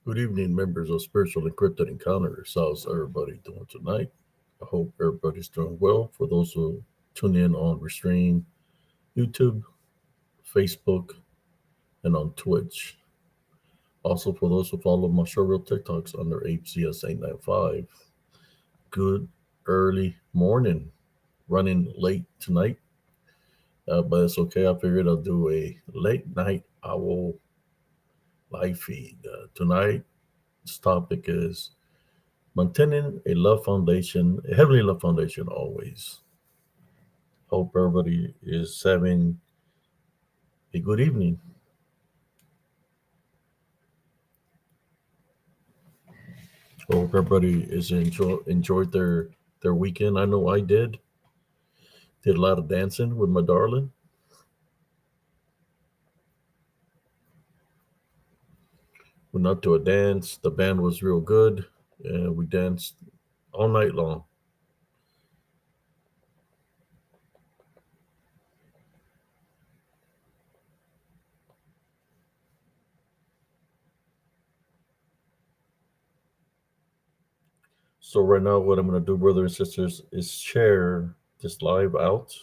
Good evening, members of Spiritual Encrypted Encounters. How's everybody doing tonight? I hope everybody's doing well. For those who tune in on Restream, YouTube, Facebook, and on Twitch. Also, for those who follow my showreel TikToks under HCS895, good early morning. Running late tonight, but it's okay. I figured I'll do a late night owl live feed. Tonight's topic is maintaining a love foundation, a heavenly love foundation always. Hope everybody is having a good evening. Hope everybody is enjoyed their weekend. I know I did. Did a lot of dancing with my darling. Went out to a dance. The band was real good, and we danced all night long. So right now, what I'm gonna do, brothers and sisters, is share this live out.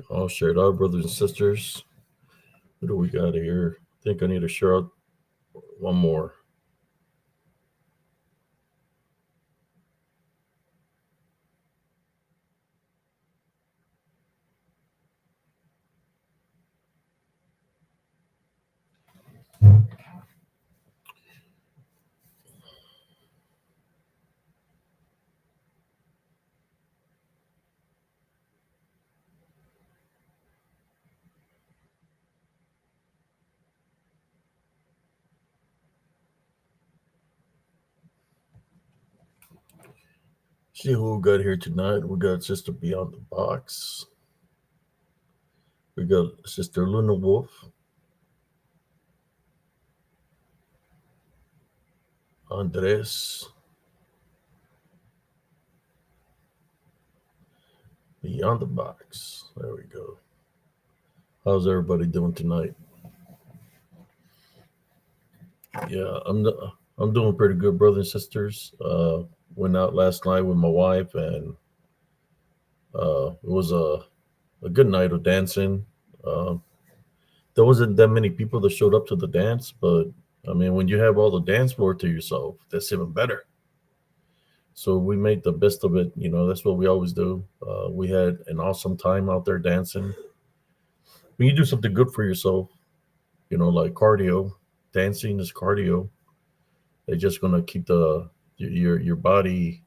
I'll share it out, brothers and sisters. What do we got here? I think I need to share out one more. See who we got here tonight. We got Sister Beyond the Box. We got Sister Luna Wolf, Andres, Beyond the Box. There we go. How's everybody doing tonight? Yeah, I'm doing pretty good, brothers and sisters. Went out last night with my wife, and it was a good night of dancing. Uh, there wasn't that many people that showed up to the dance, but I mean, when you have all the dance floor to yourself, that's even better. So we made the best of it. That's what we always do. We had an awesome time out there dancing. When you do something good for yourself, like cardio, dancing is cardio. It's just gonna keep your body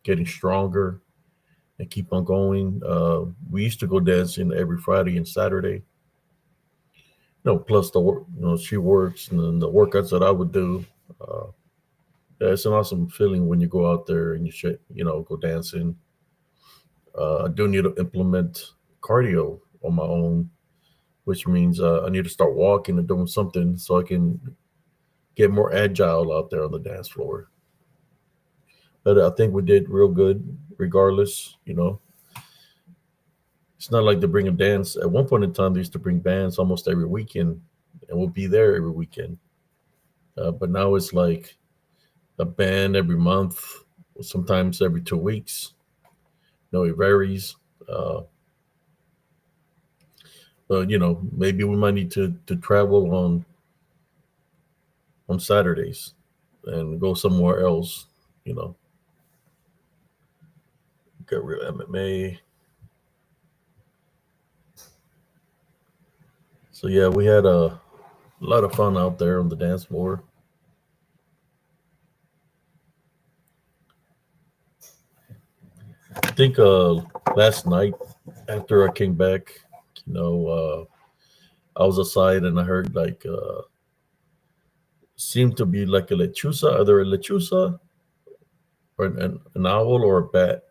getting stronger and keep on going. We used to go dancing every Friday and Saturday. Plus the work. She works, and then the workouts that I would do. Uh, yeah, it's an awesome feeling when you go out there and go dancing. I do need to implement cardio on my own, which means I need to start walking and doing something so I can get more agile out there on the dance floor. But I think we did real good, regardless. It's not like they bring a dance. At one point in time, they used to bring bands almost every weekend, and we'll be there every weekend. But now it's like a band every month, sometimes every 2 weeks. No, it varies. Uh, but maybe we might need to travel on Saturdays and go somewhere else. You know, get real MMA. So yeah, we had a lot of fun out there on the dance floor. I think last night after I came back, you know, I was aside and I heard like seemed to be like a lechuza, either a lechuza or an owl or a bat.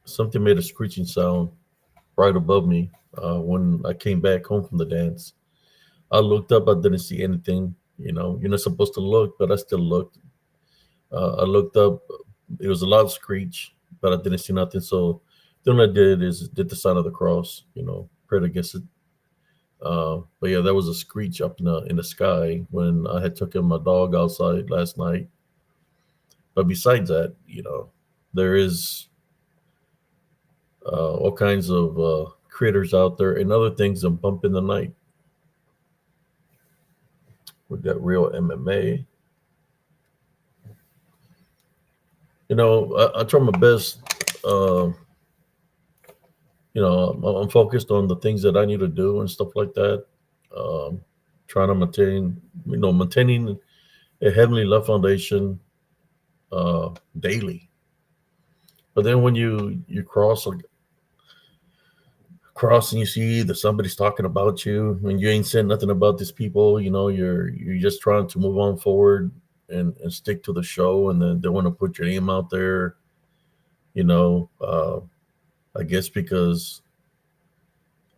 Something made a screeching sound right above me when I came back home from the dance. I looked up, I didn't see anything. You're not supposed to look, but I still looked. I looked up, it was a loud screech, but I didn't see nothing. So the only I did is did the sign of the cross, prayed against it. But yeah, that was a screech up in the sky when I had taken my dog outside last night. But besides that, there is all kinds of critters out there and other things that bump in the night. We got real MMA. I try my best. Uh, I'm focused on the things that I need to do and stuff like that. Um, Trying to maintaining a heavenly love foundation daily. But then when you cross and you see that somebody's talking about you and you ain't saying nothing about these people, you're just trying to move on forward and stick to the show, and then they want to put your name out there. You know, I guess because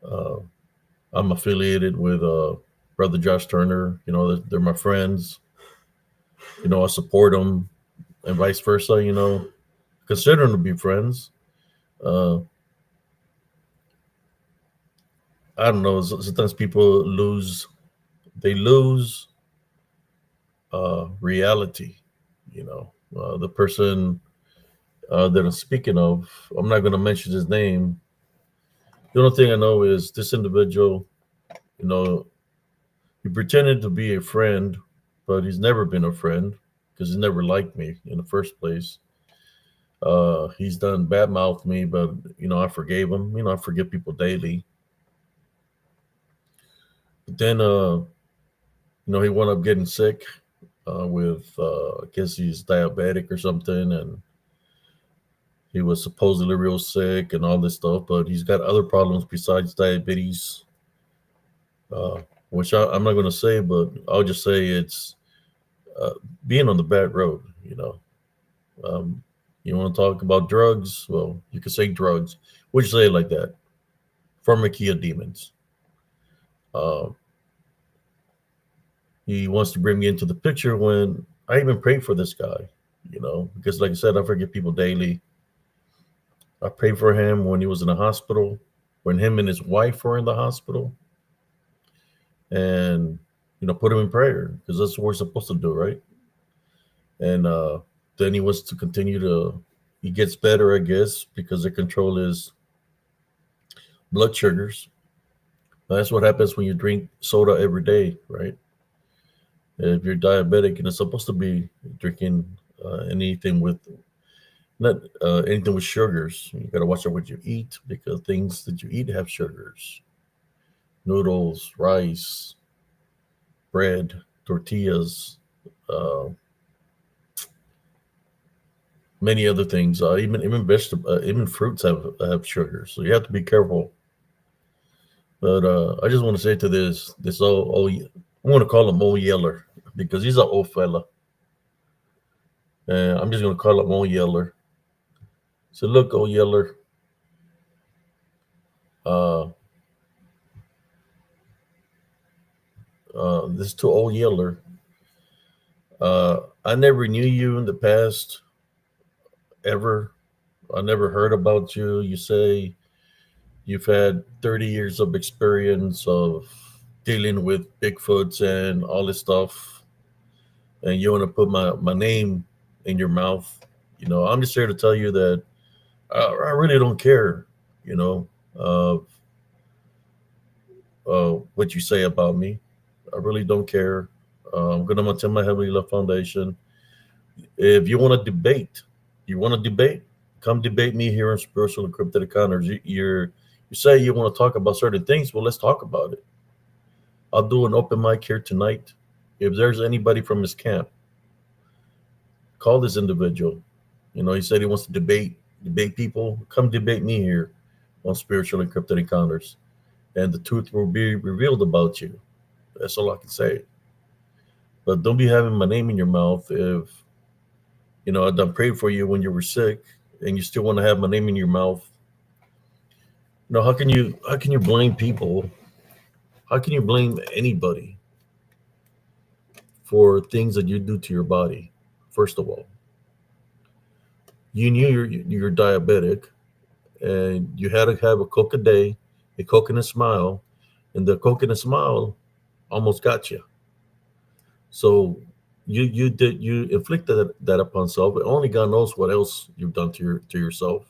uh, I'm affiliated with brother Josh Turner. They're my friends. I support them, and vice versa. Consider them to be friends. Uh, I don't know. Sometimes people they lose reality. The person that I'm speaking of, I'm not going to mention his name. The only thing I know is this individual. You know, he pretended to be a friend, but he's never been a friend because he's never liked me in the first place. He's done bad mouth me, but I forgave him. I forgive people daily. But then, he wound up getting sick with, I guess he's diabetic or something, and he was supposedly real sick and all this stuff. But he's got other problems besides diabetes, uh, which I'm not going to say, but I'll just say it's uh, being on the bad road. Um, you want to talk about drugs? Well, you could say drugs. Would you say it like that? Pharmakia demons. Uh, he wants to bring me into the picture when I even prayed for this guy, because like I said, I forgive people daily. I prayed for him when he was in the hospital, when him and his wife were in the hospital, and put him in prayer because that's what we're supposed to do, right? And then he wants to continue to. He gets better, I guess, because they control his blood sugars. That's what happens when you drink soda every day, right? If you're diabetic, and it's supposed to be drinking anything with not anything with sugars. You got to watch out what you eat because things that you eat have sugars. Noodles, rice, bread, tortillas, uh, many other things. Even vegetable, even fruits have sugars. So you have to be careful. But I just want to say to this old I'm going to call him Old Yeller because he's an old fella. And I'm just going to call him Old Yeller. So look, Old Yeller, uh, this to Old Yeller. I never knew you in the past ever. I never heard about you. You say You've had 30 years of experience of dealing with Bigfoots and all this stuff, and you want to put my name in your mouth. I'm just here to tell you that I really don't care, you know, uh, what you say about me. I really don't care. I'm going to tell my Heavenly Love Foundation. If you want to debate, come debate me here on Spiritual Encrypted Encounters. You say you want to talk about certain things. Well, let's talk about it. I'll do an open mic here tonight. If there's anybody from his camp, call this individual. He said he wants to debate people. Come debate me here on Spiritual Encrypted Encounters, and the truth will be revealed about you. That's all I can say. But don't be having my name in your mouth if I done prayed for you when you were sick, and you still want to have my name in your mouth. How can you blame people? How can you blame anybody for things that you do to your body? First of all, you knew you're diabetic, and you had to have a Coke a day, a Coke and a smile, and the Coke and a smile almost got you. So you inflicted that upon self. Only God knows what else you've done to yourself.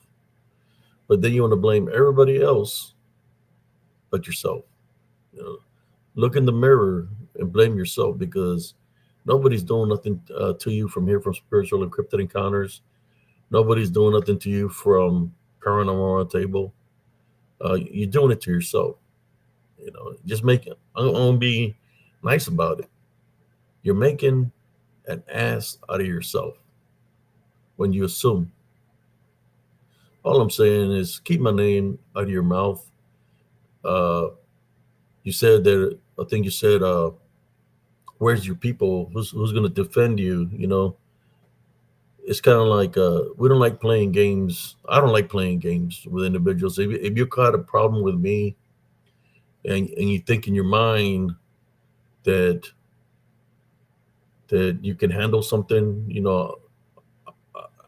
But then you want to blame everybody else but yourself. You know, look in the mirror and blame yourself, because nobody's doing nothing to you from here from Spiritual Encrypted Encounters. Nobody's doing nothing to you from Paranormal Roundtable. You're doing it to yourself. Just make it. I'm gonna be nice about it. You're making an ass out of yourself when you assume. All I'm saying is keep my name out of your mouth. Uh, you said that. I think you said, "Where's your people? Who's going to defend you?" It's kind of like we don't like playing games. I don't like playing games with individuals. If you caught a problem with me, and you think in your mind that you can handle something,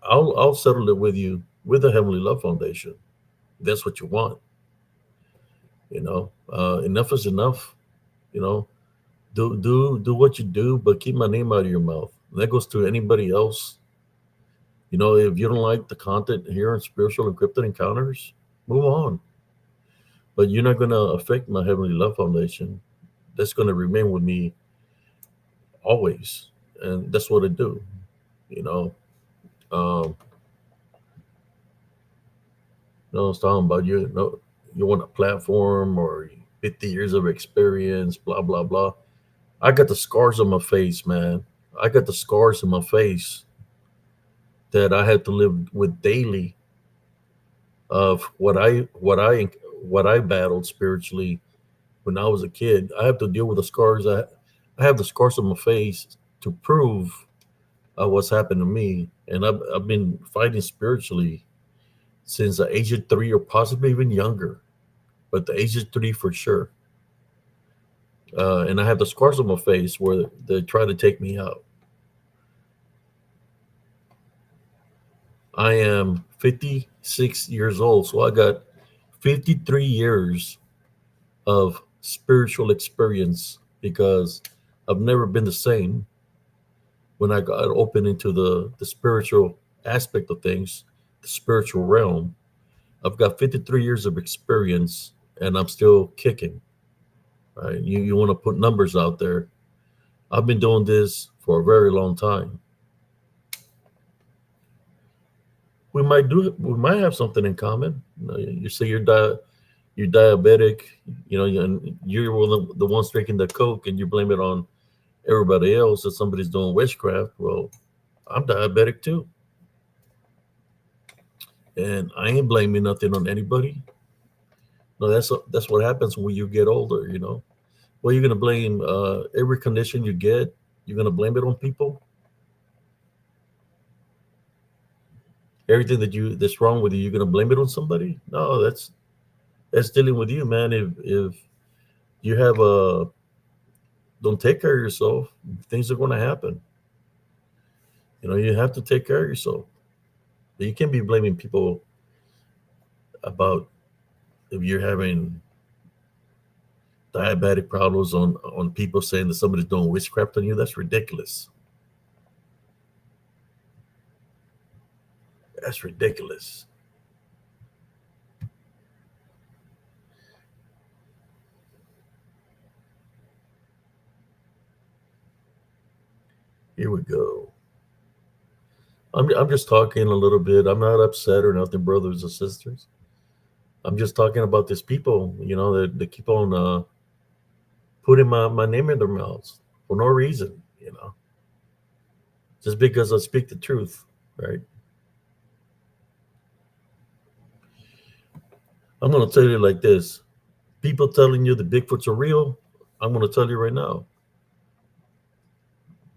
I'll settle it with you with the Heavenly Love Foundation. If that's what you want. Enough is enough. You know, do what you do, but keep my name out of your mouth. And that goes to anybody else. If you don't like the content here on Spiritual Encrypted Encounters, move on. But you're not going to affect my Heavenly Love Foundation. That's going to remain with me always, and that's what I do. You know, um, I was talking about you. You want a platform or 50 years of experience, blah blah blah. I got the scars on my face, man. I got the scars on my face that I had to live with daily, of what I battled spiritually when I was a kid. I have to deal with the scars. I have the scars on my face to prove what's happened to me, and I've been fighting spiritually since the age of 3, or possibly even younger, but the age of 3 for sure. And I have the scars on my face where they try to take me out. I am 56 years old, so I got 53 years of spiritual experience, because I've never been the same when I got open into the spiritual aspect of things, the spiritual realm. I've got 53 years of experience, and I'm still kicking. Right? You want to put numbers out there. I've been doing this for a very long time. We might have something in common. You say you're diabetic, and you're the ones drinking the Coke, and you blame it on everybody else that somebody's doing witchcraft. Well, I'm diabetic too, and I ain't blaming nothing on anybody. No, that's what happens when you get older. Well, you're gonna blame every condition you get. You're gonna blame it on people. Everything that's wrong with you, you're gonna blame it on somebody. No, that's dealing with you, man. If you have a don't take care of yourself, things are gonna happen. You have to take care of yourself. You can't be blaming people about if you're having diabetic problems on people saying that somebody's doing witchcraft on you, that's ridiculous. That's ridiculous. Here we go. I'm just talking a little bit. I'm not upset or nothing, brothers and sisters. I'm just talking about these people, that keep on putting my name in their mouths for no reason, just because I speak the truth, right? I'm going to tell you like this. People telling you the Bigfoots are real, I'm going to tell you right now,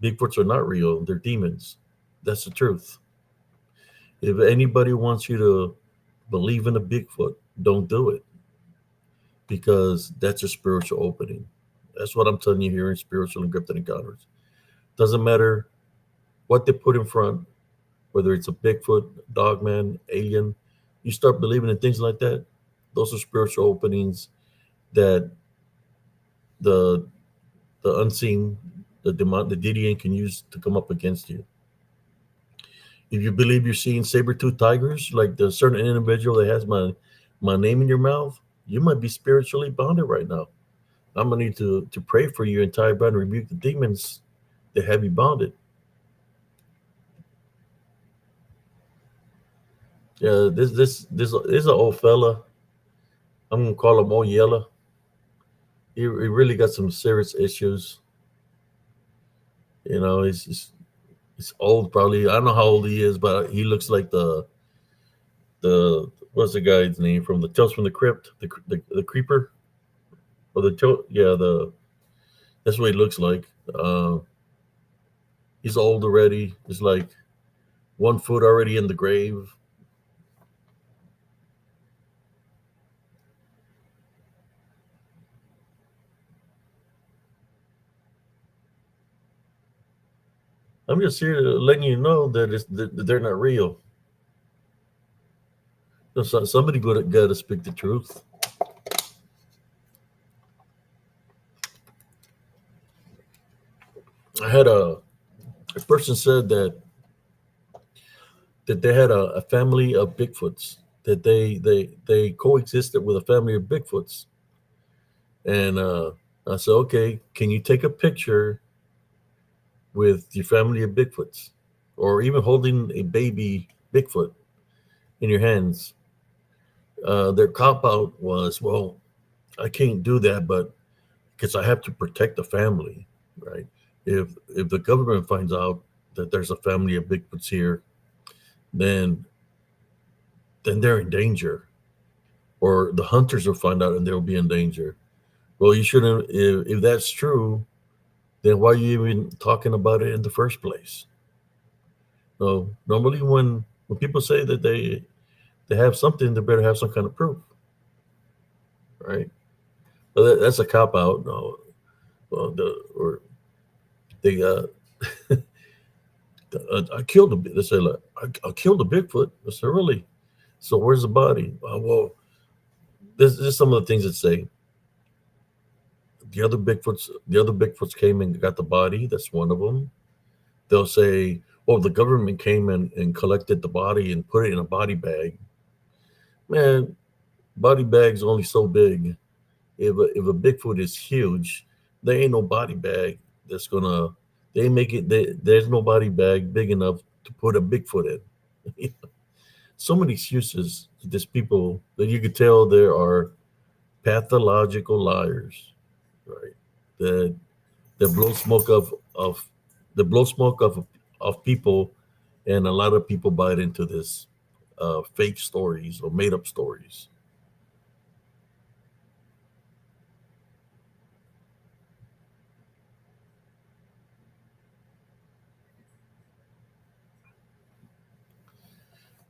Bigfoots are not real. They're demons. That's the truth. If anybody wants you to believe in a Bigfoot, don't do it because that's a spiritual opening. That's what I'm telling you here in Spiritual Encrypted Encounters. Doesn't matter what they put in front, whether it's a Bigfoot, dogman, alien, you start believing in things like that, those are spiritual openings that the unseen, the Didian can use to come up against you. If you believe you're seeing saber-toothed tigers, like the certain individual that has my name in your mouth, you might be spiritually bonded right now. I'm gonna need to pray for you and tie and rebuke the demons that have you bonded. Yeah, this is an old fella. I'm gonna call him Old Yella. He really got some serious issues. He's old, probably. I don't know how old he is, but he looks like the what's the guy's name from the Tales from the Crypt, the creeper, or yeah, the that's what he looks like. He's old already. He's like 1 foot already in the grave. I'm just here to letting you know that they're not real. So somebody got to speak the truth. I had a person said that they had a family of Bigfoots, that they coexisted with a family of Bigfoots, and I said, okay, can you take a picture with your family of Bigfoots, or even holding a baby Bigfoot in your hands? Their cop out was, well, I can't do that, but because I have to protect the family, right? If the government finds out that there's a family of Bigfoots here, then they're in danger, or the hunters will find out and they'll be in danger. Well, you shouldn't. If that's true, then why are you even talking about it in the first place? No, normally when people say that they have something, they better have some kind of proof, right? Well, that's a cop out. No, well, they I killed a. They say like I killed a Bigfoot. I said really? So where's the body? Well, this is some of the things that say the other Bigfoots came and got the body. That's one of them. They'll say, "Oh, the government came and collected the body and put it in a body bag." Man, body bags only so big. If a Bigfoot is huge, there ain't no body bag that's gonna. They make it. There's no body bag big enough to put a Bigfoot in. So many excuses. There's people that you could tell there are pathological liars, right? That that blow smoke of that blow smoke of people, and a lot of people buy into this fake stories or made up stories.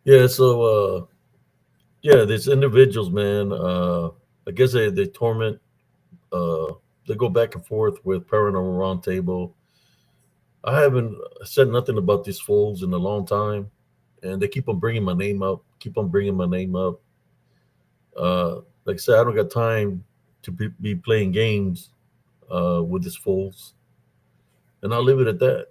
Yeah, so yeah, these individuals, man. I guess they torment. Uh, they go back and forth with Paranormal Roundtable. I haven't said nothing about these fools in a long time, and they keep on bringing my name up. Keep on bringing my name up. Like I said, I don't got time to be playing games with these fools, and I'll leave it at that.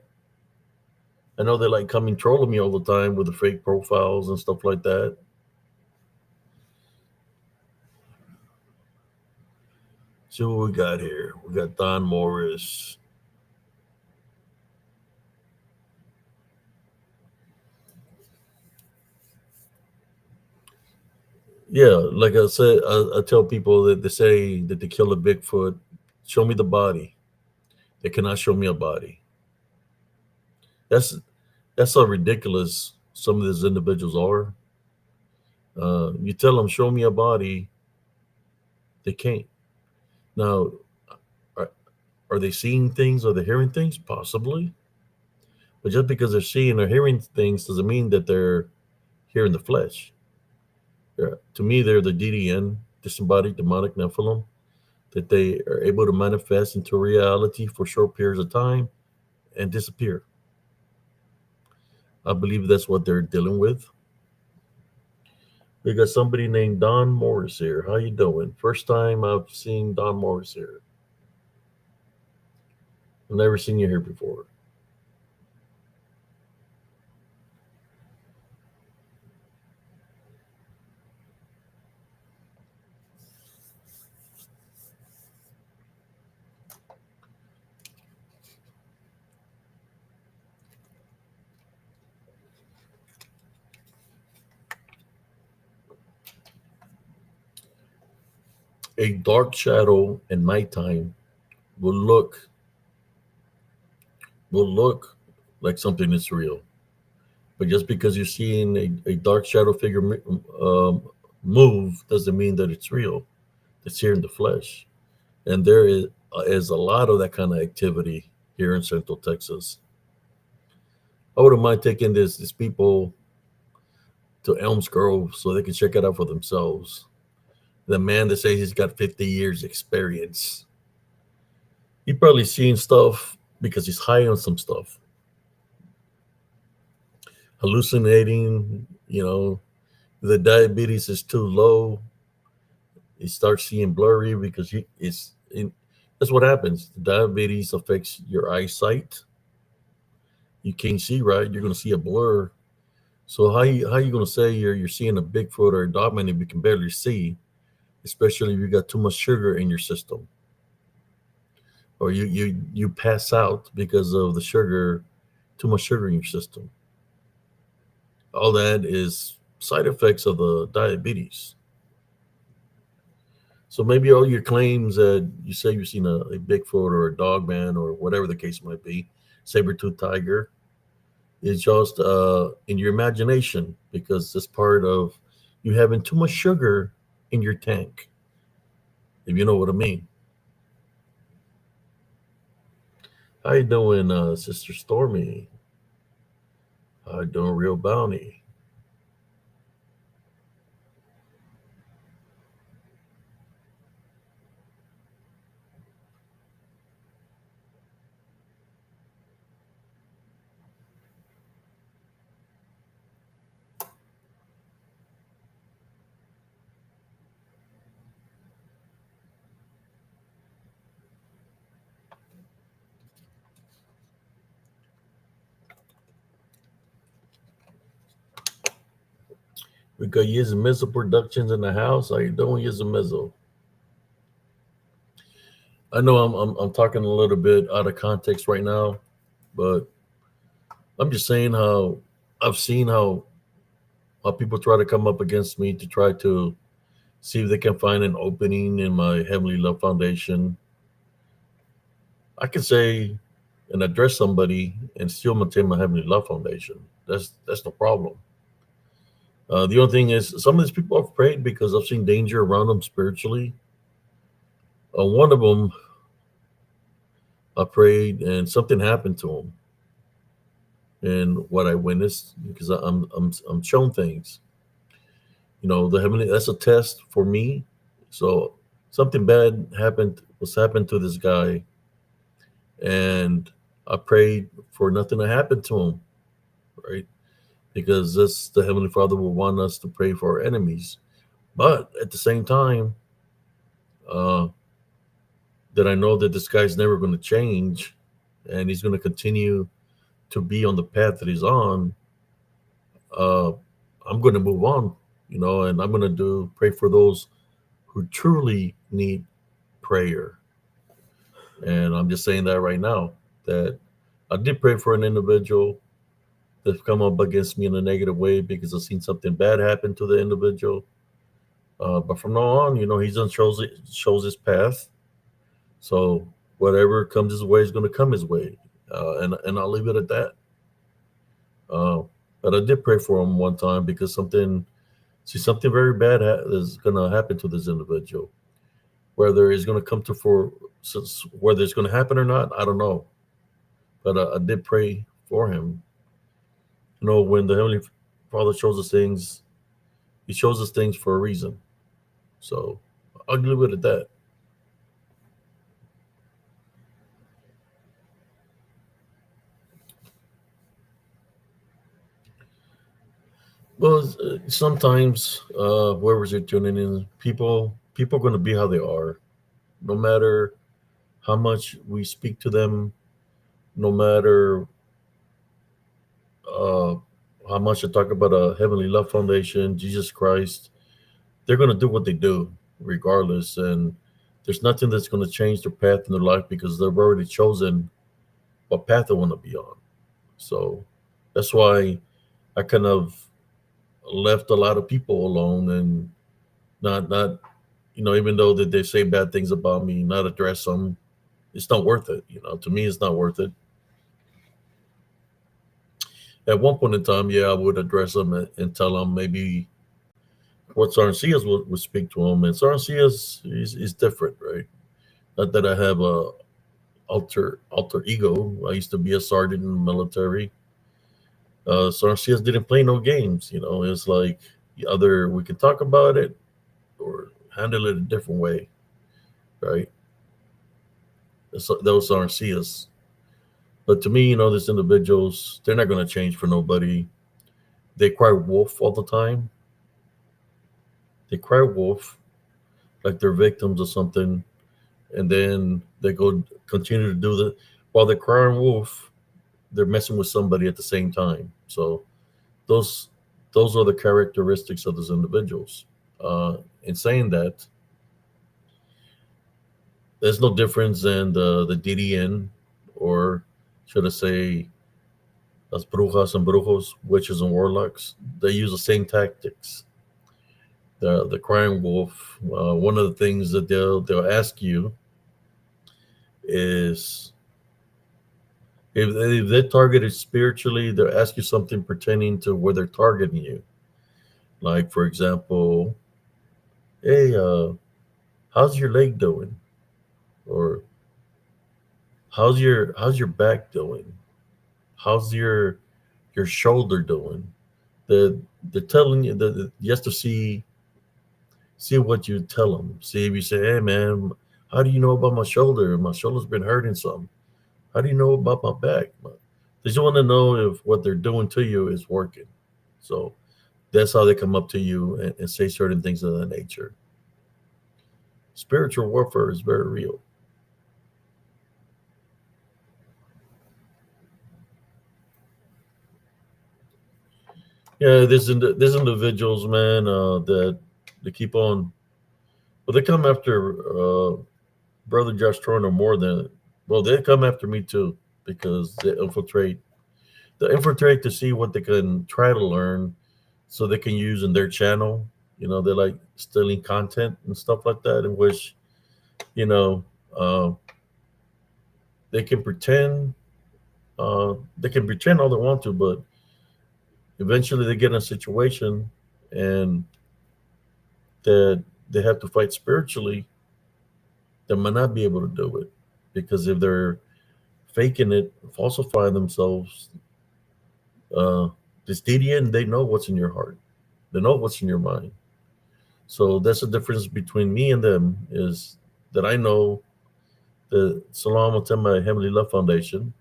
I know they like coming trolling me all the time with the fake profiles and stuff like that. See what we got here. We got Don Morris. Yeah, like I said, I tell people that they say that they kill a Bigfoot. Show me the body. They cannot show me a body. That's that's how ridiculous some of these individuals are. You tell them, show me a body, they can't. Now, are, are they seeing things? Are they hearing things? Possibly. But just because they're seeing or hearing things doesn't mean that they're hearing the flesh. To me, they're the DDN, disembodied demonic Nephilim, that they are able to manifest into reality for short periods of time and disappear. I believe that's what they're dealing with. We got somebody named Don Morris here. How you doing? First time I've seen Don Morris here. I've never seen you here before. A dark shadow at nighttime will look will look like something that's real. But just because you're seeing a dark shadow figure move doesn't mean that it's real. It's here in the flesh. And there is a lot of that kind of activity here in Central Texas. I wouldn't mind taking these people to Elms Grove so they can check it out for themselves. The man that says he's got 50 years experience, he probably seen stuff because he's high on some stuff, hallucinating. The diabetes is too low. He starts seeing blurry because that's what happens. Diabetes affects your eyesight. You can't see right. You're going to see a blur. So how you going to say you're seeing a Bigfoot or a dogman if you can barely see, especially if you got too much sugar in your system, or you pass out because of the sugar, too much sugar in your system. All that is side effects of the diabetes. So maybe all your claims that you say you've seen a Bigfoot or a dogman or whatever the case might be, saber-toothed tiger, is just in your imagination because it's part of you having too much sugar in your tank, if you know what I mean. How you doing, Sister Stormy? How you doing, Real Bounty? We got Yiz Mizzle Productions in the house. How you doing, Yiz Mizzle? I know I'm talking a little bit out of context right now, but I'm just saying how I've seen how people try to come up against me to try to see if they can find an opening in my Heavenly Love Foundation. I can say and address somebody and still maintain my Heavenly Love Foundation. That's no problem. The only thing is, some of these people have prayed because I've seen danger around them spiritually. One of them, I prayed and something happened to him, and what I witnessed because I'm shown things. The heavenly, that's a test for me. So something bad happened to this guy, and I prayed for nothing to happen to him, right? Because this the Heavenly Father will want us to pray for our enemies. But at the same time, uh, that I know that this guy's never going to change, and he's going to continue to be on the path that he's on, uh, I'm going to move on, and I'm going to pray for those who truly need prayer. And I'm just saying that right now, that I did pray for an individual that's come up against me in a negative way because I've seen something bad happen to the individual. But from now on, he's done shows his path. So whatever comes his way is going to come his way, and I'll leave it at that. Uh, but I did pray for him one time because something very bad is going to happen to this individual. Whether it's going to come to for whether it's going to happen or not, I don't know. But I did pray for him. When the Heavenly Father shows us things, He shows us things for a reason. So I'll leave it at that. Well, sometimes whoever's you're tuning in, people are going to be how they are, no matter how much we speak to them, no matter uh, how much I talk about a Heavenly Love Foundation, Jesus Christ. They're going to do what they do regardless, and there's nothing that's going to change their path in their life because they've already chosen what path they want to be on. So that's why I kind of left a lot of people alone and not even though that they say bad things about me, not address them. It's not worth it. To me, it's not worth it. At one point in time, yeah, I would address them and tell them maybe what Sarncias would speak to them, and Sarncias is different, right? Not that I have a alter ego. I used to be a sergeant in the military. Sarncias didn't play no games. It's like either we can talk about it or handle it a different way, right? Those Sarncias. But to me, these individuals, they're not going to change for nobody. They cry wolf all the time. They cry wolf like they're victims of something, and then they go continue to do while they're crying wolf, they're messing with somebody at the same time. So those are the characteristics of those individuals. In saying that, there's no difference in the DDN, or should I say, las brujas and brujos, witches and warlocks. They use the same tactics. The crying wolf. One of the things that they'll ask you is if they're targeted spiritually, they'll ask you something pertaining to where they're targeting you. Like, for example, hey, how's your leg doing? Or how's your back doing? How's your shoulder doing? They're telling you that you have to see what you tell them. See if you say, hey man, how do you know about my shoulder? My shoulder's been hurting some. How do you know about my back? They just want to know if what they're doing to you is working. So that's how they come up to you and say certain things of that nature. Spiritual warfare is very real. Yeah, there's individuals, man, that they keep on, but they come after Brother Josh Turner more than, well, they come after me too because they infiltrate. They infiltrate to see what they can try to learn, so they can use in their channel. They like stealing content and stuff like that, in which you know uh, they can pretend all they want to, but eventually they get in a situation and that they have to fight spiritually. They might not be able to do it because if they're faking it, falsifying themselves, this DDN, they know what's in your heart. They know what's in your mind. So that's the difference between me and them, is that I know that Salam Atema Heavenly Love Foundation,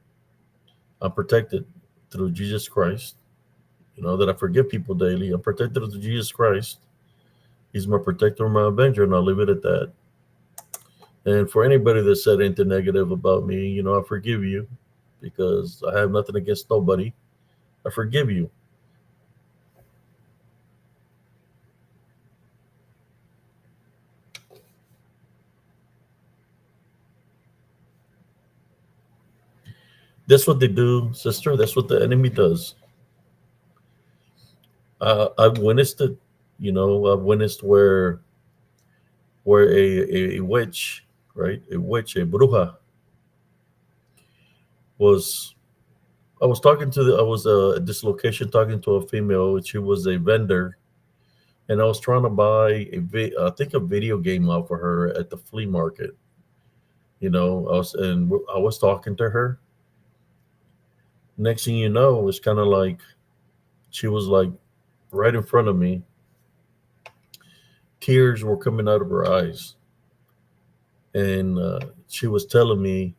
I'm protected through Jesus Christ. That I forgive people daily. I'm protected through Jesus Christ. He's my protector and my avenger, and I'll leave it at that. And for anybody that said anything negative about me, I forgive you because I have nothing against nobody. I forgive you. That's what they do, sister. That's what the enemy does. I've witnessed it. I've witnessed where a witch, right? A witch, a bruja, was. I was talking to I was at this location talking to a female. She was a vendor, and I was trying to buy I think a video game off of her at the flea market. I was talking to her. Next thing you know, it's kind of like she was like right in front of me. Tears were coming out of her eyes, and she was telling me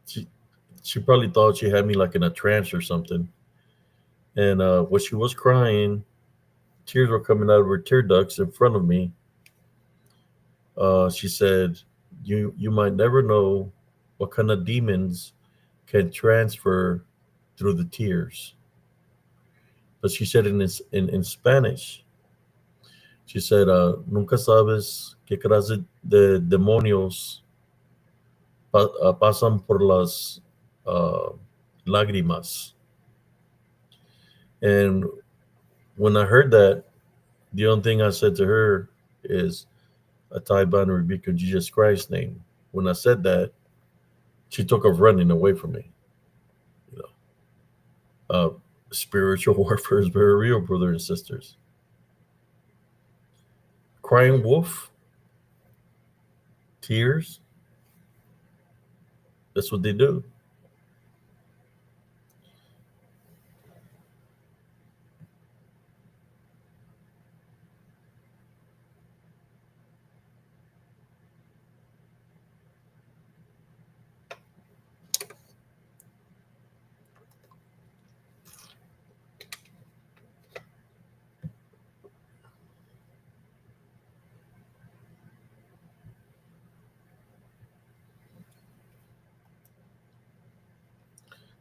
she she probably thought she had me like in a trance or something. And when she was crying, tears were coming out of her tear ducts in front of me. She said, "You might never know what kind of demons can transfer through the tears." But she said in Spanish. She said, "Nunca sabes qué clase de demonios pasan por las uh, lágrimas." And when I heard that, the only thing I said to her is, "A tie bind and rebuke in Jesus Christ's name." When I said that, she took off running away from me. You uh, Spiritual warfare is very real, brothers and sisters. Crying wolf, tears, that's what they do.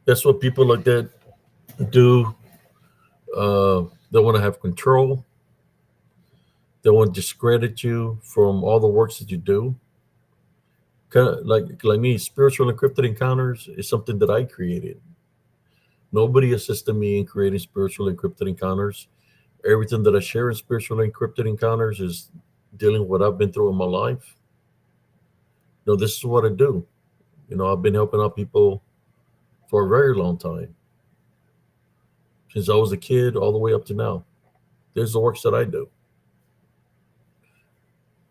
That's what people like that do. They want to have control. They want to discredit you from all the works that you do. Kind of like me, spiritual encrypted encounters is something that I created. Nobody assisted me in creating spiritual encrypted encounters. Everything that I share in spiritual encrypted encounters is dealing with what I've been through in my life. This is what I do. I've been helping out people for a very long time, since I was a kid all the way up to now. There's the works that I do.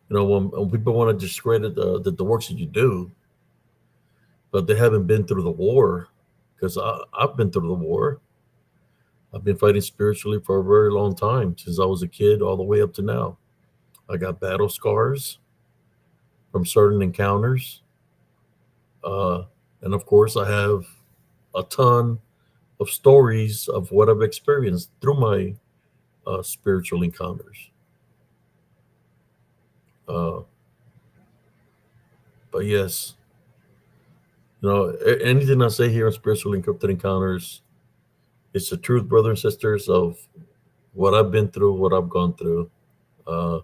When people want to discredit the works that you do, but they haven't been through the war, because I've been through the war. I've been fighting spiritually for a very long time, since I was a kid all the way up to now. I got battle scars from certain encounters. Uh, and of course, I have a ton of stories of what I've experienced through my spiritual encounters. Uh, but yes, anything I say here on spiritual encrypted encounters, it's the truth, brothers and sisters, of what I've been through, what I've gone through. Uh,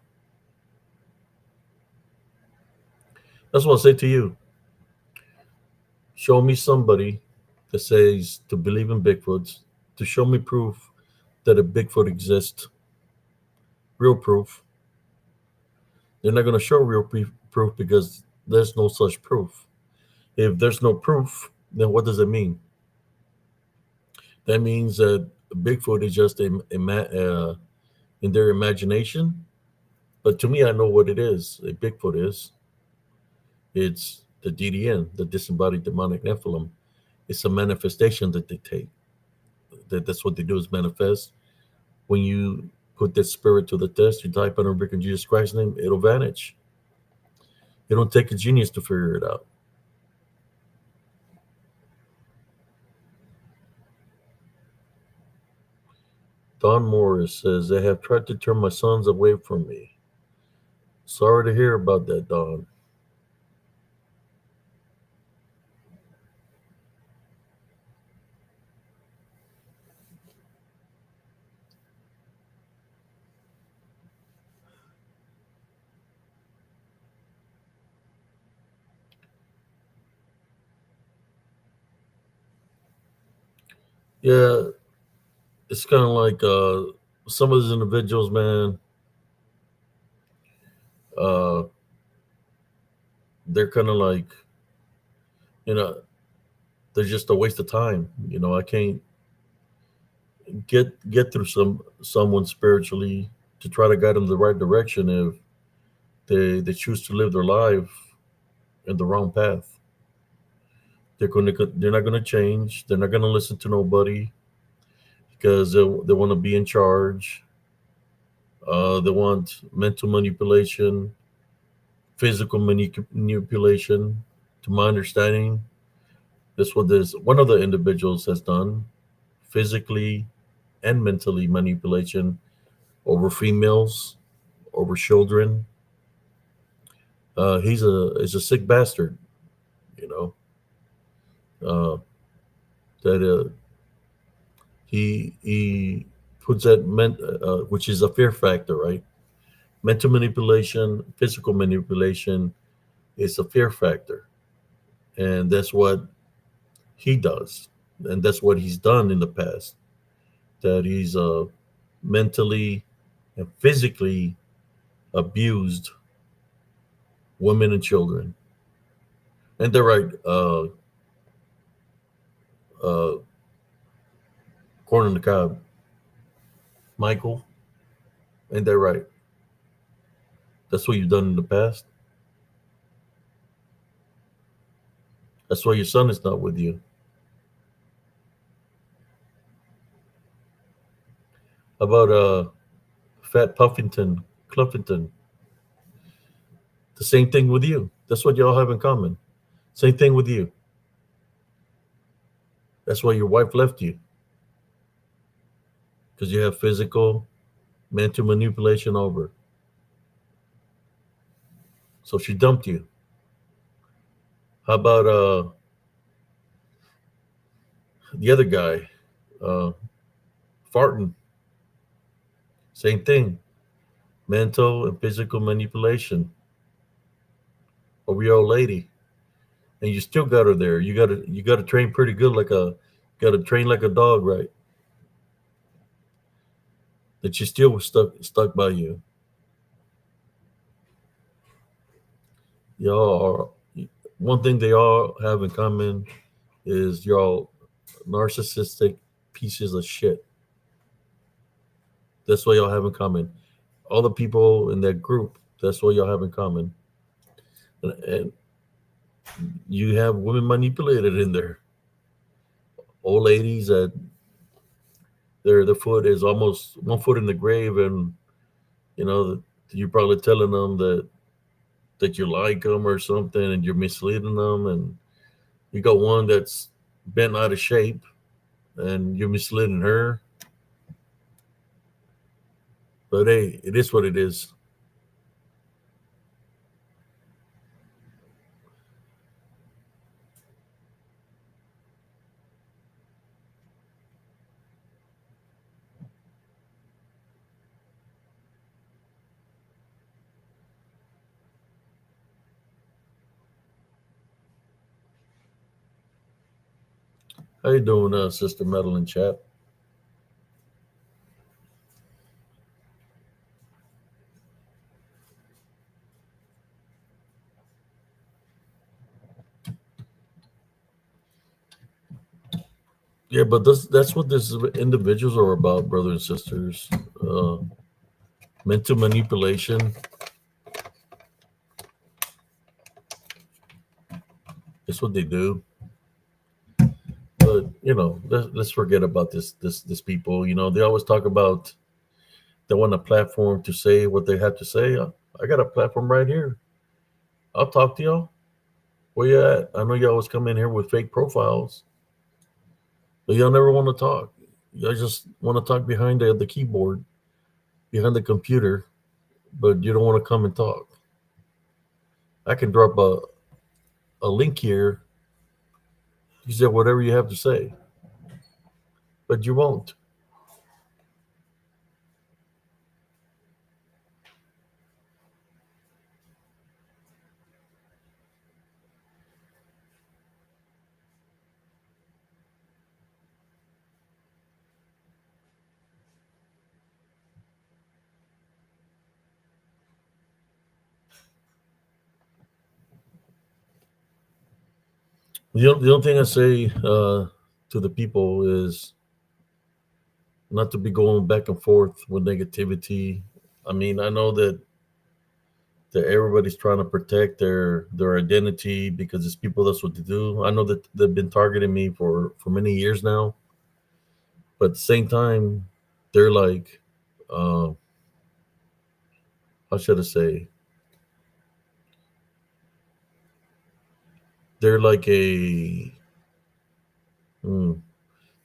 that's what I say to you. Show me somebody that says to believe in Bigfoot, to show me proof that a Bigfoot exists, real proof. They're not going to show real proof because there's no such proof. If there's no proof, then what does it mean? That means that Bigfoot is just in their imagination. But to me, I know what it is. A Bigfoot is. It's the DDN, the disembodied demonic Nephilim. It's a manifestation that they take. That's what they do, is manifest. When you put that spirit to the test, you type on a brick in Jesus Christ's name, it'll vanish. It don't take a genius to figure it out. Don Morris says, they have tried to turn my sons away from me. Sorry to hear about that, Don. Yeah, it's kind of like some of these individuals, man. Uh, they're kind of like, you know, they're just a waste of time. I can't get through someone spiritually to try to guide them the right direction if they choose to live their life in the wrong path. They're not gonna change. They're not gonna listen to nobody because they want to be in charge. They want mental manipulation, physical manipulation. To my understanding, that's what this one of the individuals has done: physically and mentally manipulation over females, over children. He's a sick bastard, you know. Uh, that he puts that which is a fear factor, right? Mental manipulation, physical manipulation is a fear factor, and that's what he does, and that's what he's done in the past. That he's mentally and physically abused women and children. And they're right, uh, corn on the cob, Michael. And they're right. That's what you've done in the past. That's why your son is not with you. How about Fat Puffington, Cluffington? The same thing with you. That's what y'all have in common. Same thing with you. That's why your wife left you because you have physical, mental manipulation over. So she dumped you. How about the other guy, uh, Farton? Same thing. Mental and physical manipulation over your old lady, and you still got her there. You got to train pretty good, got to train like a dog, right? That she still was stuck by you. Y'all are one thing they all have in common is y'all narcissistic pieces of shit. That's what y'all have in common. All the people in that group, that's what y'all have in common. And you have women manipulated in there. Old ladies that their foot is almost 1 foot in the grave, and you know you're probably telling them that you like them or something, and you're misleading them, and you got one that's bent out of shape, and you're misleading her. But hey, it is what it is. How you doing, Sister Madeline Chap? Yeah, but that's what these individuals are about, brothers and sisters. Uh, Mental manipulation is what they do. But let's forget about this people. They always talk about they want a platform to say what they have to say. I got a platform right here. I'll talk to y'all. Where you at? I know y'all always come in here with fake profiles, but y'all never want to talk. Y'all just want to talk behind the keyboard, behind the computer, but you don't want to come and talk. I can drop a link here. You say whatever you have to say, but you won't. The only thing I say to the people is not to be going back and forth with negativity. I mean, I know that everybody's trying to protect their identity because it's people that's what they do. I know that they've been targeting me for many years now, but at the same time, they're like, uh, how should I say? They're like a hmm,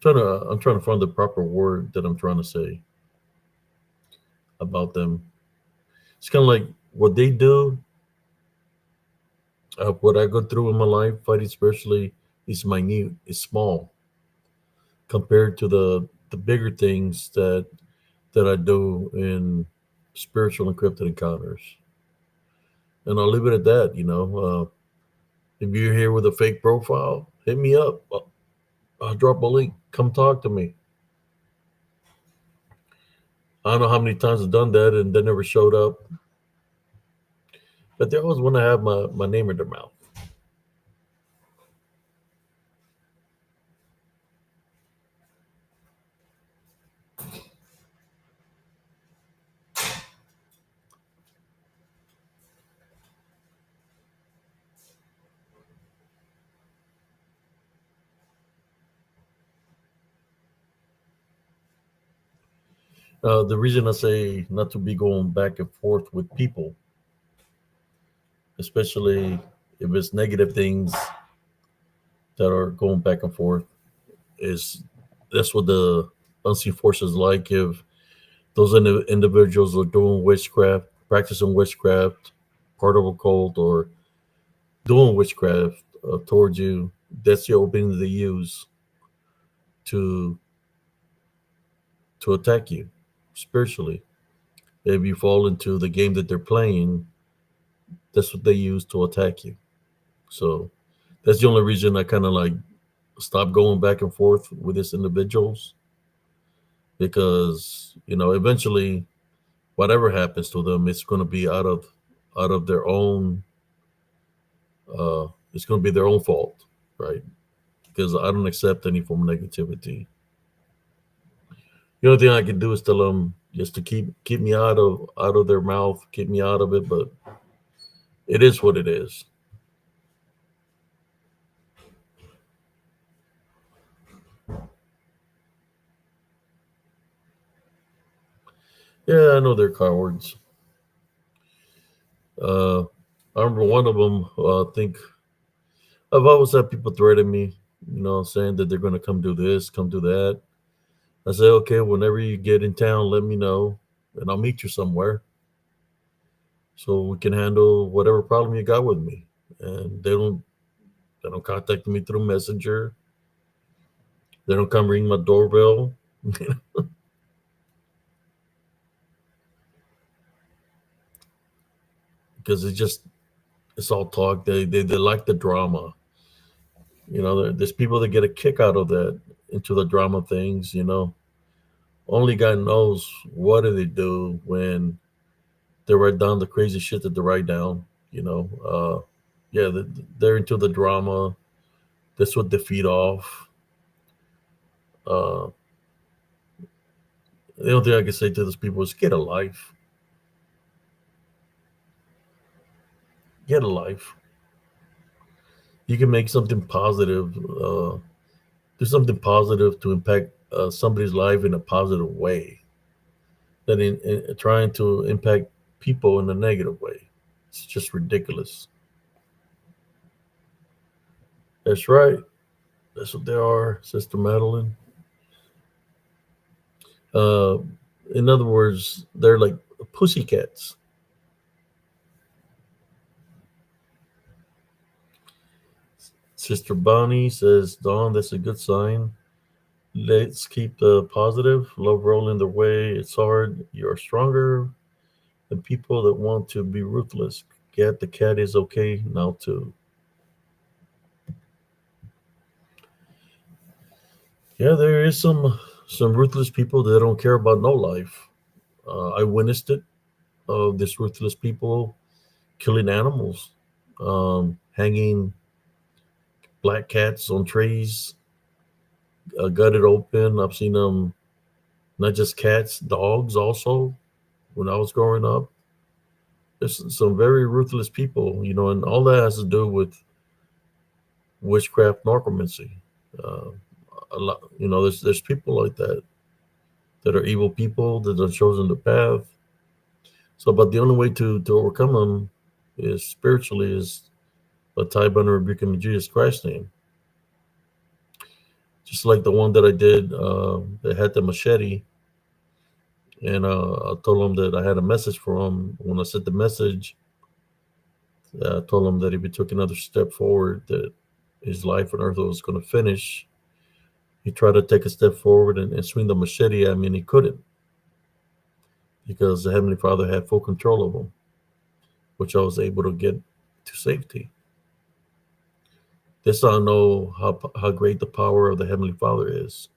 I'm trying to find the proper word that I'm trying to say about them. It's kind of like what they do, what I go through in my life, fighting spiritually, is minute, is small compared to the bigger things that I do in spiritual encrypted encounters. And I'll leave it at that. If you're here with a fake profile, hit me up. I'll drop a link. Come talk to me. I don't know how many times I've done that and they never showed up, but they always want to have my name in their mouth. The reason I say not to be going back and forth with people, especially if it's negative things that are going back and forth, is that's what the unseen forces like. If those individuals are doing witchcraft, practicing witchcraft, part of a cult, or doing witchcraft towards you, that's the opening they use to attack you spiritually. If you fall into the game that they're playing, that's what they use to attack you. So that's the only reason I kind of like stop going back and forth with these individuals because eventually whatever happens to them, it's going to be out of their own. It's going to be their own fault, right? Because I don't accept any form of negativity. The only thing I can do is tell them just to keep me out of their mouth, keep me out of it. But it is what it is. Yeah, I know they're cowards. Uh, I remember one of them. I think I've always had people threaten me, saying that they're going to come do this, come do that. I say, okay, whenever you get in town, let me know, and I'll meet you somewhere so we can handle whatever problem you got with me. And they don't contact me through Messenger. They don't come ring my doorbell because it's all talk. They like the drama. There's people that get a kick out of that into the drama things. Only God knows what do they do when they write down the crazy shit that they write down. Yeah, they're into the drama. That's what they feed off. Uh, the only thing I can say to those people is get a life. Get a life. You can make something positive. Do something positive to impact somebody's life in a positive way. Than in trying to impact people in a negative way. It's just ridiculous. That's right. That's what they are, Sister Madeline. Uh, in other words, they're like pussycats. Sister Bonnie says, Dawn, that's a good sign. Let's keep the positive. Love rolling their way. It's hard. You're stronger than people that want to be ruthless. Get the cat is okay now too. Yeah, there is some ruthless people that don't care about no life. I witnessed it. This ruthless people killing animals, hanging black cats on trees, gutted open. I've seen them, not just cats, dogs also. When I was growing up, there's some very ruthless people, and all that has to do with witchcraft, necromancy. Uh, a lot, there's people like that are evil people that are chosen the path. So, but the only way to overcome them is spiritually, is by tie band and rebuke him in Jesus Christ's name. Just like the one that I did, that had the machete, and I told him that I had a message for him. When I sent the message, I told him that if he took another step forward, that his life on earth was going to finish. He tried to take a step forward and swing the machete at me, and he couldn't, because the Heavenly Father had full control of him, which I was able to get to safety. This I know how great the power of the Heavenly Father is.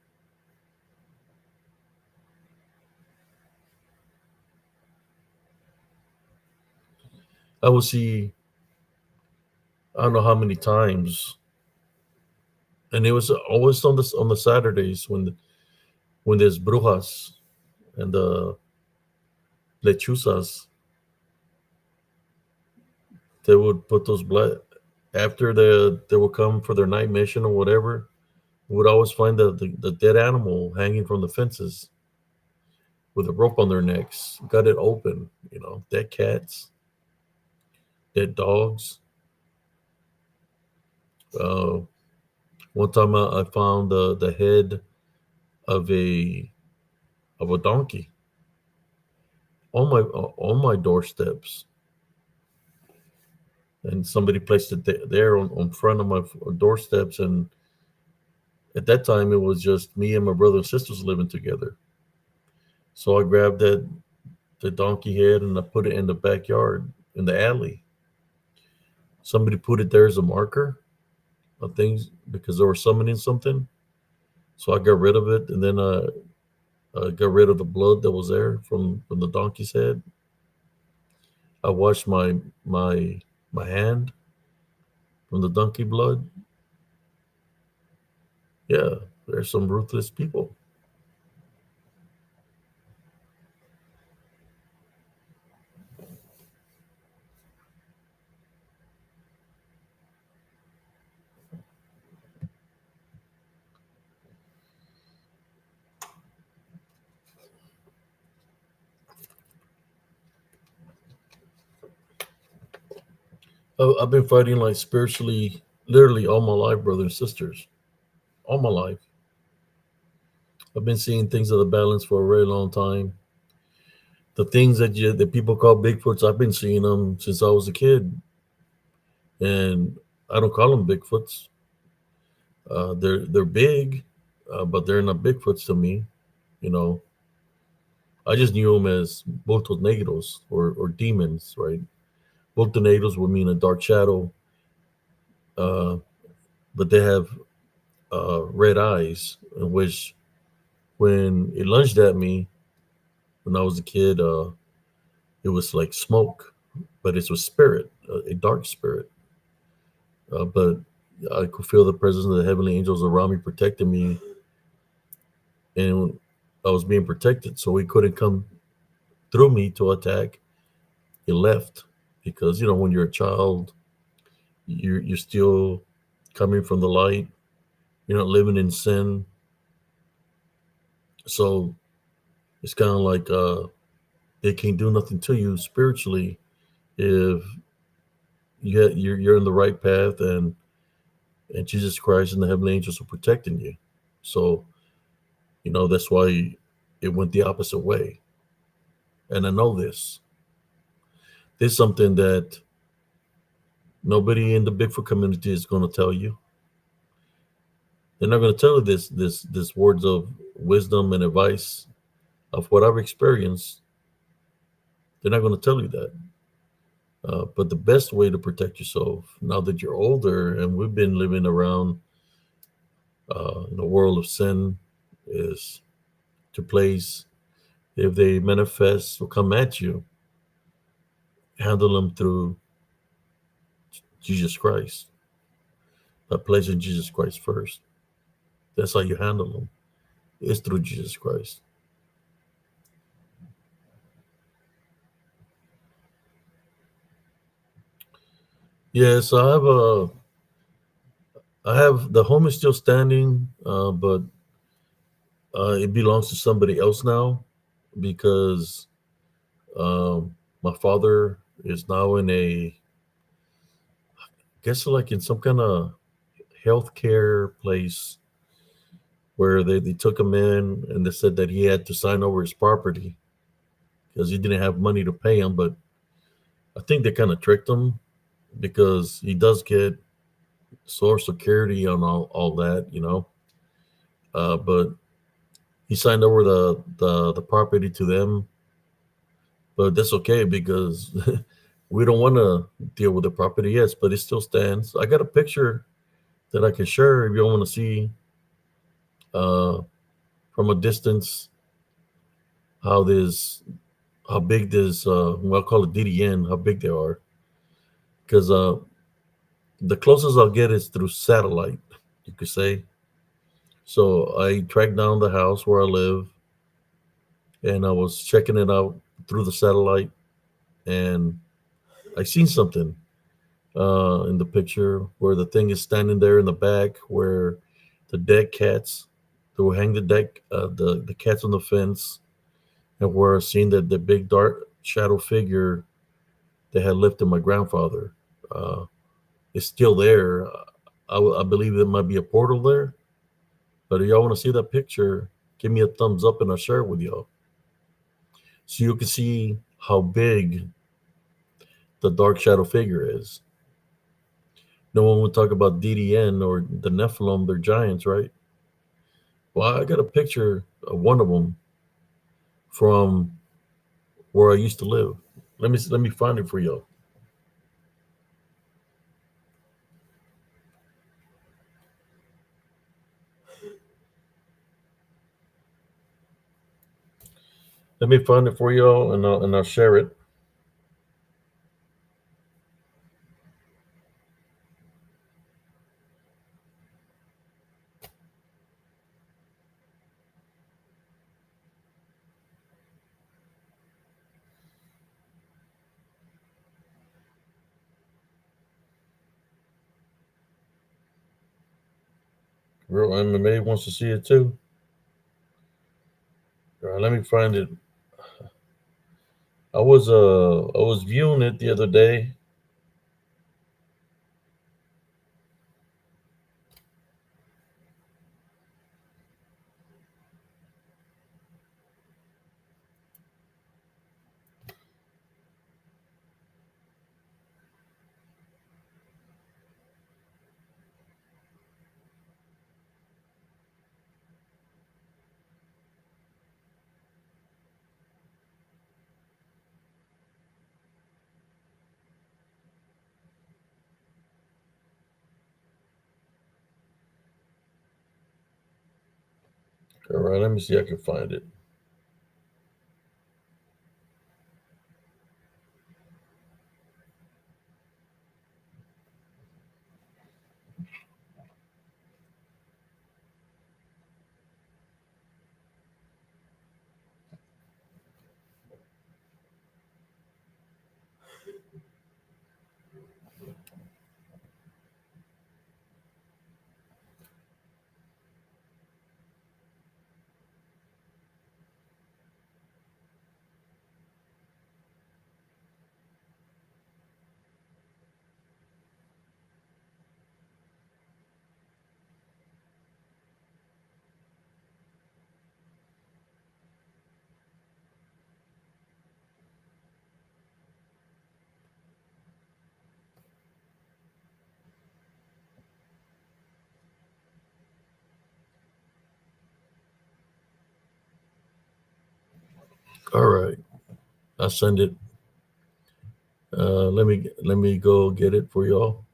I will see, I don't know how many times, and it was always on the Saturdays when there's brujas and the lechuzas. They would put those blood after they would come for their night mission or whatever. We would always find the dead animal hanging from the fences with a rope on their necks, got it open. Dead cats, dead dogs. Uh, One time I found the head of a donkey on my doorsteps, and somebody placed it there on front of my doorsteps. And at that time, it was just me and my brother and sisters living together. So I grabbed the donkey head and I put it in the backyard in the alley. Somebody put it there as a marker of things because they were summoning something. So I got rid of it, and then I got rid of the blood that was there from the donkey's head. I washed my hand from the donkey blood. Yeah, there's some ruthless people. I've been fighting like spiritually, literally all my life, brothers and sisters, all my life. I've been seeing things of the balance for a very long time. The things that people call Bigfoots, I've been seeing them since I was a kid, and I don't call them Bigfoots. They're big, but they're not Bigfoots to me. You know, I just knew them as Bultos Negros, or demons, right? Bultos Negros would mean a dark shadow, uh, but they have red eyes, in which when it lunged at me when I was a kid, it was like smoke, but it was spirit, a dark spirit. But I could feel the presence of the heavenly angels around me, protecting me, and I was being protected, so he couldn't come through me to attack. He left because when you're a child, you're still coming from the light. You're not living in sin, so it's kind of like they can't do nothing to you spiritually if you're in the right path, and Jesus Christ and the heavenly angels are protecting you. So that's why it went the opposite way. And I know this. This is something that nobody in the Bigfoot community is going to tell you. They're not going to tell you this words of wisdom and advice of what I've experienced. They're not going to tell you that. But the best way to protect yourself now that you're older and we've been living around in a world of sin is to place, if they manifest or come at you, handle them through Jesus Christ, by placing Jesus Christ first. That's how you handle them. It's through Jesus Christ. Yes, I have the home is still standing, but it belongs to somebody else now because my father is now in a, I guess like in some kind of healthcare place where they took him in and they said that he had to sign over his property because he didn't have money to pay him. But I think they kind of tricked him because he does get Social Security on all that, you know. But he signed over the property to them, but that's okay because we don't want to deal with the property, yes, but it still stands. I got a picture that I can share if you want to see uh, from a distance how this how big this well, I'll call it DDN, how big they are, because the closest I'll get is through satellite, you could say. So I tracked down the house where I live, and I was checking it out through the satellite, and I seen something in the picture where the thing is standing there in the back, where the dead cats, they will hang the deck, the cats on the fence, and where I seen that the big dark shadow figure that had lifted my grandfather. Uh, is still there. I believe there might be a portal there. But if y'all want to see that picture, give me a thumbs up and I'll share it with y'all. So you can see how big the dark shadow figure is. No one would talk about DDN or the Nephilim, they're giants, right? Well, I got a picture of one of them from where I used to live. Let me find it for y'all. Let me find it for y'all and I'll share it. Real MMA wants to see it too. All right, let me find it. I was viewing it the other day. All right, let me see if I can find it. All right, I'll send it. Let me go get it for y'all.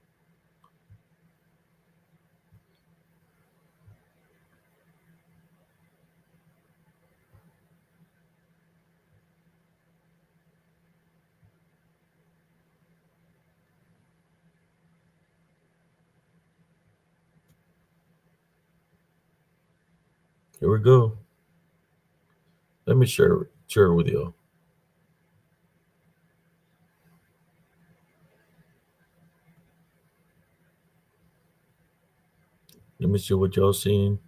Here we go. Let me share it with y'all. Let me see what y'all seeing.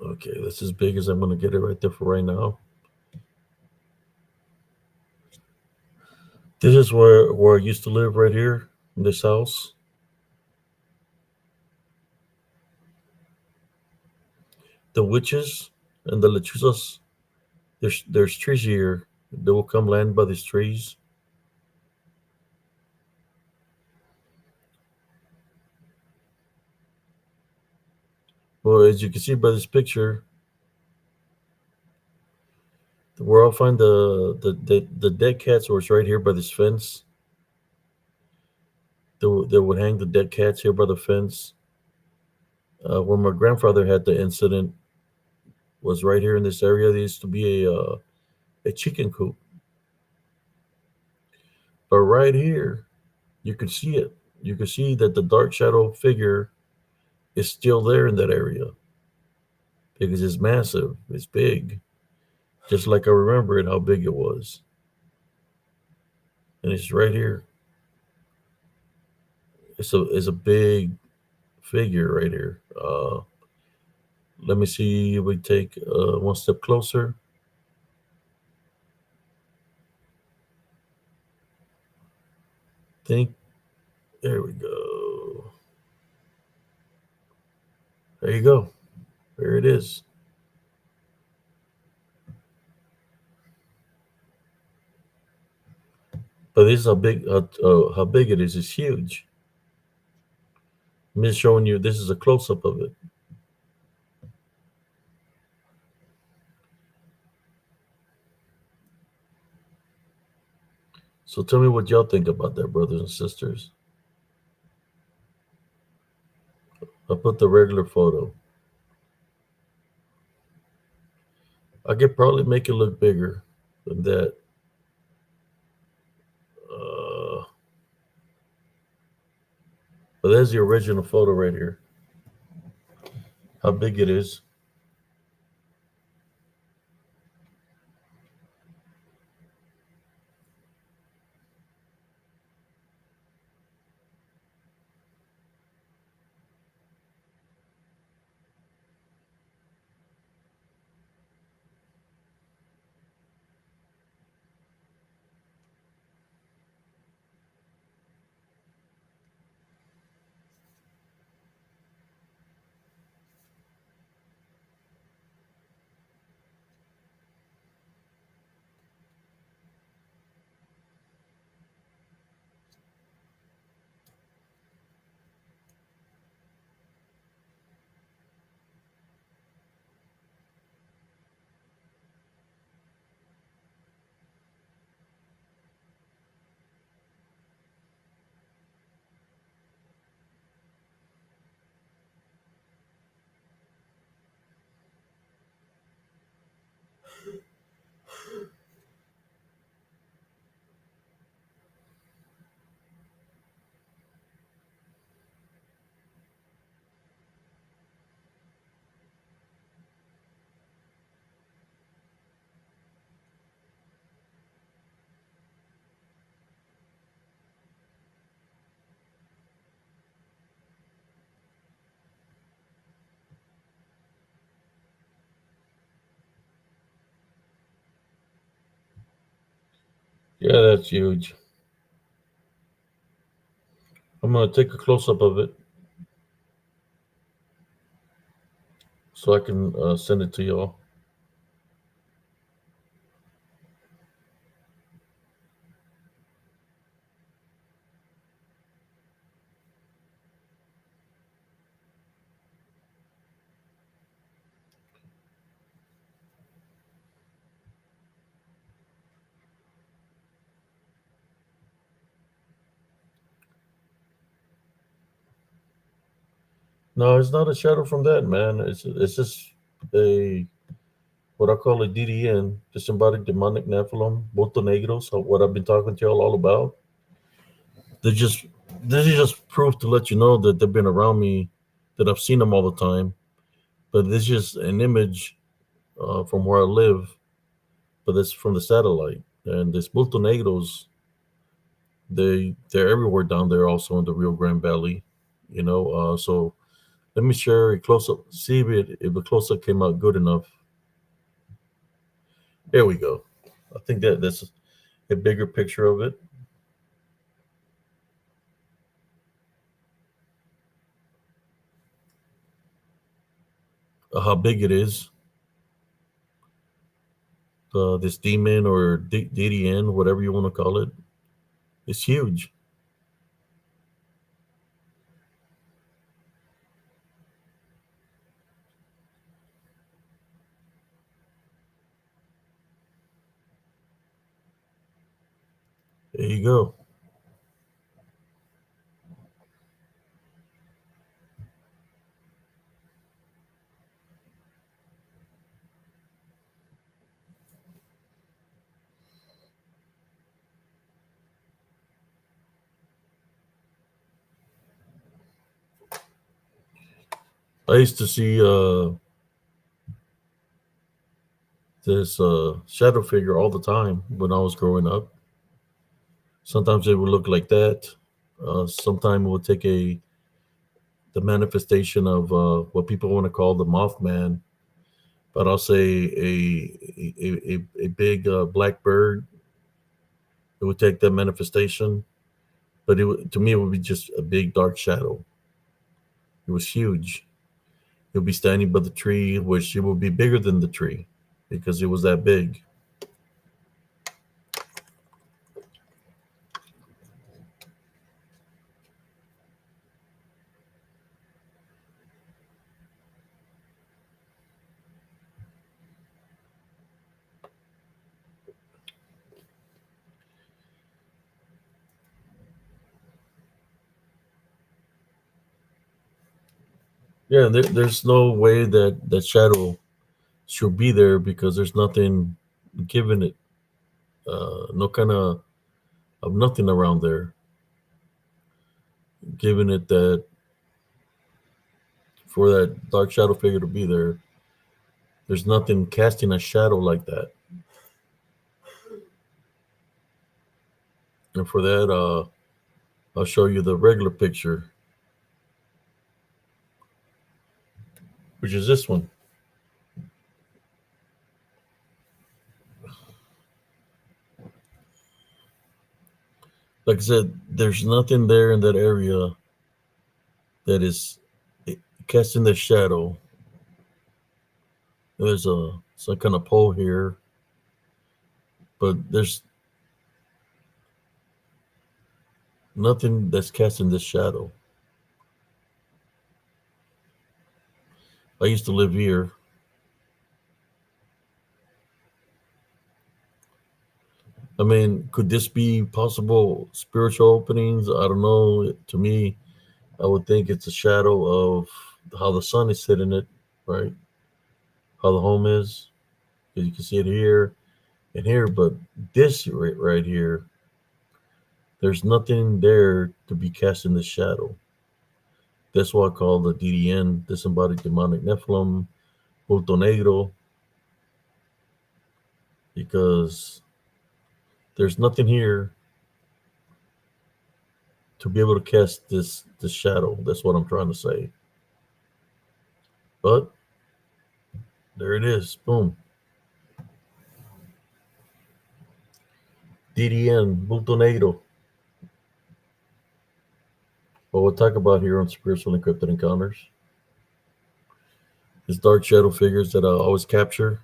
Okay, that's as big as I'm gonna get it right there for right now. This is where I used to live right here in this house. The witches and the lechuzas. There's trees here. They will come land by these trees. Well, as you can see by this picture, where I'll find the dead cats was right here by this fence. They would hang the dead cats here by the fence. When my grandfather had the incident, was right here in this area. There used to be a chicken coop, but right here you could see it. You could see that the dark shadow figure is still there in that area because it's massive. It's big, just like I remember it how big it was, and it's right here. It's a big figure right here. Let me see if we take one step closer. Think there we go. There you go. There it is. But this is how big it is. It's huge. I'm just showing you. This is a close up of it. So tell me what y'all think about that, brothers and sisters. I put the regular photo. I could probably make it look bigger than that. Uh, but there's the original photo right here. How big it is. Yeah, that's huge. I'm gonna take a close up of it so I can send it to y'all. No, it's not a shadow from that, man. It's just a what I call a DDN, disembodied demonic Nephilim, Boto Negros. What I've been talking to y'all all about. They just this is just proof to let you know that they've been around me, that I've seen them all the time. But this is just an image from where I live, but it's from the satellite. And this Bulto Negros, they're everywhere down there, also in the Rio Grande Valley. So let me share a close up. See if the close up came out good enough. There we go. I think that's a bigger picture of it. How big it is. This demon or DDN, whatever you want to call it, it's huge. There you go. I used to see this shadow figure all the time when I was growing up. Sometimes it would look like that. Sometimes it would take the manifestation of what people want to call the Mothman, but I'll say a big black bird. It would take that manifestation, but to me it would be just a big dark shadow. It was huge. It would be standing by the tree, which it would be bigger than the tree because it was that big. Yeah, there's no way that that shadow should be there because there's nothing giving it, no kind of nothing around there, giving it that for that dark shadow figure to be there. There's nothing casting a shadow like that, and for that, I'll show you the regular picture, which is this one. Like I said, there's nothing there in that area that is casting the shadow. There's some kind of pole here, but there's nothing that's casting this shadow. I used to live here. I mean, could this be possible spiritual openings? I don't know. To me, I would think it's a shadow of how the sun is hitting it, right? How the home is. 'Cause you can see it here and here, but this right here, there's nothing there to be casting the shadow. That's why I call the DDN, disembodied demonic Nephilim, Bulto Negro, because there's nothing here to be able to cast this shadow. That's what I'm trying to say. But there it is. Boom. DDN, Bulto Negro. What we'll talk about here on Spiritual Encrypted Encounters is dark shadow figures that I always capture.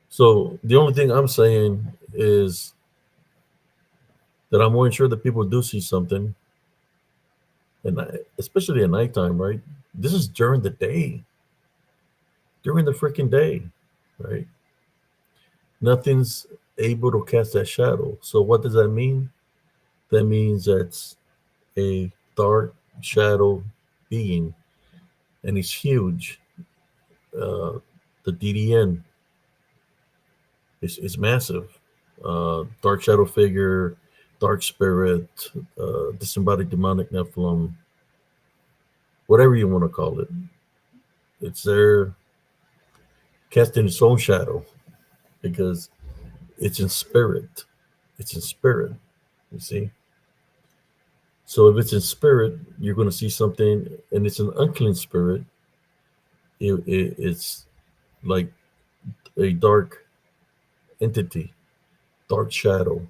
So the only thing I'm saying is that I'm more sure that people do see something, and especially at nighttime, right? This is during the freaking day, right? Nothing's. able to cast that shadow. So what does that mean? That means that's a dark shadow being, and it's huge. The DDN is massive. Dark shadow figure, dark spirit, disembodied demonic Nephilim, whatever you want to call it. It's there casting its own shadow because it's in spirit. It's in spirit, you see. So if it's in spirit, you're going to see something, and it's an unclean spirit. It's like a dark entity, dark shadow,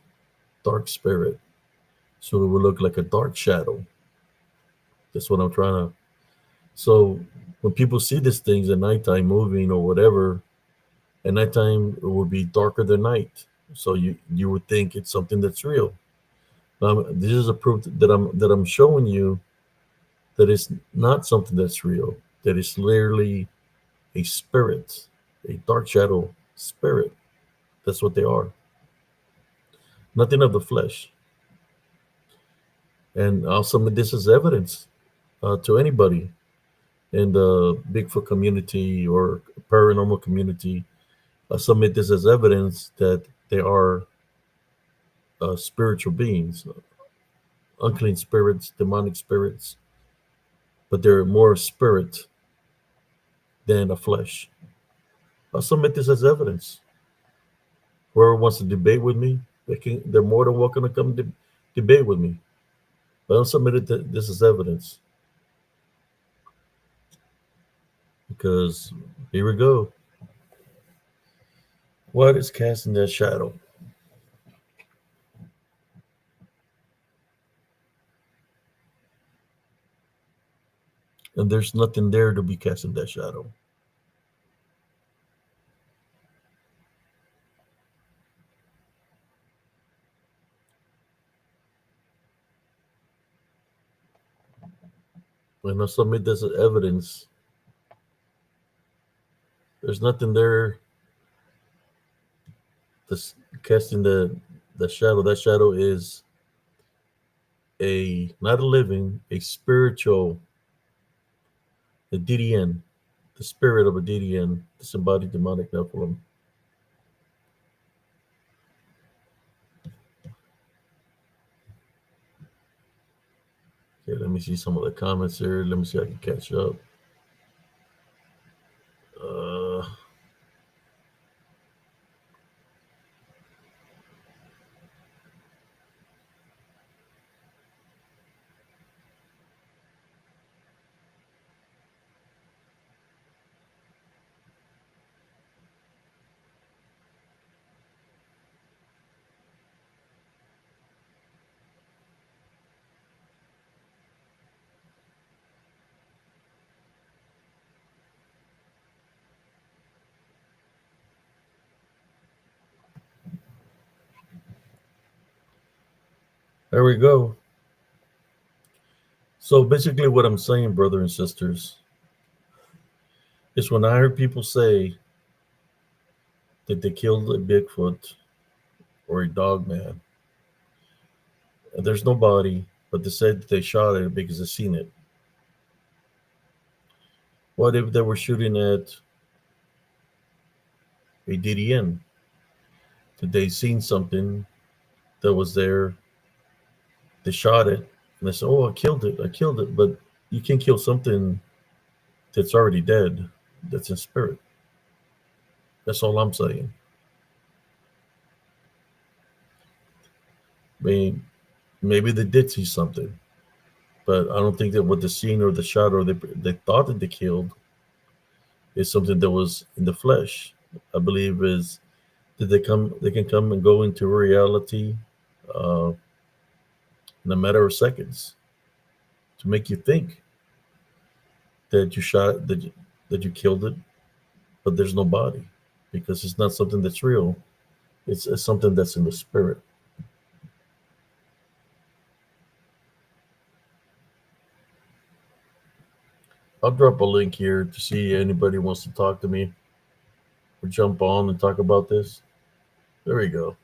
dark spirit. So it will look like a dark shadow. That's what I'm trying to. So when people see these things at nighttime moving or whatever, at nighttime it will be darker than night. So you would think it's something that's real. This is a proof that I'm showing you that it's not something that's real. That it's literally a spirit, a dark shadow spirit. That's what they are. Nothing of the flesh. And I'll submit this as evidence to anybody in the Bigfoot community or paranormal community. I submit this as evidence that they are spiritual beings, unclean spirits, demonic spirits, but they're more spirit than a flesh. I submit this as evidence. Whoever wants to debate with me, they're more than welcome to come debate with me. But I submitted this as evidence because here we go. What is casting that shadow? And there's nothing there to be casting that shadow. When I submit this as evidence, there's nothing there that's casting the shadow. That shadow is a not a living, a spiritual, a DDN, the spirit of a DDN, disembodied demonic Nephilim. Okay, let me see some of the comments here. Let me see if I can catch up. Uh, there we go. So basically, what I'm saying, brother and sisters, is when I hear people say that they killed a Bigfoot or a dog man, and there's no body, but they said that they shot it because they seen it. What if they were shooting at a DDN? Did they seen something that was there? They shot it, and they said, "Oh, I killed it! I killed it!" But you can kill something that's already dead, that's in spirit. That's all I'm saying. I mean, maybe they did see something, but I don't think that what the scene or the shot or they thought that they killed is something that was in the flesh. I believe is that they can come and go into reality uh, in a matter of seconds to make you think that you shot that you killed it, but there's no body because it's not something that's real. It's something that's in the spirit. I'll drop a link here to see anybody wants to talk to me or jump on and talk about this. There we go.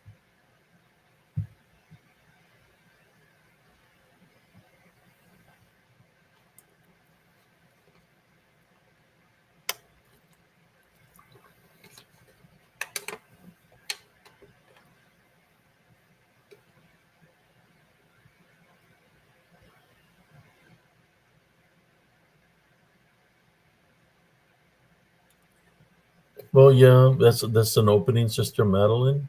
Well, yeah, that's an opening, Sister Madeline.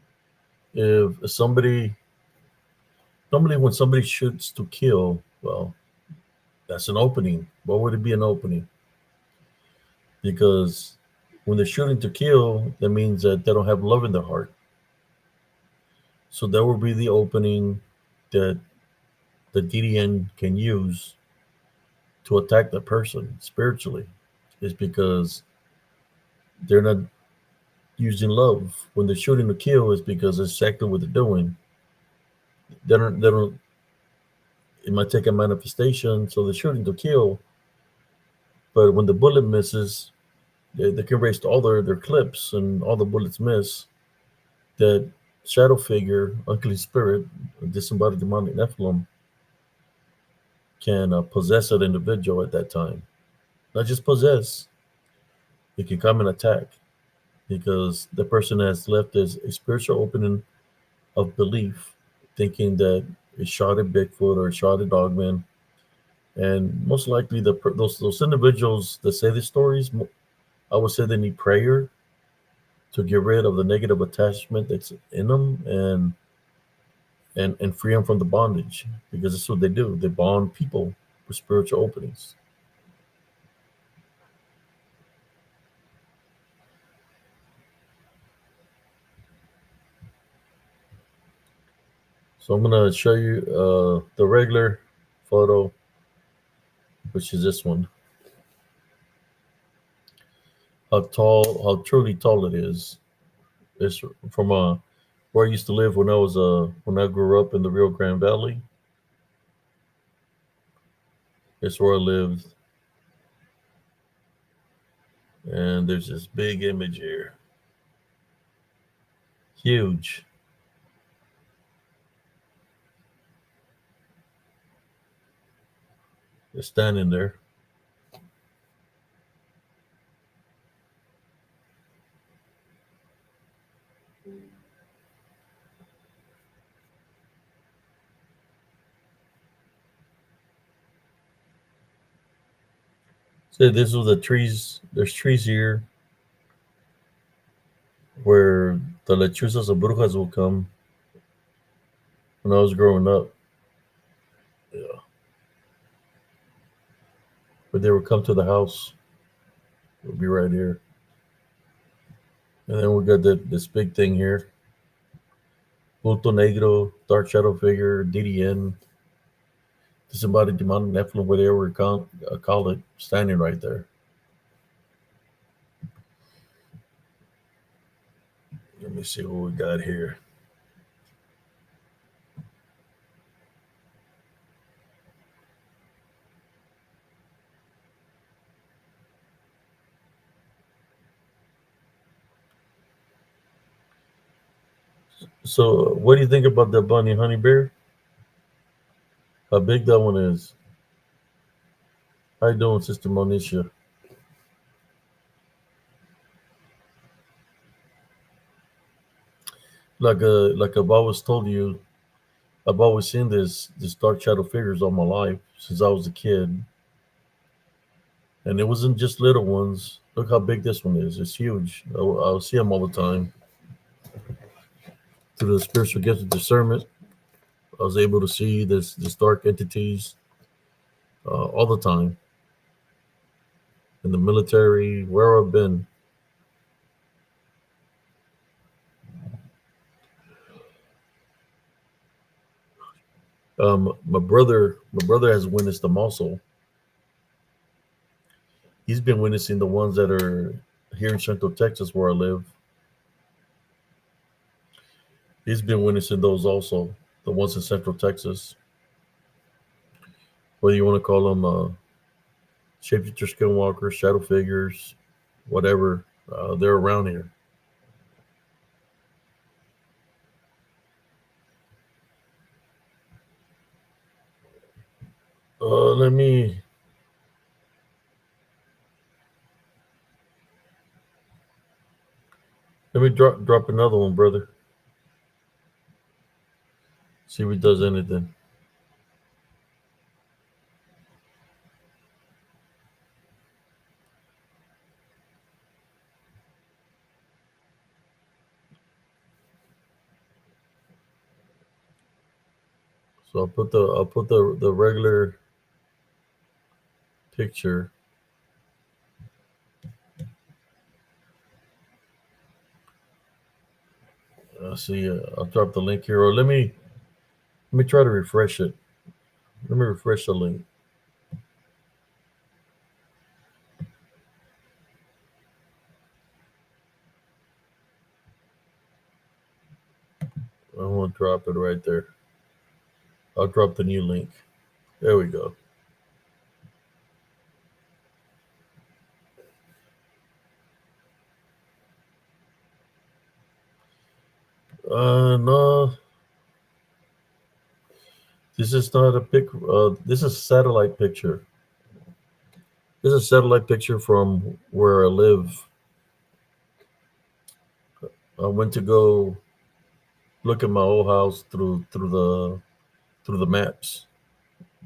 If somebody Normally when somebody shoots to kill, well, that's an opening. Why would it be an opening? Because when they're shooting to kill, that means that they don't have love in their heart. So that will be the opening that the DDN can use to attack the person spiritually. Is because they're not using love. When they're shooting to kill, is because it's exactly what they're doing. They don't. It might take a manifestation, so they're shooting to kill. But when the bullet misses, they can erase all their clips and all the bullets miss. That shadow figure, unclean spirit, disembodied demonic Nephilim, can possess that individual at that time. Not just possess, it can come and attack because the person has left as a spiritual opening of belief, thinking that it shot at Bigfoot or shot at Dogman. And most likely, those individuals that say these stories, I would say they need prayer to get rid of the negative attachment that's in them and free them from the bondage because that's what they do. They bond people with spiritual openings. So I'm gonna show you the regular photo, which is this one. How truly tall it is. It's from where I used to live when I grew up in the Rio Grande Valley. It's where I lived, and there's this big image here, huge. It's standing there. So this was the trees. There's trees here where the lechuzas or brujas will come when I was growing up. Yeah. But they would come to the house. It would be right here. And then we got this big thing here. Punto Negro, Dark Shadow Figure, DDN, Disembodied Demonic Nephilim, whatever we call it, standing right there. Let me see what we got here. So, what do you think about the bunny honey bear? How big that one is? How you doing, Sister Monisha? Like I've always told you, I've always seen this dark shadow figures all my life since I was a kid, and it wasn't just little ones. Look how big this one is. It's huge. I'll see them all the time through the spiritual gift of discernment. I was able to see this dark entities all the time in the military, where I've been. My brother has witnessed them also. He's been witnessing the ones that are here in Central Texas, where I live. He's been witnessing those also, the ones in Central Texas. Whether you want to call them shapeshifter skinwalkers, shadow figures, whatever, they're around here. Let me. Let me drop another one, brother. See if it does anything. So I'll put the regular picture. See. I'll drop the link here, or let me try to refresh it. Let me refresh the link. I want to drop it right there. I'll drop the new link. There we go. No, this is not a pic. This is a satellite picture. This is a satellite picture from where I live. I went to go look at my old house through the maps,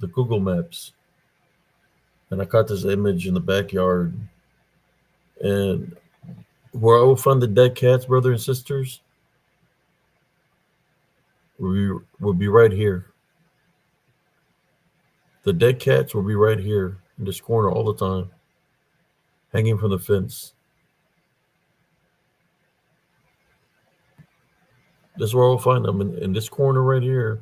the Google Maps, and I caught this image in the backyard. And where I will find the dead cats, brother and sisters, will be right here. The dead cats will be right here in this corner all the time, hanging from the fence. This is where I'll find them. In this corner right here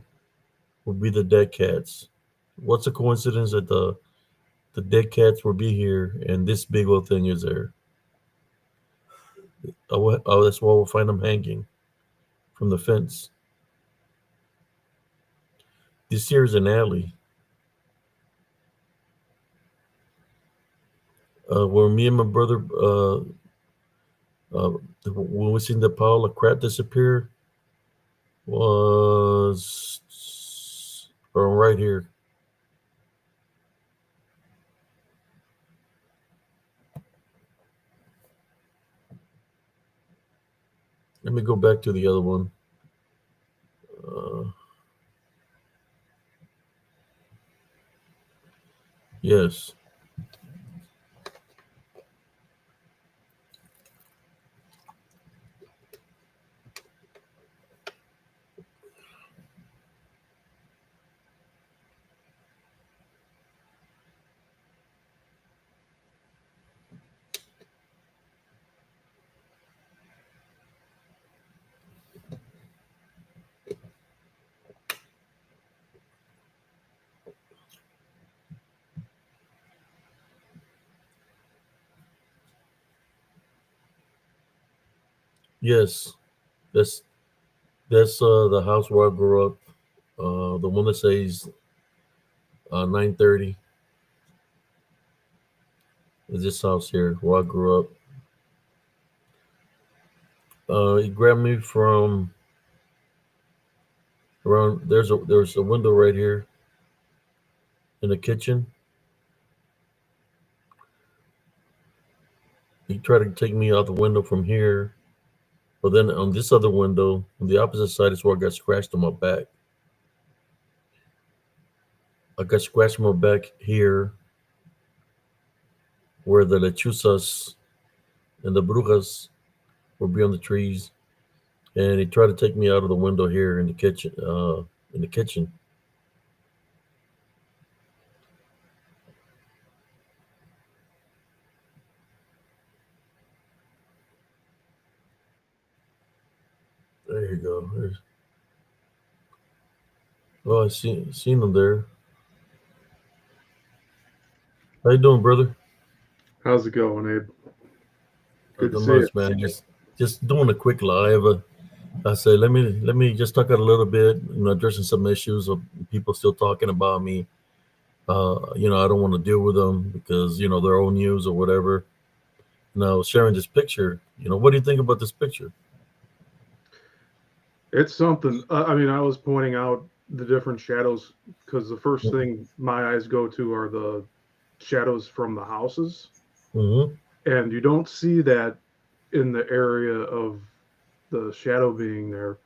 will be the dead cats. What's a coincidence that the dead cats will be here and this big old thing is there? That's where we'll find them hanging from the fence. This here is an alley. Where me and my brother, when we seen the pile of crap disappear, was right here. Let me go back to the other one. Yes. Yes. That's that's the house where I grew up. The one that says 930 is this house here where I grew up. He grabbed me from around. There's a window right here in the kitchen. He tried to take me out the window from here, but then on this other window, on the opposite side, is where I got scratched on my back. I got scratched on my back here, where the lechuzas and the brujas were beyond the trees, and he tried to take me out of the window here in the kitchen. In the kitchen. There you go. Oh, I seen him there. How you doing, brother? How's it going, Abe? Good to Not see you. much, man. Just doing a quick live. I say let me just talk out a little bit. Addressing some issues of people still talking about me. I don't want to deal with them because their own news or whatever. Now sharing this picture. What do you think about this picture? It's something. I mean, I was pointing out the different shadows, because the first thing my eyes go to are the shadows from the houses, Mm-hmm. and you don't see that in the area of the shadow being there.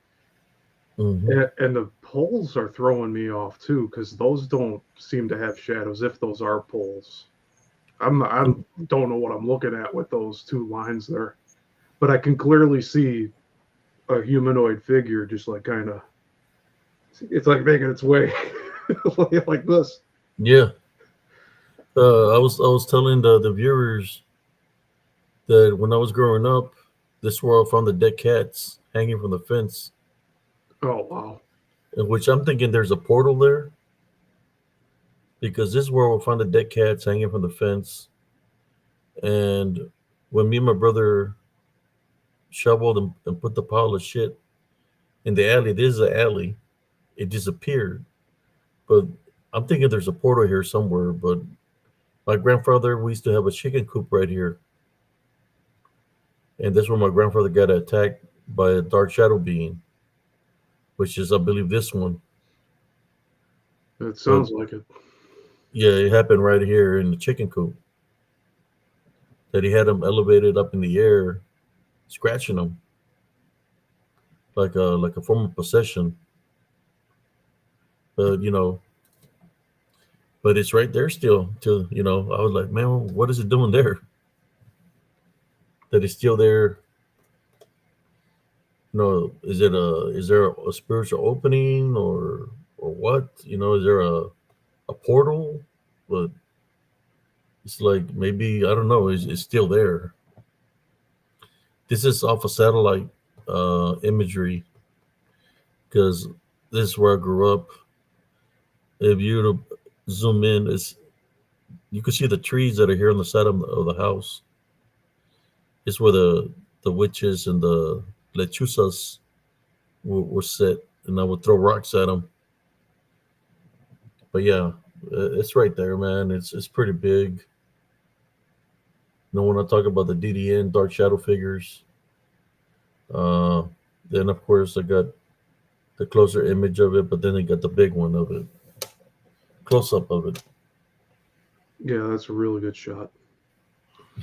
Mm-hmm. And the poles are throwing me off too, because those don't seem to have shadows if those are poles. I don't know what I'm looking at with those two lines there, but I can clearly see a humanoid figure just like kind of, it's like making its way like this. Yeah. I was telling the viewers that when I was growing up, this is where I found the dead cats hanging from the fence, Oh wow. in which I'm thinking there's a portal there because this is where we found the dead cats hanging from the fence. And when me and my brother shoveled and put the pile of shit in the alley, this is an alley. It disappeared, but I'm thinking there's a portal here somewhere. But my grandfather, we used to have a chicken coop right here, and that's where my grandfather got attacked by a dark shadow being, which is, I believe, this one. It But sounds like it. yeah, it happened right here in the chicken coop. That he had him elevated up in the air, scratching him like a form of possession. But but it's right there still. Till I was like, man, what is it doing there? That it's still there. Is there a spiritual opening or what? Is there a portal? But it's like maybe I don't know. It's still there. This is off of satellite imagery because this is where I grew up. If you to zoom in, you can see the trees that are here on the side of the house. It's where the witches and the lechuzas were set, and I would throw rocks at them. But yeah, it's right there, man. It's pretty big. When I talk about the DDN dark shadow figures, uh, then of course I got the closer image of it, but then I got the big one of it, close up of it. Yeah, that's a really good shot.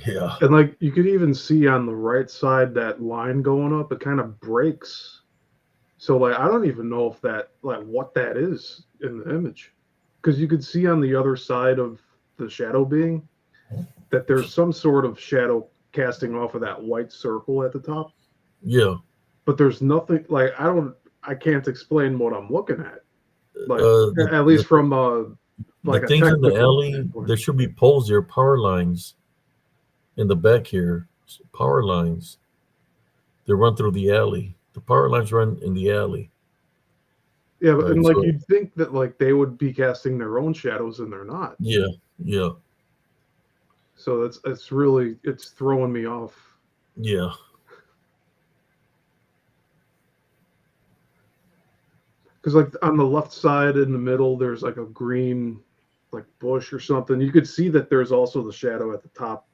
Yeah. And like you could even see on the right side that line going up, it kind of breaks. So like I don't even know if that like what that is in the image. Because you could see on the other side of the shadow being that there's some sort of shadow casting off of that white circle at the top. Yeah. But there's nothing like I can't explain what I'm looking at. Like The, at least the from the like a things in the technical alley, standpoint. there should be poles there, power lines in the back here. Power lines. They run through the alley. The power lines run in the alley. Yeah, and Right. like So you'd think that like they would be casting their own shadows and they're not. yeah, yeah, So it's really it's throwing me off. yeah. Because like on the left side in the middle, there's like a green like bush or something. You could see that there's also the shadow at the top,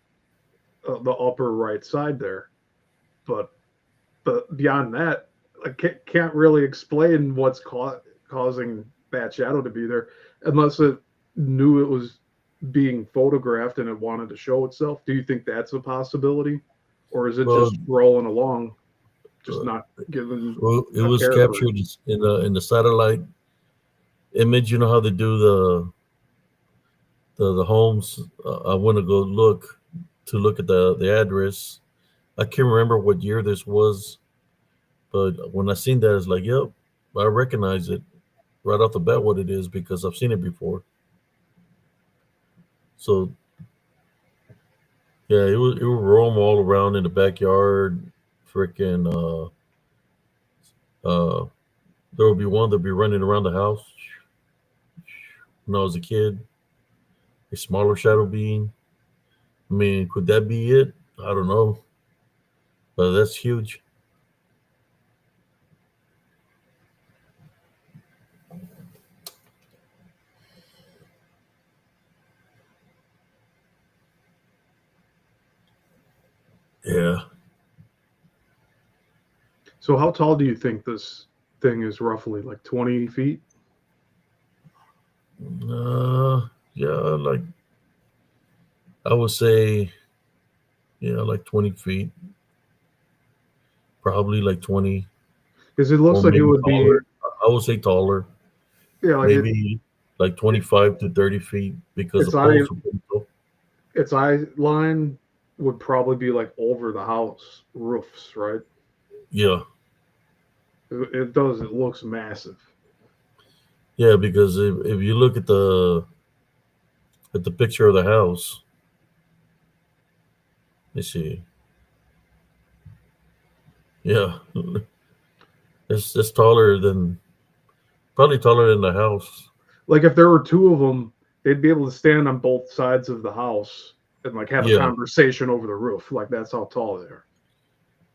the upper right side there. But beyond that, I can't really explain what's causing that shadow to be there, unless it knew it was being photographed and it wanted to show itself. Do you think that's a possibility, or is it Well, just rolling along, just uh, not giving it a was care for it? captured in the satellite image. You know how they do the homes. I want to go look at the address. I can't remember what year this was, but when I seen that, it's like, yep, I recognize it right off the bat what it is because I've seen it before. So yeah, it would roam all around in the backyard. Freaking uh, there would be one that'd be running around the house when I was a kid. A smaller shadow being. I mean, could that be it? I don't know, but that's huge. Yeah. So how tall do you think this thing is roughly? Like 20 feet? Yeah, like I would say, yeah, like 20 feet, probably like 20 Because it or looks like it maybe would be, taller. I would say taller, yeah, like maybe like 25 to 30 feet because the its eye poles are pretty tall. its eye line would probably be like over the house roofs, right? Yeah, It does. It looks massive. yeah, because if you look at the picture of the house, let's see, yeah, it's taller than probably taller than the house. Like if there were two of them, they'd be able to stand on both sides of the house and like have a Yeah, conversation over the roof. Like that's how tall they are.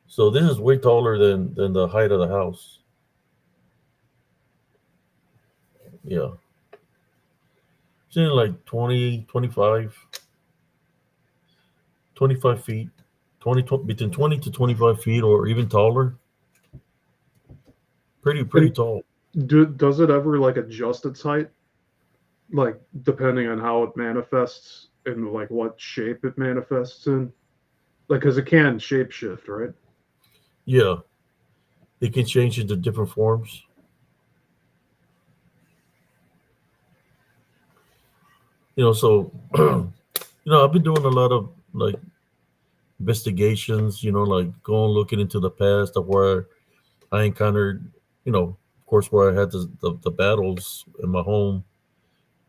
so this is way taller than the height of the house. Yeah, it's in like 20, 25, 25 feet, between 20 to 25 feet, or even taller. Pretty And tall. does it ever like adjust its height, like depending on how it manifests and like what shape it manifests in? Like, because it can shapeshift, right? Yeah, it can change into different forms. So I've been doing a lot of like investigations. Like going looking into the past of where I encountered, of course, where I had the battles in my home,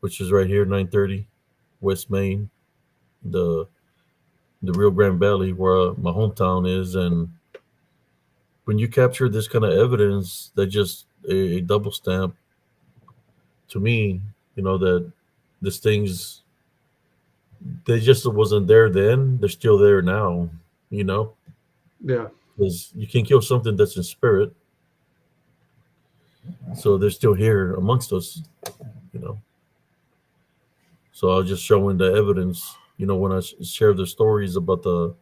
which is right here, 930 West Main, the the Rio Grande Valley, where my hometown is. And when you capture this kind of evidence, that just a double stamp to me, that this thing's they just wasn't there then. They're still there now, you know, Yeah, because you can kill something that's in spirit. So they're still here amongst us, you know. So I was just showing the evidence, when I share the stories about the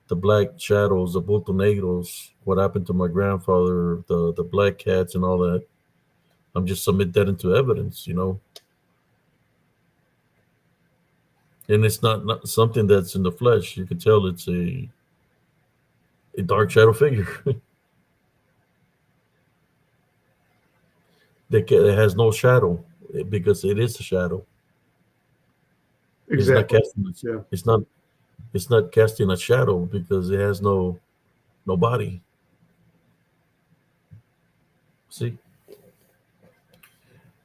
black shadows, the bulto negros, what happened to my grandfather, the black cats, and all that. I'm just submit that into evidence. And it's not something that's in the flesh. You can tell it's a dark shadow figure that has no shadow because it is a shadow. It's not exactly. casting. Yeah, It's not. It's not casting a shadow because it has no body. See,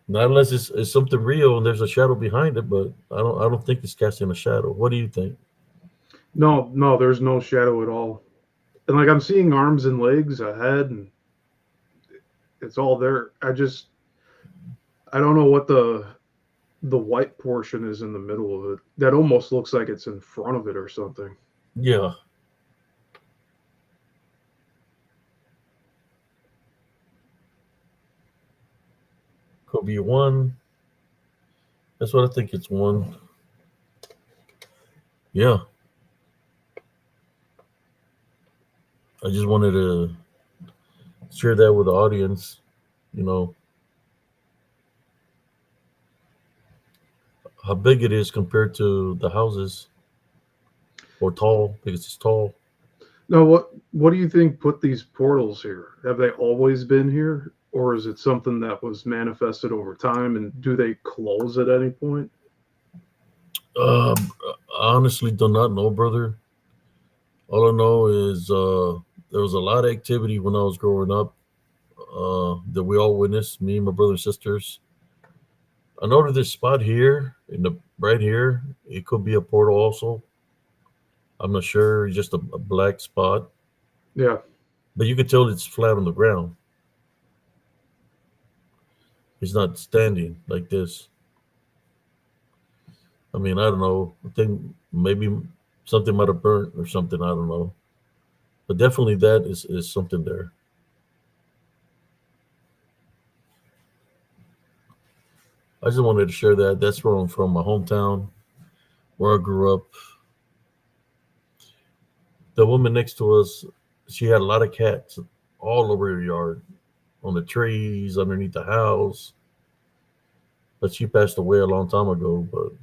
not unless it's something real and there's a shadow behind it. But I don't think it's casting a shadow. What do you think? no, no, there's no shadow at all. And like I'm seeing arms and legs, a head, and it's all there. I don't know what the white portion is in the middle of it. That almost looks like it's in front of it or something. Yeah, could be one. That's what I think. It's one. Yeah, I just wanted to share that with the audience. You know how big it is compared to the houses, or tall because it's tall. Now, what do you think put these portals here? Have they always been here, or is it something that was manifested over time? And do they close at any point? Um, I honestly do not know, brother. All I know is there was a lot of activity when I was growing up that we all witnessed, me and my brother and sisters. I noticed this spot here, in the right here. It could be a portal also. I'm not sure, just a black spot, Yeah, but you could tell it's flat on the ground. It's not standing like this. I mean, I don't know. I think maybe something might have burnt or something. I don't know, but definitely that is something there. I just wanted to share that. That's where I'm from, my hometown, where I grew up. The woman next to us, she had a lot of cats all over her yard, on the trees, underneath the house. but she passed away a long time ago. But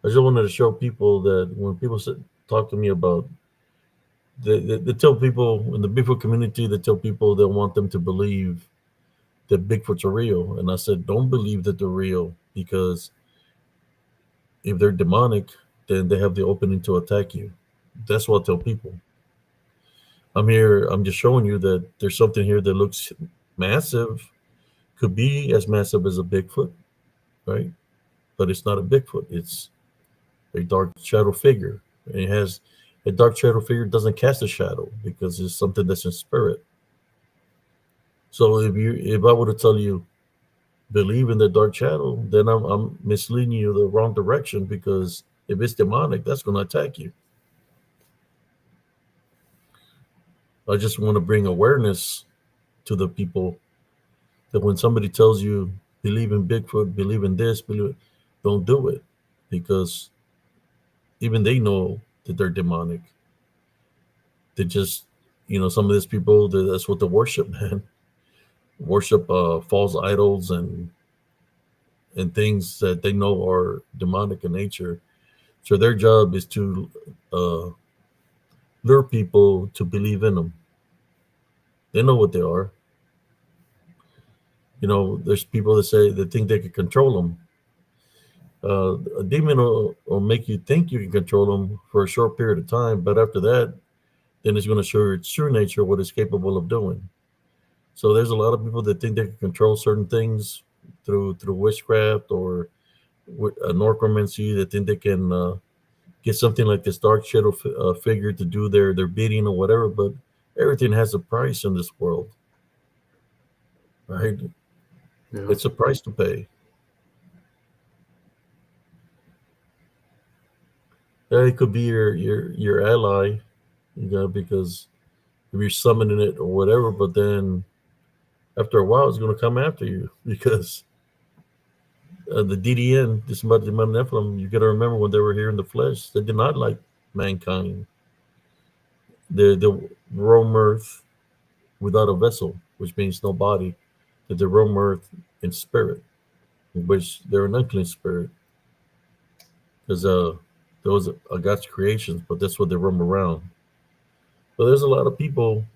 I just wanted to show people that when people talk to me about, they tell people in the Bigfoot community, they tell people they want them to believe that Bigfoots are real. And I said, don't believe that they're real, because if they're demonic, then they have the opening to attack you. That's what I tell people. I'm just showing you that there's something here that looks massive, could be as massive as a Bigfoot, right? But it's not a Bigfoot. It's a dark shadow figure. And it has a dark shadow figure doesn't cast a shadow because it's something that's in spirit. So if I were to tell you believe in the dark shadow, then I'm misleading you the wrong direction, because if it's demonic, that's going to attack you. I just want to bring awareness to the people that when somebody tells you believe in Bigfoot, believe in this, don't do it, because even they know that they're demonic. They just, some of these people, that's what they worship, man. Worship false idols and things that they know are demonic in nature. So their job is to lure people to believe in them. They know what they are. There's people that say they think they can control them. A demon will make you think you can control them for a short period of time, but after that, then it's going to show its true nature, what it's capable of doing. So there's a lot of people that think they can control certain things through witchcraft or necromancy, that think they can get something like this dark shadow figure to do their bidding or whatever. But everything has a price in this world, right? Yeah. It's a price to pay. Yeah, it could be your ally, because if you're summoning it or whatever, but then after a while, it's going to come after you, because the DDN, this Nephilim, you got to remember when they were here in the flesh, they did not like mankind. The roam earth without a vessel, which means no body. That they roam earth in spirit, in which they're an unclean spirit, because those are God's creations, but that's what they roam around. But there's a lot of people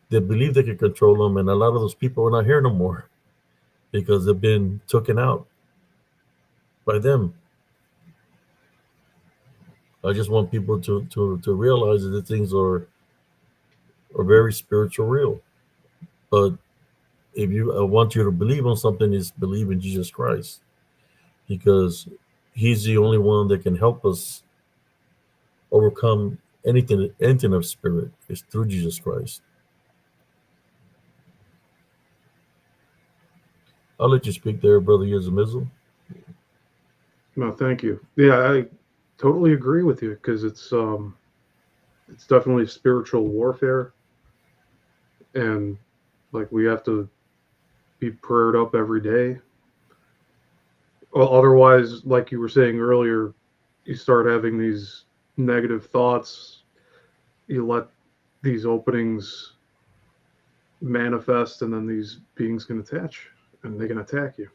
that believe they can control them, and a lot of those people are not here no more, because they've been taken out by them. I just want people to realize that the things are very spiritual real. But if I want you to believe on something, is believe in Jesus Christ, because he's the only one that can help us overcome anything of spirit. Is through Jesus Christ. I'll let you speak there, Brother Yezamizel. No, thank you. Yeah, I totally agree with you, because it's definitely spiritual warfare, and like we have to be prayed up every day. Otherwise, like you were saying earlier, you start having these negative thoughts. You let these openings manifest, and then these beings can attach, and they can attack you.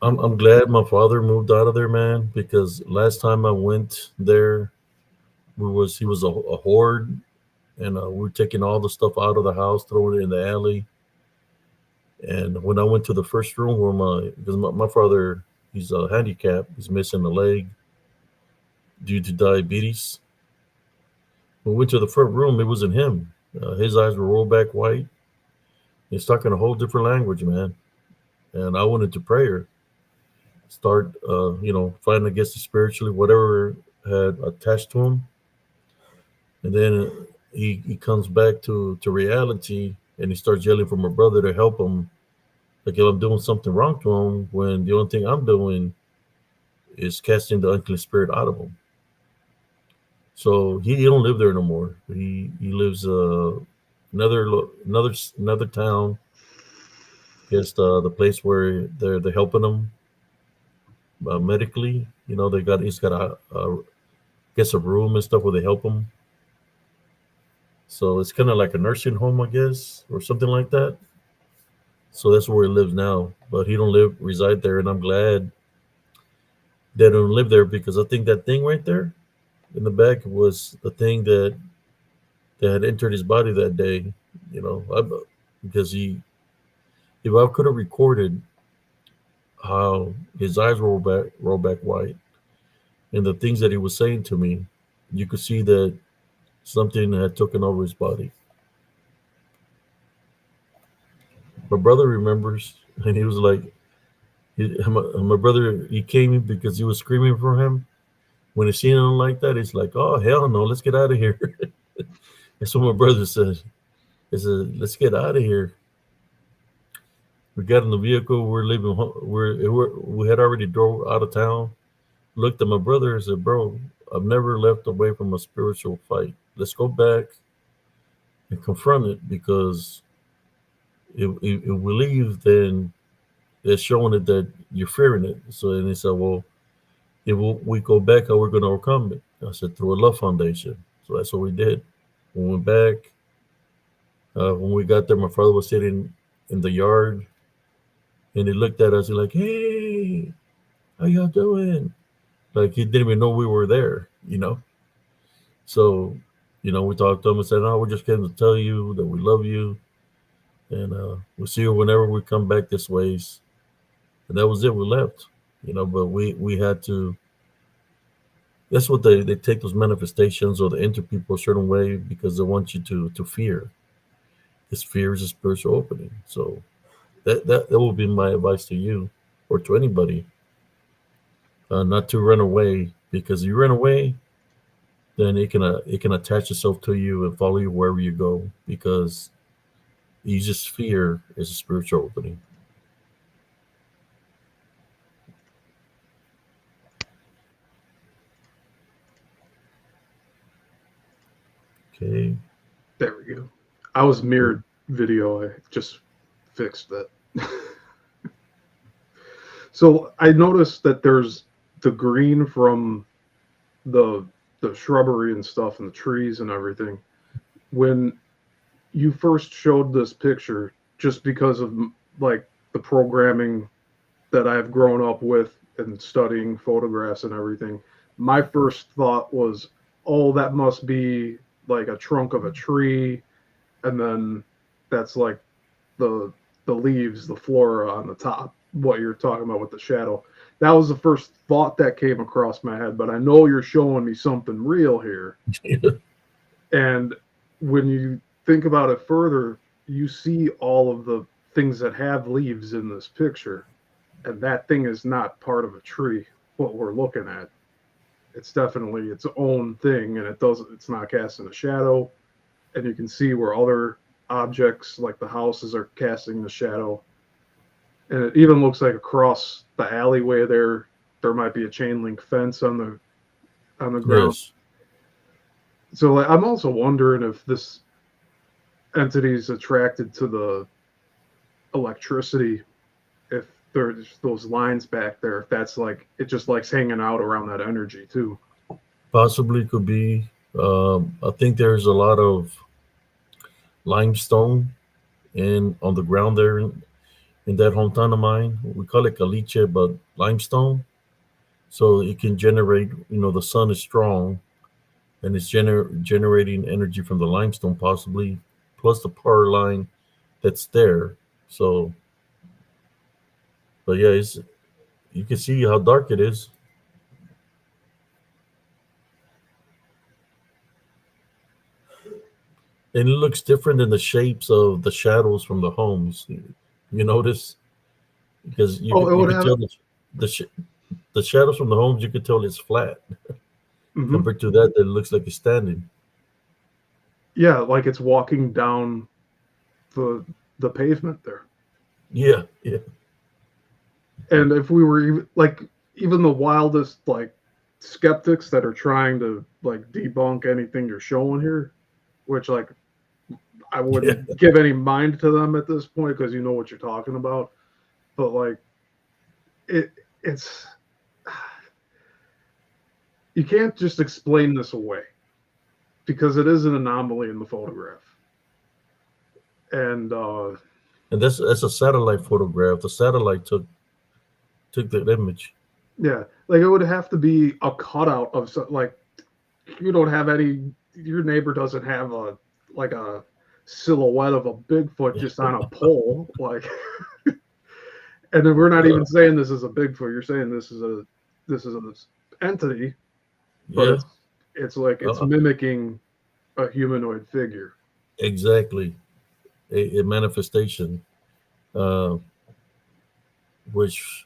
I'm glad my father moved out of there, man, because last time I went there, he was a horde, and we were taking all the stuff out of the house, throwing it in the alley. And when I went to the first room where because my father, he's handicapped, he's missing a leg due to diabetes. We went to the front room, it wasn't him. His eyes were rolled back white. He's talking a whole different language, man. And I went into prayer, start, fighting against it spiritually, whatever had attached to him. And then he comes back to reality, and he starts yelling for my brother to help him. Like if I'm doing something wrong to him, when the only thing I'm doing is casting the unclean spirit out of him. So he don't live there no more. He lives another town. Just the place where they're helping him medically. He's got a room and stuff where they help him. So it's kind of like a nursing home, I guess, or something like that. So that's where he lives now. But he don't reside there, and I'm glad they don't live there because I think that thing right there in the back was the thing that had entered his body that day. You know, because if I could have recorded how his eyes roll back white, and the things that he was saying to me, you could see that something had taken over his body. My brother remembers, and he was like, my brother, he came in because he was screaming for him. When he seen him like that, he's like, "Oh hell no, let's get out of here." That's what my brother said. He said, "Let's get out of here." We got in the vehicle. We're leaving. We had already drove out of town. Looked at my brother and said, "Bro, I've never left away from a spiritual fight. Let's go back and confront it because if we leave, then it's showing it that you're fearing it." So and he said, "Well, if we go back, how we're going to overcome it?" I said, "Through a love foundation." So that's what we did. We went back. When we got there, my father was sitting in the yard, and he looked at us. He's like, "Hey, how y'all doing?" Like he didn't even know we were there, you know. So, we talked to him and said, "No, we're just going to tell you that we love you, and we'll see you whenever we come back this ways." And that was it. We left, but we had to. That's what they take those manifestations or they enter people a certain way because they want you to fear. This fear is a spiritual opening. So that will be my advice to you or to anybody, not to run away because you run away, then it can attach itself to you and follow you wherever you go because you just fear is a spiritual opening. Okay. There we go. I was mirrored video. I just fixed that. So I noticed that there's the green from the the shrubbery and stuff and the trees and everything. When you first showed this picture, just because of like the programming that I've grown up with and studying photographs and everything, my first thought was, oh, that must be like a trunk of a tree, and then that's like the the leaves, the flora on the top, what you're talking about with the shadow. That was the first thought that came across my head, but I know you're showing me something real here. And when you think about it further, you see all of the things that have leaves in this picture, and that thing is not part of a tree, what we're looking at. It's definitely its own thing, and it's not casting a shadow, and you can see where other objects like the houses are casting the shadow. And it even looks like across the alleyway there might be a chain link fence on the ground. Yes. So like, I'm also wondering if this entity is attracted to the electricity, if there's those lines back there, if that's like it just likes hanging out around that energy too. Possibly could be. I think there's a lot of limestone in on the ground there in that hometown of mine. We call it caliche, but limestone. So it can generate. The sun is strong, and it's generating energy from the limestone, possibly plus the power line that's there. So, but yeah, you can see how dark it is, and it looks different than the shapes of the shadows from the homes. You notice because you Oh, could it you would could have. tell the shadows from the homes. You could tell it's flat Mm-hmm. compared to that looks like it's standing. Yeah, like it's walking down the the pavement there. Yeah, yeah, And if we were even the wildest like skeptics that are trying to like debunk anything you're showing here, which like I yeah. wouldn't give any mind to them at this point because you know what you're talking about. But like it it's you can't just explain this away because it is an anomaly in the photograph. And and that's a satellite photograph. The satellite took that image. Yeah, like it would have to be a cutout of like you don't have any. Your neighbor doesn't have a like a silhouette of a Bigfoot just on a pole, like. And then we're not Uh, even saying this is a Bigfoot. You're saying this is an entity, but yeah, it's like it's uh, mimicking a humanoid figure. exactly. A manifestation, uh, which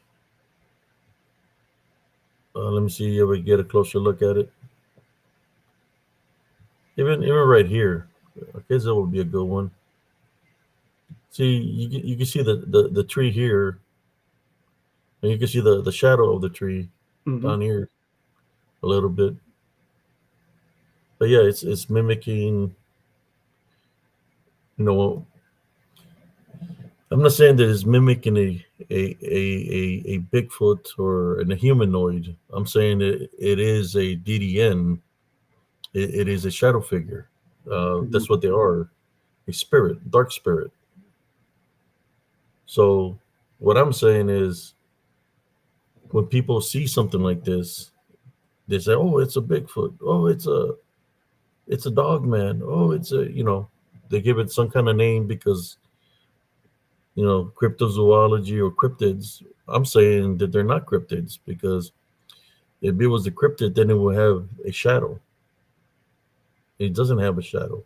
let me see if we get a closer look at it. Even right here, I guess that would be a good one. See, you can see the tree here, and you can see the shadow of the tree Hmm. down here a little bit. But yeah, it's mimicking. You know, I'm not saying that it's mimicking a Bigfoot or a humanoid. I'm saying that it is a DDN. It is a shadow figure. Hmm. That's what they are, a spirit, dark spirit. So what I'm saying is, when people see something like this, they say, "Oh, it's a Bigfoot. Oh, it's a dog man. Oh, it's a they give it some kind of name because cryptozoology or cryptids. I'm saying that they're not cryptids because if it was a cryptid, then it would have a shadow. It doesn't have a shadow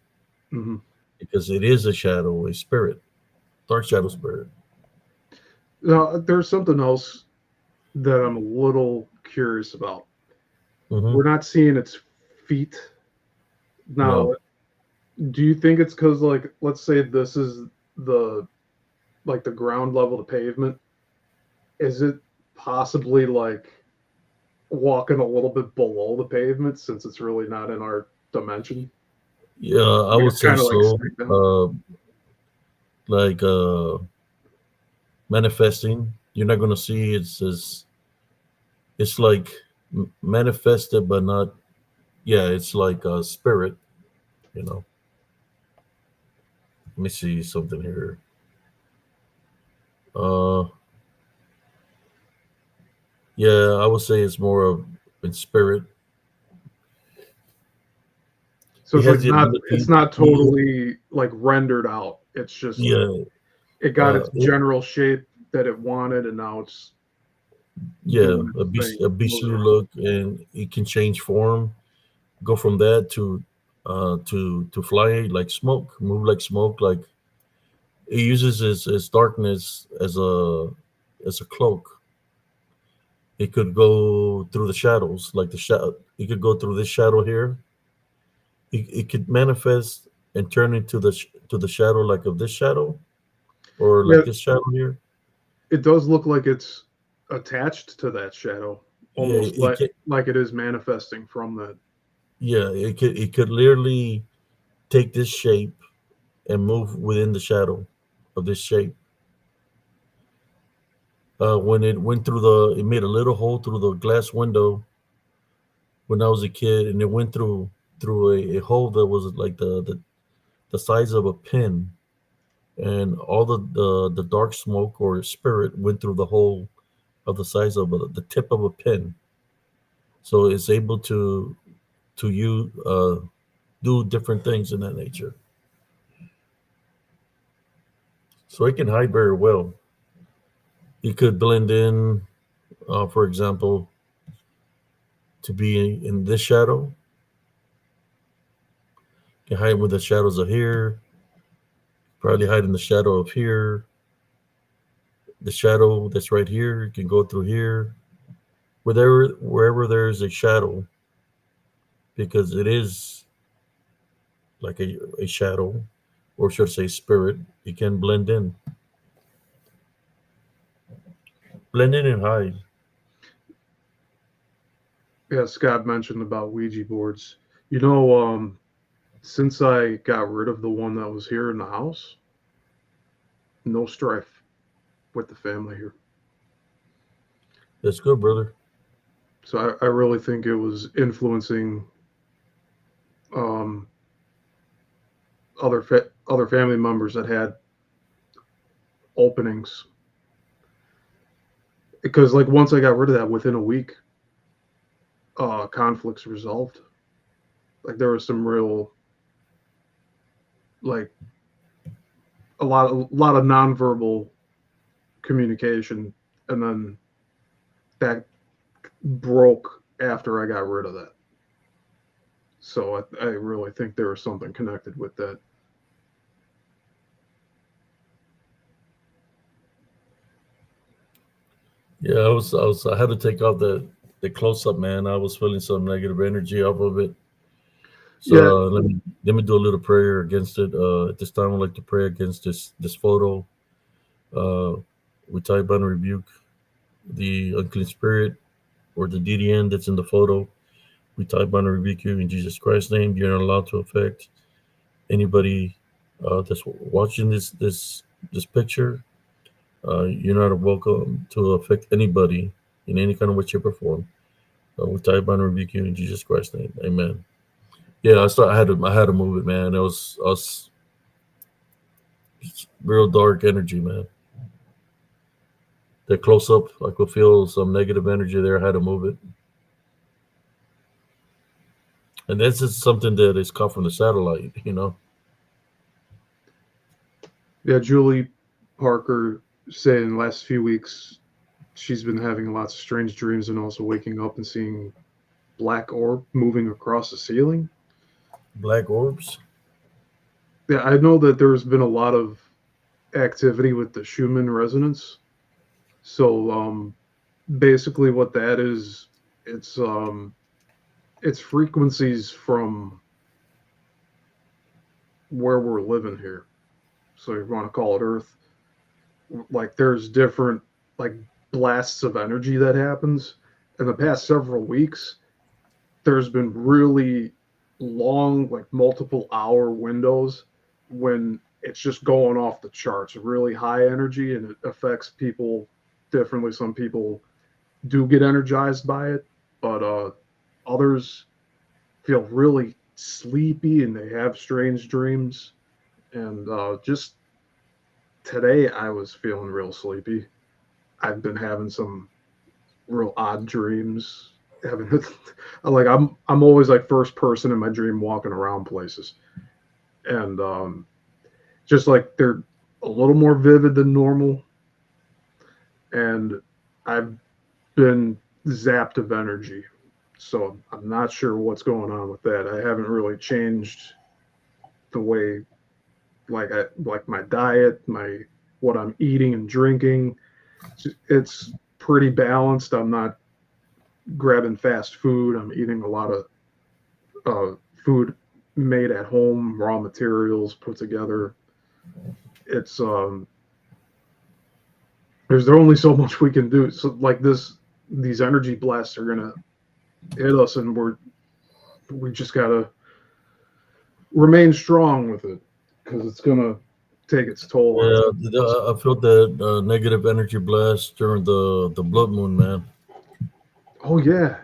Hmm. because it is a shadow, a spirit, dark shadow spirit. Now, there's something else that I'm a little curious about. Hmm. We're not seeing its feet No, now. Do you think it's because, like, let's say this is the like the ground level to pavement? Is it possibly like walking a little bit below the pavement since it's really not in our dimension? yeah, I Like would it's say kind of like so. sneak down. Like manifesting, you're not gonna see it's like manifested, but not. Yeah, it's like a spirit. You know. Let me see something here. Uh, yeah, I would say it's more of in spirit. So He it's has like the not it's ability. not totally like rendered out. It's just Yeah, it got its it, general shape that it wanted, and now it's yeah, doing its thing, a moving bestial around. look, and it can change form. Go from that to fly like smoke, move like smoke. Like it uses its darkness as a cloak. It could go through the shadows, like the shadow. It could go through this shadow here. It could manifest and turn into to the shadow like of this shadow or Yeah, like this shadow here. it does look like it's attached to that shadow, Yeah, almost like it is manifesting from that. it could literally take this shape and move within the shadow of this shape. When it went through it made a little hole through the glass window when I was a kid, and it went through a hole that was like the size of a pin, and all the dark smoke or spirit went through the hole of the size of the tip of a pin. So it's able to you do different things in that nature. So it can hide very well. It could blend in, for example, to be in this shadow. Can hide with the shadows of here. Probably hide in the shadow of here. The shadow that's right here can go through here. Wherever there's a shadow, because it is like a shadow, or should I say spirit, it can blend in and hide. Yeah, Scott mentioned about Ouija boards. Since I got rid of the one that was here in the house, no strife with the family here. That's good, brother. So I really think it was influencing um, other family members that had openings. Because like once I got rid of that, within a week, conflicts resolved. Like there was some real, like a lot of nonverbal communication, and then that broke after I got rid of that. So I really think there was something connected with that. Yeah, I had to take off the close up, man. I was feeling some negative energy off of it. So Yeah. let me do a little prayer against it. At this time, I'd like to pray against this photo. We type and rebuke the unclean spirit or the DDN that's in the photo. We type and rebuke you in Jesus Christ's name. You're not allowed to affect anybody that's watching this picture. You're not welcome to affect anybody in any kind of way, shape, or form. We type and rebuke you in Jesus Christ's name. Amen. Yeah, I had to move it, man. It was us real dark energy, man. The close up, I could feel some negative energy there. I had to move it. And this is something that is caught from the satellite, you know. Yeah, Julie Parker said in the last few weeks she's been having lots of strange dreams and also waking up and seeing black orb moving across the ceiling. Black orbs. Yeah, I know that there's been a lot of activity with the Schumann resonance. So basically what that is, it's frequencies from where we're living here. So you want to call it Earth. Like there's different like blasts of energy that happens. In the past several weeks, there's been really long, like multiple hour windows when it's just going off the charts, really high energy, and it affects people differently. Some people do get energized by it, but others feel really sleepy and they have strange dreams. And just today, I was feeling real sleepy. I've been having some real odd dreams. Having like I'm always like first person in my dream walking around places, and just like they're a little more vivid than normal, and I've been zapped of energy, so I'm not sure what's going on with that. I haven't really changed the way like my diet, my what I'm eating and drinking. It's pretty balanced. I'm not grabbing fast food. I'm eating a lot of food made at home, raw materials put together. It's there's only so much we can do. So like these energy blasts are gonna hit us, and we just gotta remain strong with it because it's gonna take its toll. Yeah, I felt that negative energy blast during the blood moon, man. Oh yeah,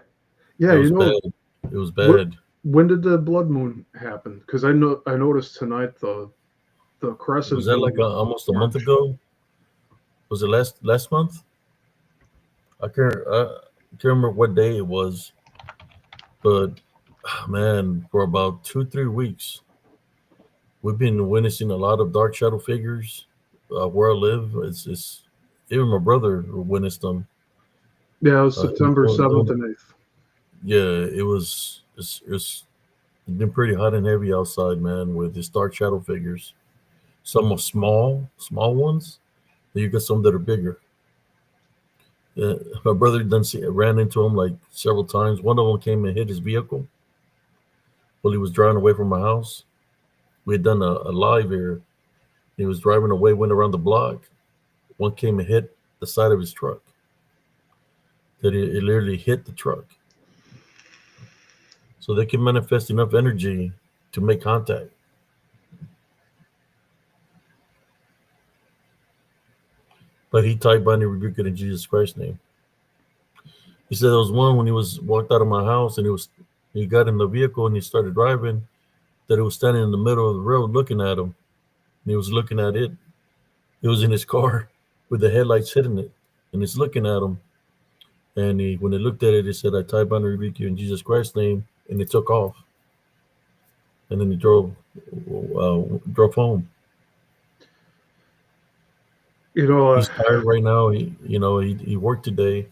yeah. It was bad. It was bad. When did the blood moon happen? Because I noticed tonight the crescent. Was that like almost a month ago? Was it last month? I can't remember what day it was, but man, for about 2-3 weeks, we've been witnessing a lot of dark shadow figures where I live. It's even my brother witnessed them. Yeah, it was September 7th and 8th. Yeah, it's been pretty hot and heavy outside, man, with these dark shadow figures. Some are small ones. Then you got some that are bigger. My brother ran into them like several times. One of them came and hit his vehicle while he was driving away from my house. We had done a live here. He was driving away, went around the block. One came and hit the side of his truck. That it literally hit the truck. So they can manifest enough energy to make contact. But he typed by and rebuked it in Jesus Christ's name. He said there was one when he walked out of my house and he got in the vehicle and he started driving, that it was standing in the middle of the road looking at him. And he was looking at it. He was in his car with the headlights hitting it, and it's looking at him. And when they looked at it, it said, "I tie bind and rebuke you in Jesus Christ's name," and it took off. And then he drove home. You know, He's tired right now. He worked today,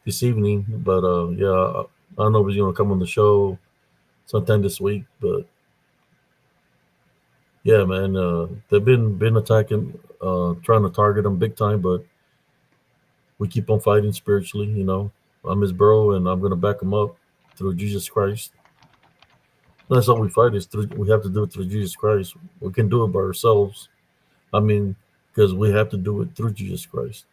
this evening, but yeah, I don't know if he's gonna come on the show sometime this week. But yeah, man, they've been attacking, trying to target him big time, but we keep on fighting spiritually. I'm his bro, and I'm gonna back him up through Jesus Christ. That's all we fight is through. We have to do it through Jesus Christ. We can do it by ourselves. I mean, because we have to do it through Jesus Christ.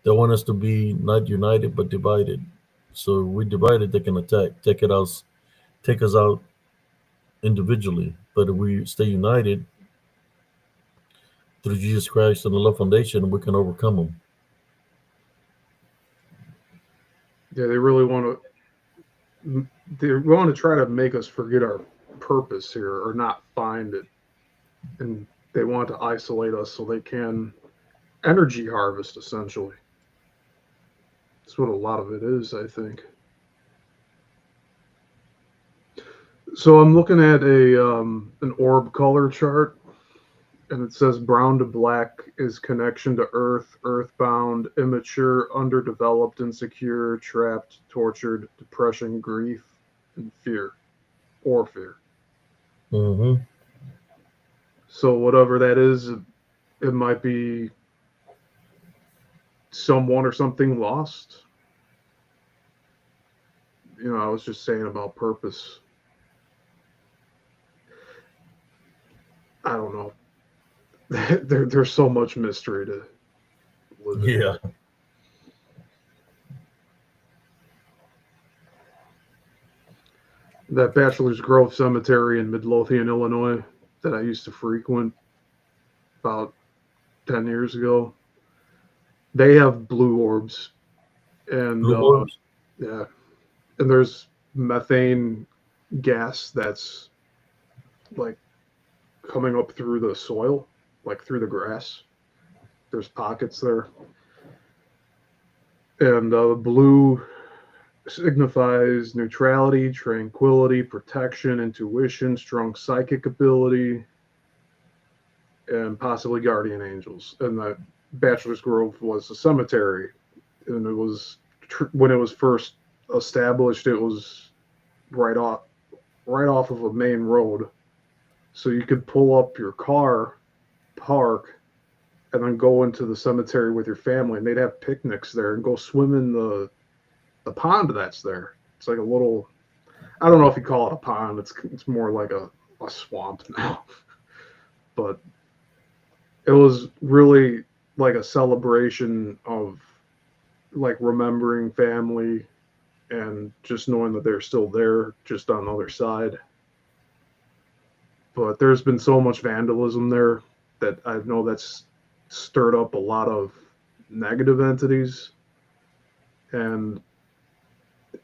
They want us to be not united but divided. So if we divided, they can attack, take us out individually. But if we stay united through Jesus Christ and the Love Foundation, we can overcome them. yeah, they really want to. They want to try to make us forget our purpose here or not find it, and they want to isolate us so they can energy harvest essentially. That's what a lot of it is, I think. So I'm looking at an orb color chart, and it says brown to black is connection to earth, earthbound, immature, underdeveloped, insecure, trapped, tortured, depression, grief, and fear, or fear. Mm-hmm. So whatever that is, it might be someone or something lost. I was just saying about purpose. I don't know. There's so much mystery to live in. Yeah. That Bachelor's Grove Cemetery in Midlothian, Illinois, that I used to frequent about 10 years ago, they have blue orbs. And Blue orbs? yeah. And there's methane gas that's like coming up through the soil, like through the grass. There's pockets there. And blue signifies neutrality, tranquility, protection, intuition, strong psychic ability, and possibly guardian angels. And the Bachelor's Grove was a cemetery, and it was when it was first established, it was right off of a main road, so you could pull up your car, park, and then go into the cemetery with your family, and they'd have picnics there and go swim in the pond that's there. It's like a little, I don't know if you call it a pond. It's more like a swamp now. But it was really like a celebration of like remembering family and just knowing that they're still there, just on the other side. But there's been so much vandalism there that I know that's stirred up a lot of negative entities, and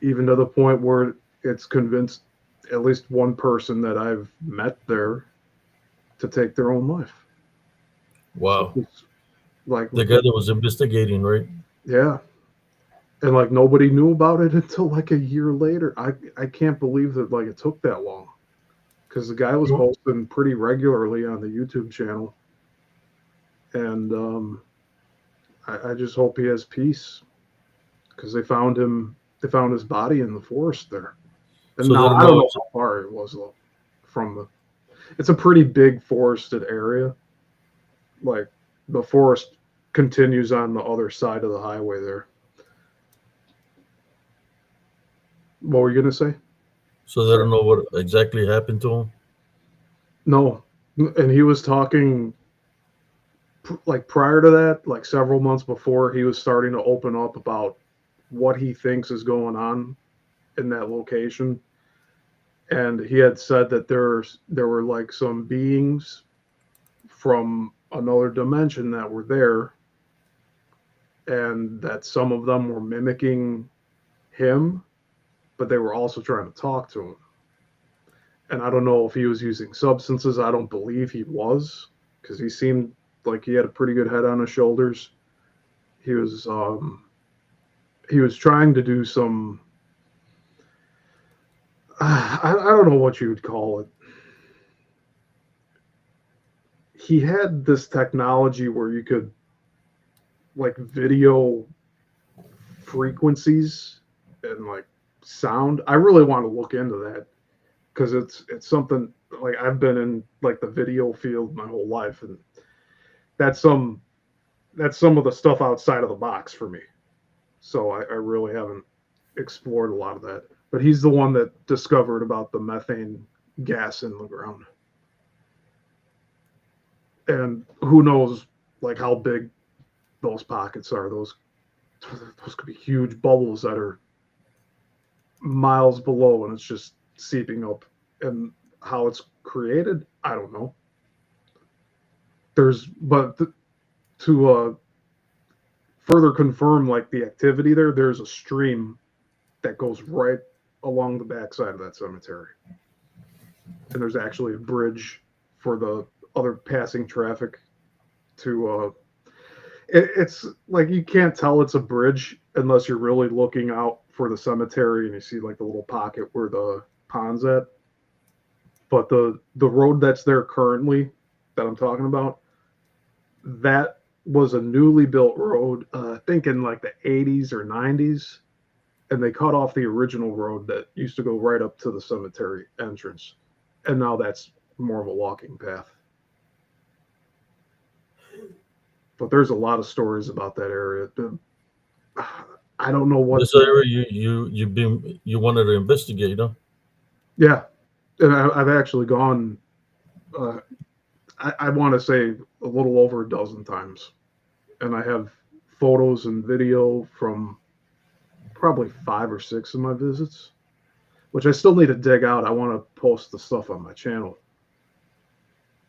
even to the point where it's convinced at least one person that I've met there to take their own life. Wow. So like the guy that was investigating, right? Yeah. And like nobody knew about it until like a year later. I can't believe that like it took that long, because the guy was posting pretty regularly on the YouTube channel, and I just hope he has peace, because they found his body in the forest there. And So now they I don't don't know- know how far it was from it's a pretty big forested area. Like the forest continues on the other side of the highway there. What were you gonna say? So they don't know what exactly happened to him? No, and he was talking like prior to that, like several months before, he was starting to open up about what he thinks is going on in that location. And he had said that there were like some beings from another dimension that were there, and that some of them were mimicking him, but they were also trying to talk to him. And I don't know if he was using substances. I don't believe he was, because he seemed like he had a pretty good head on his shoulders. He was trying to do some, I don't know what you would call it. He had this technology where you could like video frequencies and like sound. I really want to look into that because it's something like I've been in like the video field my whole life, and that's some of the stuff outside of the box for me. So I really haven't explored a lot of that. But he's the one that discovered about the methane gas in the ground. And who knows like how big those pockets are. Those could be huge bubbles that are miles below and it's just seeping up. And how it's created, I don't know. To further confirm like the activity there's a stream that goes right along the backside of that cemetery. And there's actually a bridge for the other passing traffic to it's like you can't tell it's a bridge unless you're really looking out for the cemetery and you see like the little pocket where the pond's at. But the road that's there currently that I'm talking about, that was a newly built road, I think in like the 80s or 90s. And they cut off the original road that used to go right up to the cemetery entrance. And now that's more of a walking path. But there's a lot of stories about that area. I don't know what this area you wanted to investigate, huh? Yeah, and I've actually gone. I want to say a little over a dozen times, and I have photos and video from probably 5 or 6 of my visits, which I still need to dig out. I want to post the stuff on my channel,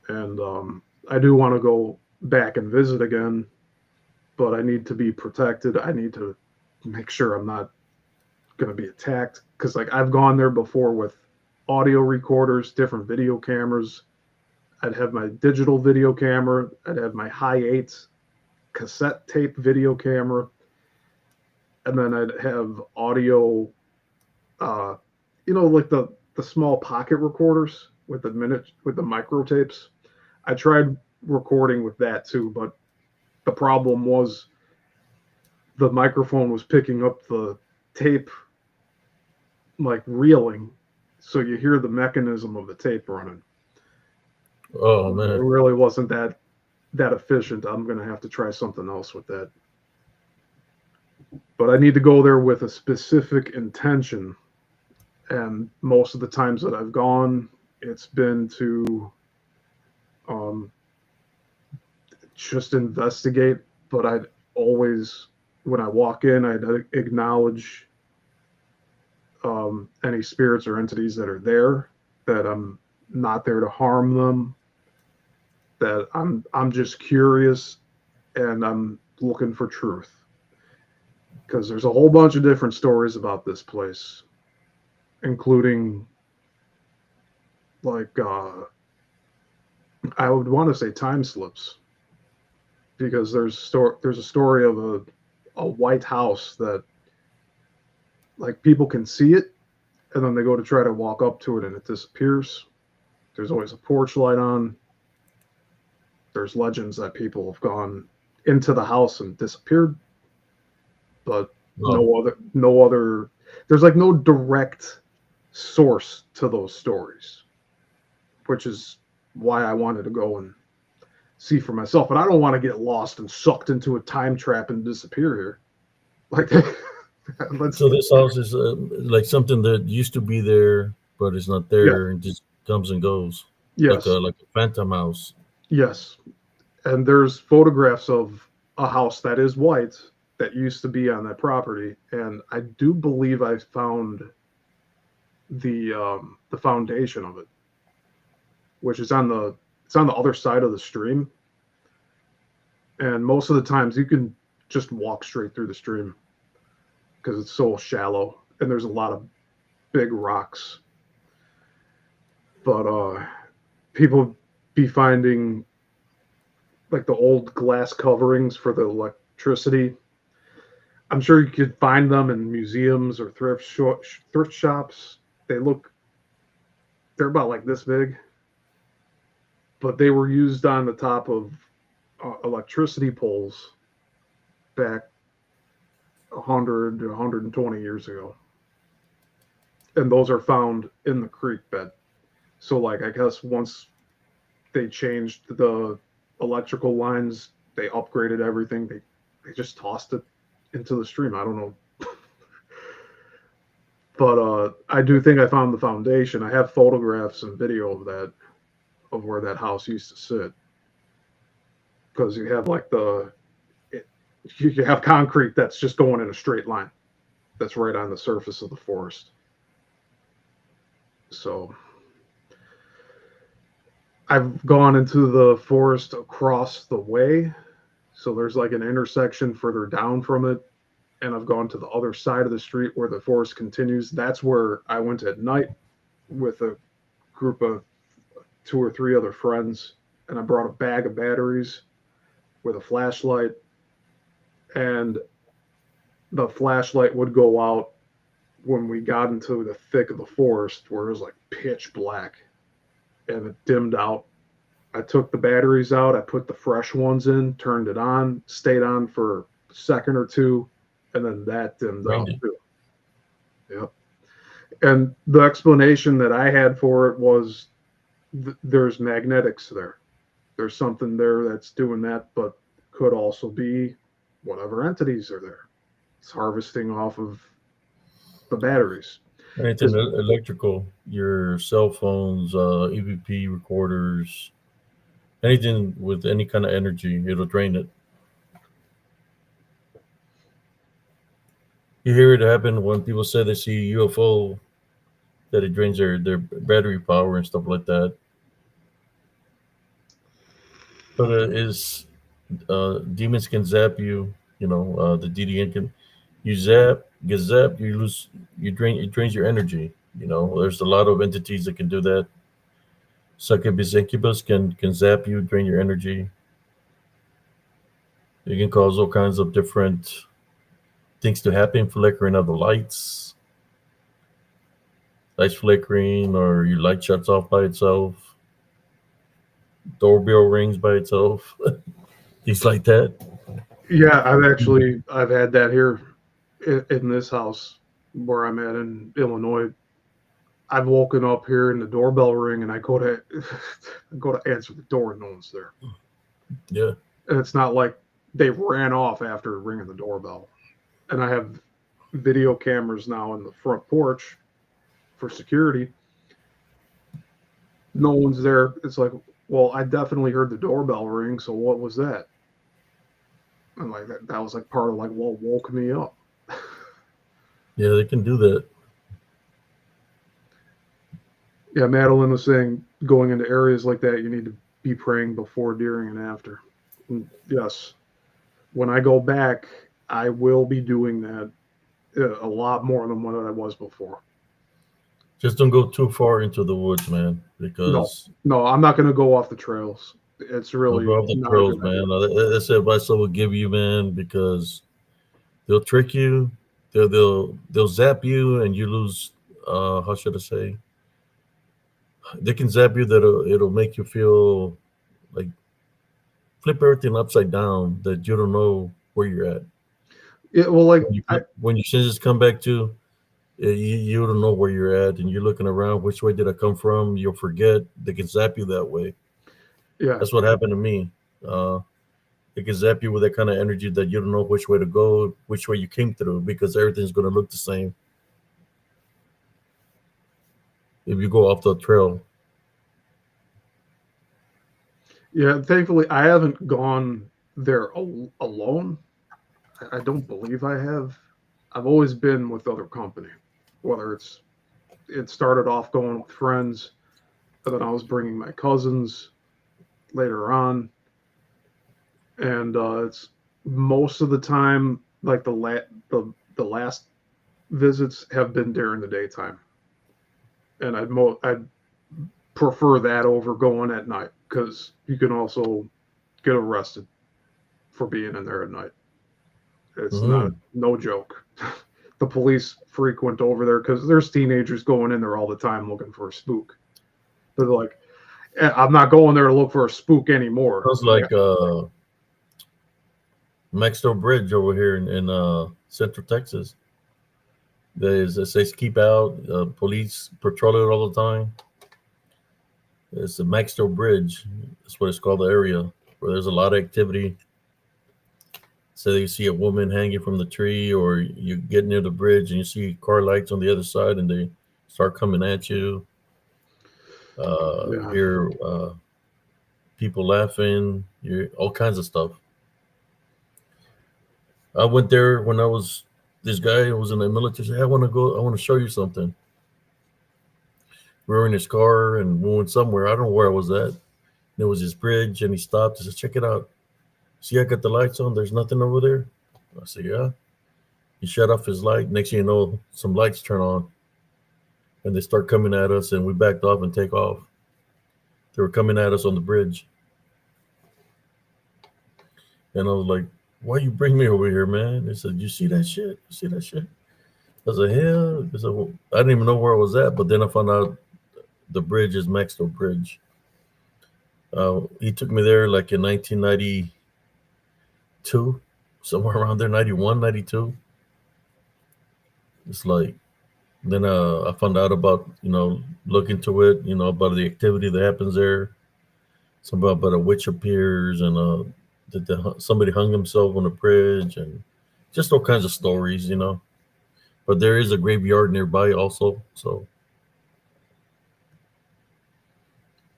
and I do want to go back and visit again, but I need to be protected. I need to make sure I'm not going to be attacked because like I've gone there before with audio recorders, different video cameras. I'd have my digital video camera. I'd have my Hi8 cassette tape video camera. And then I'd have audio, like the small pocket recorders with the micro tapes. I tried recording with that too, but the problem was the microphone was picking up the tape like reeling. So you hear the mechanism of the tape running. Oh man, it really wasn't that efficient. I'm going to have to try something else with that. But I need to go there with a specific intention. And most of the times that I've gone, it's been to just investigate. But I'd always, when I walk in, I'd acknowledge any spirits or entities that are there, that I'm not there to harm them, that I'm just curious and I'm looking for truth. Because there's a whole bunch of different stories about this place, including like I would want to say time slips, because there's a story of a white house that like people can see it and then they go to try to walk up to it and it disappears. There's always a porch light on. There's legends that people have gone into the house and disappeared, but no other. There's like no direct source to those stories, which is why I wanted to go and see for myself. But I don't want to get lost and sucked into a time trap and disappear here. Like, so this house is like something that used to be there, but it's not there, and just comes and goes. Yes, like a phantom house. Yes, and there's photographs of a house that is white that used to be on that property, and I do believe I found the foundation of it, which is on the other side of the stream. And most of the times you can just walk straight through the stream because it's so shallow and there's a lot of big rocks. But people be finding like the old glass coverings for the electricity. I'm sure you could find them in museums or thrift shops. They're about like this big, but they were used on the top of electricity poles back 100 to 120 years ago. And those are found in the creek bed. So, like, I guess once they changed the electrical lines, they upgraded everything. They just tossed it into the stream. I don't know. But I do think I found the foundation. I have photographs and video of that, of where that house used to sit. Because you have like you have concrete that's just going in a straight line. That's right on the surface of the forest. So I've gone into the forest across the way. So there's like an intersection further down from it. And I've gone to the other side of the street where the forest continues. That's where I went at night with a group of 2 or 3 other friends. And I brought a bag of batteries with a flashlight. And the flashlight would go out when we got into the thick of the forest where it was like pitch black and it dimmed out. I took the batteries out, I put the fresh ones in, turned it on, stayed on for a second or two, and then that dimmed out too. Yep. And the explanation that I had for it was there's magnetics there. There's something there that's doing that, but could also be whatever entities are there. It's harvesting off of the batteries. Anything electrical, your cell phones, EVP recorders, anything with any kind of energy, it'll drain it. You hear it happen when people say they see UFO, that it drains their battery power and stuff like that. But demons can zap you. The DDN can. You get zapped, you lose, it drains your energy. There's a lot of entities that can do that. Succubus, incubus can zap you, drain your energy. It can cause all kinds of different things to happen, flickering of the lights flickering, or your light shuts off by itself, doorbell rings by itself, things like that. Yeah, I've had that here in this house where I'm at in Illinois. I've woken up here and the doorbell ring, and I go to answer the door, and no one's there. Yeah, and it's not like they ran off after ringing the doorbell. And I have video cameras now in the front porch for security. No one's there. It's like, well, I definitely heard the doorbell ring, so what was that? And like that was like part of like what woke me up. Yeah, they can do that. Yeah, Madeline was saying going into areas like that, you need to be praying before, during, and after. And yes, when I go back, I will be doing that a lot more than what I was before. Just don't go too far into the woods, man, because no, I'm not going to go off the trails. It's really don't go off the trails, man. That's advice I would give you, man, because they'll trick you, they'll zap you, and you lose. How should I say? They can zap you that it'll make you feel like flip everything upside down, that you don't know where you're at. Yeah, well, like when your senses come back to, you don't know where you're at, and you're looking around. Which way did I come from? You'll forget. They can zap you that way. Yeah, that's what happened to me. They can zap you with that kind of energy that you don't know which way to go, which way you came through, because everything's going to look the same if you go off the trail. Yeah, thankfully I haven't gone there alone. I don't believe I have. I've always been with other company, whether it started off going with friends, and then I was bringing my cousins later on. And it's most of the time, like the last visits have been during the daytime. And I'd prefer that over going at night, because you can also get arrested for being in there at night. It's Mhm. no joke. The police frequent over there because there's teenagers going in there all the time looking for a spook. They're like, I'm not going there to look for a spook anymore. Sounds like Maxwell Bridge over here in Central Texas. It says keep out. Police patrol it all the time. It's the Maxwell Bridge. That's what it's called, the area where there's a lot of activity. So you see a woman hanging from the tree, or you get near the bridge and you see car lights on the other side, and they start coming at you. You Yeah. hear people laughing. You hear all kinds of stuff. I went there when I was this guy who was in the military. Said, "Hey, I want to go. I want to show you something." We were in his car and we went somewhere. I don't know where I was at. There was this bridge, and he stopped. He said, "Check it out. See, I got the lights on. There's nothing over there." I said, "Yeah." He shut off his light. Next thing you know, some lights turn on, and they start coming at us, and we backed off and take off. They were coming at us on the bridge, and I was like, "Why you bring me over here, man?" They said, "You see that shit? You see that shit?" I said, "Hell," I said, well, I didn't even know where I was at, but then I found out the bridge is Maxwell Bridge. He took me there like in 1992, somewhere around there, 91, 92. It's like, then I found out about, look into it, about the activity that happens there. Something about a witch appears, and that somebody hung himself on a bridge, and just all kinds of stories. But there is a graveyard nearby also. So,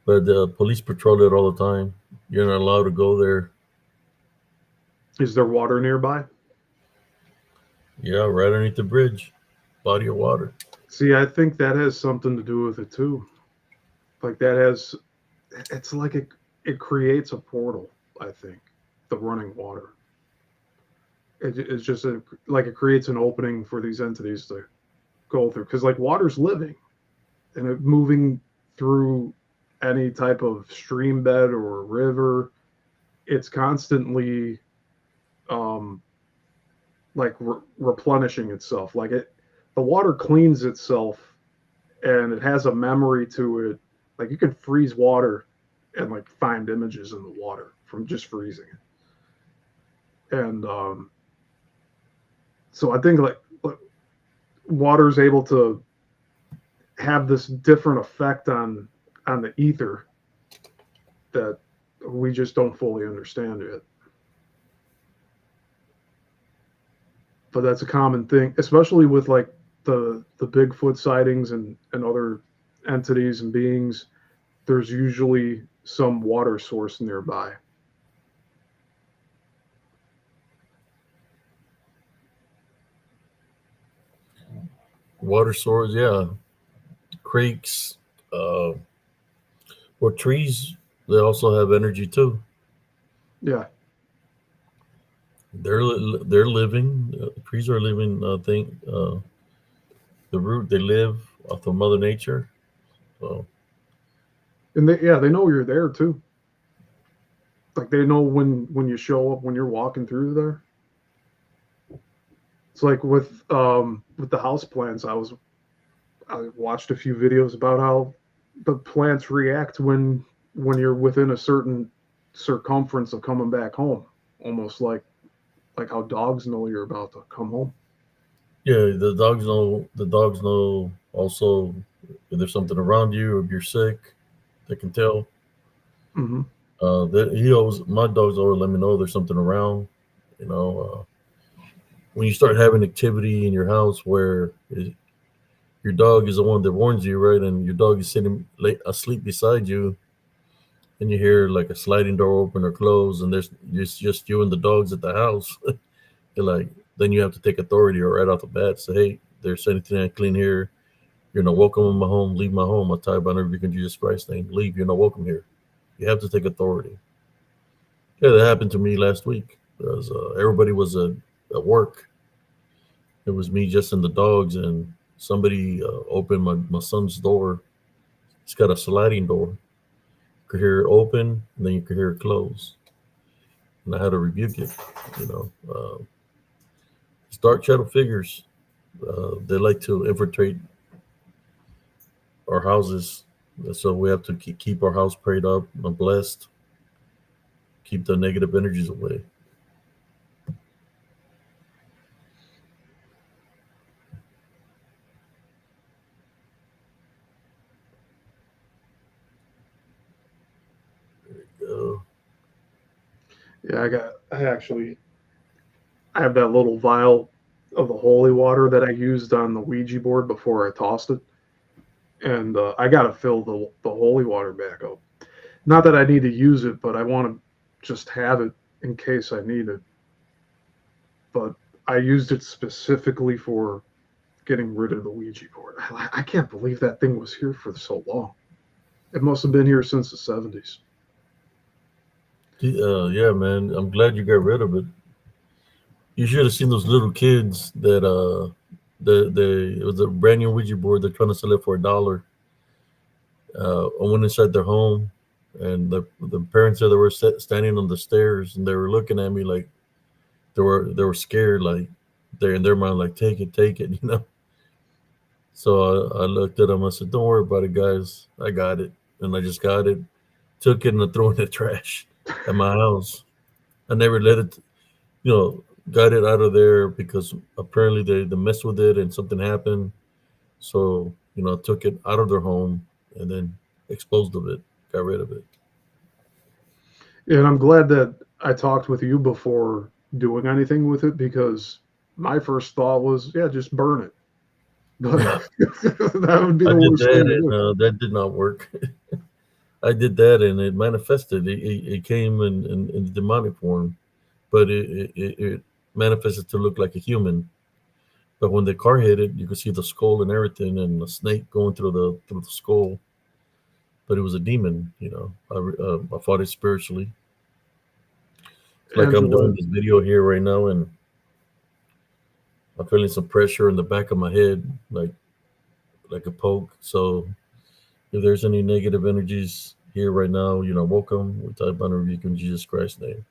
but the police patrol it all the time. You're not allowed to go there. Is there water nearby? Yeah, right underneath the bridge, body of water. See, I think that has something to do with it too. Like that has, it's like it creates a portal. I think the running water. It's just like it creates an opening for these entities to go through because like water's living and it moving through any type of stream bed or river. It's constantly um, like replenishing itself. Like the water cleans itself and it has a memory to it. Like you can freeze water and like find images in the water from just freezing it. And so I think like water is able to have this different effect on the ether that we just don't fully understand yet. But that's a common thing, especially with like the Bigfoot sightings and other entities and beings. There's usually some water source nearby. Water source, yeah, creeks, uh, or trees. They also have energy too. Yeah. They're living. Trees are living. Thing. The root they live off of Mother Nature. So And they know you're there too. Like they know when you show up when you're walking through there. It's like with the house plants. I watched a few videos about how the plants react when you're within a certain circumference of coming back home, almost like how dogs know you're about to come home. yeah, the dogs know. The dogs know also if there's something around you, if you're sick. They can tell. Mm-hmm. My dogs always let me know there's something around. You know, when you start having activity in your house where your dog is the one that warns you, right? And your dog is sitting asleep beside you, and you hear like a sliding door open or close, and there's just you and the dogs at the house. You're like, then you have to take authority or right off the bat say, hey, there's anything unclean here. You're not welcome in my home. Leave my home. I tie by every Jesus Christ name. Leave. You're not welcome here. You have to take authority. Yeah, that happened to me last week. Because everybody was at work. It was me, just and the dogs, and somebody opened my son's door. It's got a sliding door. You could hear it open, and then you could hear it close. and I had to rebuke it. You know, dark shadow figures. They like to infiltrate our houses, so we have to keep our house prayed up and blessed. Keep the negative energies away. Uh, Yeah, I have that little vial of the holy water that I used on the Ouija board before I tossed it, and I got to fill the holy water back up. Not that I need to use it, but I want to just have it in case I need it. But I used it specifically for getting rid of the Ouija board. I can't believe that thing was here for so long. It must have been here since the 70s. yeah, man. I'm glad you got rid of it. You should have seen those little kids that it was a brand new Ouija board. They're trying to sell it for $1. I went inside their home, and the parents there, they were standing on the stairs, and they were looking at me like they were scared, like they're in their mind like take it, you know. So I looked at them. I said, "Don't worry about it, guys. I got it." And I just got it, took it, and I threw it in the trash at my house. I never let it, got it out of there because apparently they messed with it and something happened. So took it out of their home and then exposed of it, got rid of it. And I'm glad that I talked with you before doing anything with it because my first thought was, yeah, just burn it. But Yeah, that would be I the did worst thing that, to and do. that did not work. I did that, and it manifested. It came in demonic form, but it manifested to look like a human. But when the car hit it, you could see the skull and everything, and the snake going through the skull. But it was a demon. I fought it spiritually. It's like I'm Angela, doing this video here right now, and I'm feeling some pressure in the back of my head, like a poke. So if there's any negative energies here right now, welcome. We type on a rebuke in Jesus Christ's name.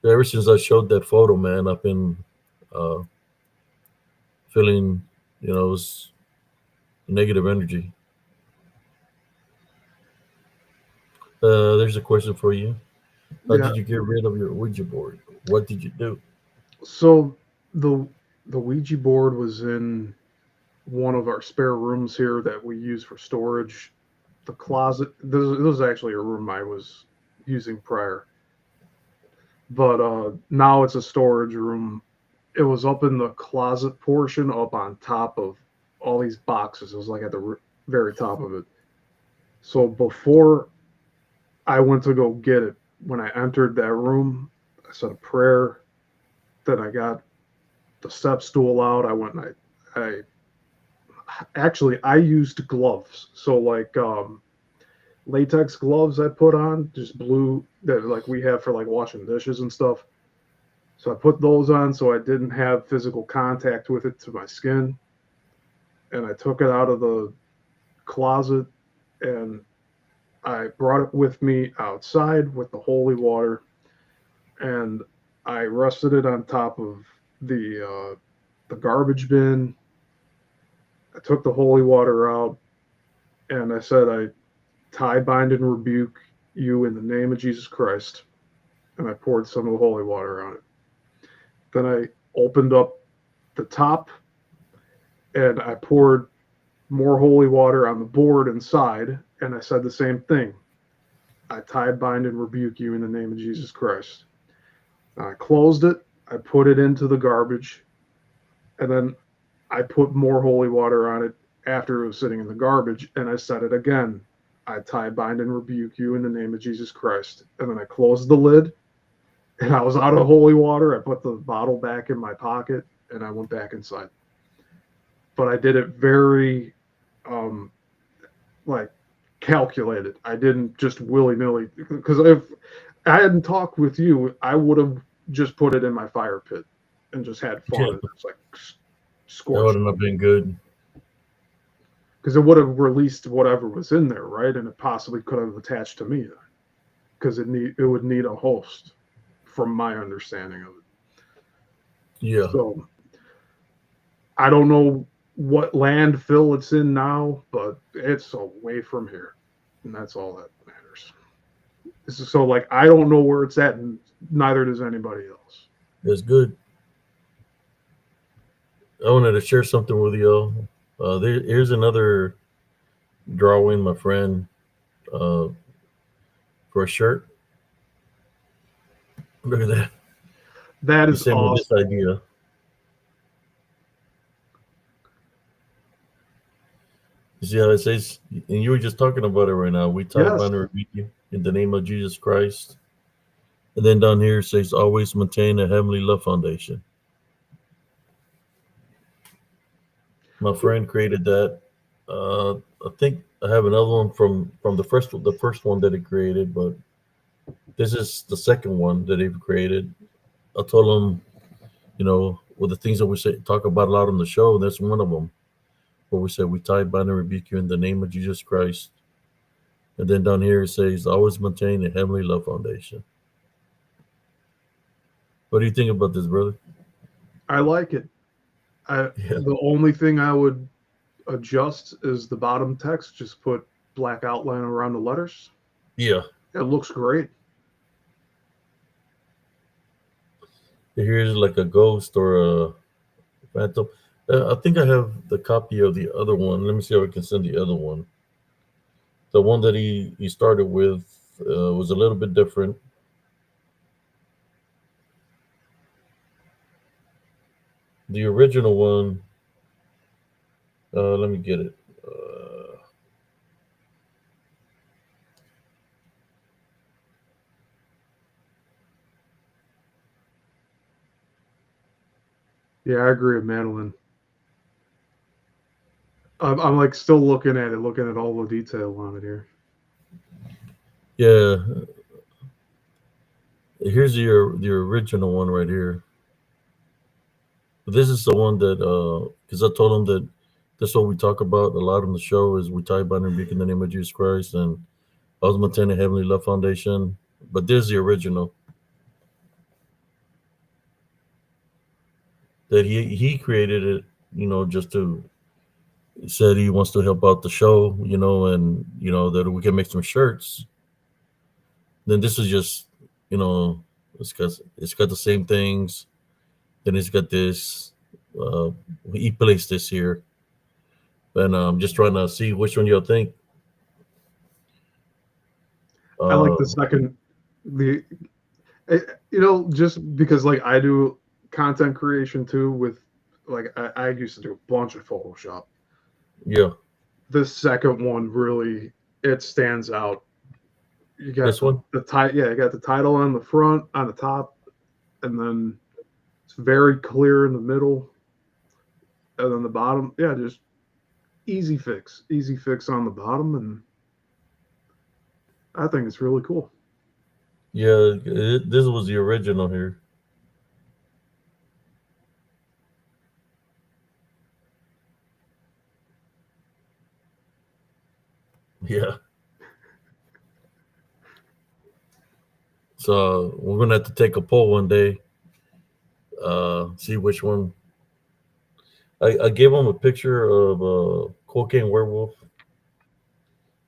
Ever since I showed that photo, man, I've been uh, feeling, it was negative energy. There's a question for you. How yeah. did you get rid of your Ouija board? What did you do? So the the Ouija board was in one of our spare rooms here that we use for storage. The closet. This was actually a room I was using prior, but now it's a storage room. It was up in the closet portion, up on top of all these boxes. It was like at the very top of it. So before I went to go get it, when I entered that room, I said a prayer. Then I got the step stool out. I went and I actually I used gloves. So like latex gloves I put on, just blue that like we have for like washing dishes and stuff. So I put those on so I didn't have physical contact with it to my skin. And I took it out of the closet and I brought it with me outside with the holy water and I rested it on top of the garbage bin. I took the holy water out and I said, I tie, bind, and rebuke you in the name of Jesus Christ. And I poured some of the holy water on it. Then I opened up the top and I poured more holy water on the board inside. And I said the same thing. I tie, bind, and rebuke you in the name of Jesus Christ. I closed it. I put it into the garbage. And then I put more holy water on it after it was sitting in the garbage. And I said it again. I tie, bind, and rebuke you in the name of Jesus Christ. And then I closed the lid and I was out of holy water. I put the bottle back in my pocket and I went back inside. But I did it very, like, calculated. I didn't just willy nilly. Because if I hadn't talked with you, I would have just put it in my fire pit and just had fun. Yeah, And it's like that scorched would have been good. because it would have released whatever was in there, right? And it possibly could have attached to me. because it would need a host, from my understanding of it. Yeah. So I don't know what landfill it's in now, but it's away from here, and that's all that matters. So like I don't know where it's at, and neither does anybody else. That's good. I wanted to share something with y'all. Here's another drawing, my friend, uh, for a shirt. Look at that. That He is sent me this awesome. idea. You see how it says, and you were just talking about it right now. We tie Yes, bind and rebuke you in the name of Jesus Christ. And then down here it says, always maintain a heavenly love foundation. My friend created that. I think I have another one from the first one that he created, but this is the second one that he created. I told him, with the things that we talk about a lot on the show, that's one of them. Where we said we tie, bind, and rebuke you in the name of Jesus Christ. And then down here it says, always maintain a heavenly love foundation. What do you think about this, brother? I like it. Yeah. The only thing I would adjust is the bottom text. Just put black outline around the letters. Yeah. It looks great. Here's like a ghost or a phantom. I think I have the copy of the other one. Let me see if I can send the other one. The one that he started with was a little bit different. The original one, let me get it. Yeah, I agree with Madeline. I'm like still looking at it, looking at all the detail on it here. Yeah, here's the original one right here. This is the one that because I told him that that's what we talk about a lot on the show is we tie bind and rebuke in the name of Jesus Christ and I was maintaining Heavenly Love Foundation. But there's the original that he created it, just to said he wants to help out the show, and that we can make some shirts. Then this is just, it's got the same things. Then it's got this. Uh, he placed this here, and I'm just trying to see which one you'll think. I like Uh, the second, the just because like I do content creation too with like I used to do a bunch of Photoshop. yeah, The second one really it stands out. You got this one. the title, yeah, you got the title on the front, on the top, and then it's very clear in the middle, and then the bottom, yeah, just easy fix on the bottom, and I think it's really cool. Yeah, this was the original here. Yeah. So we're gonna have to take a poll one day. See which one. I gave him a picture of a cocaine werewolf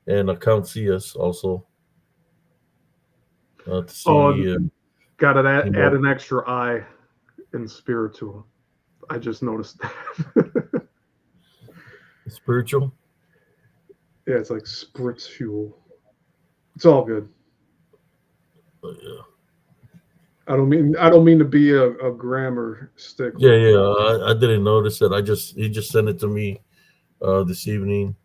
and a Count Cius also to Oh, see got to you add know an extra I in spiritual. I just noticed that. spiritual. Yeah, it's like spiritual. It's all good. But yeah, I don't mean to be a grammar yeah, stickler. yeah. I didn't notice it. He just sent it to me this evening.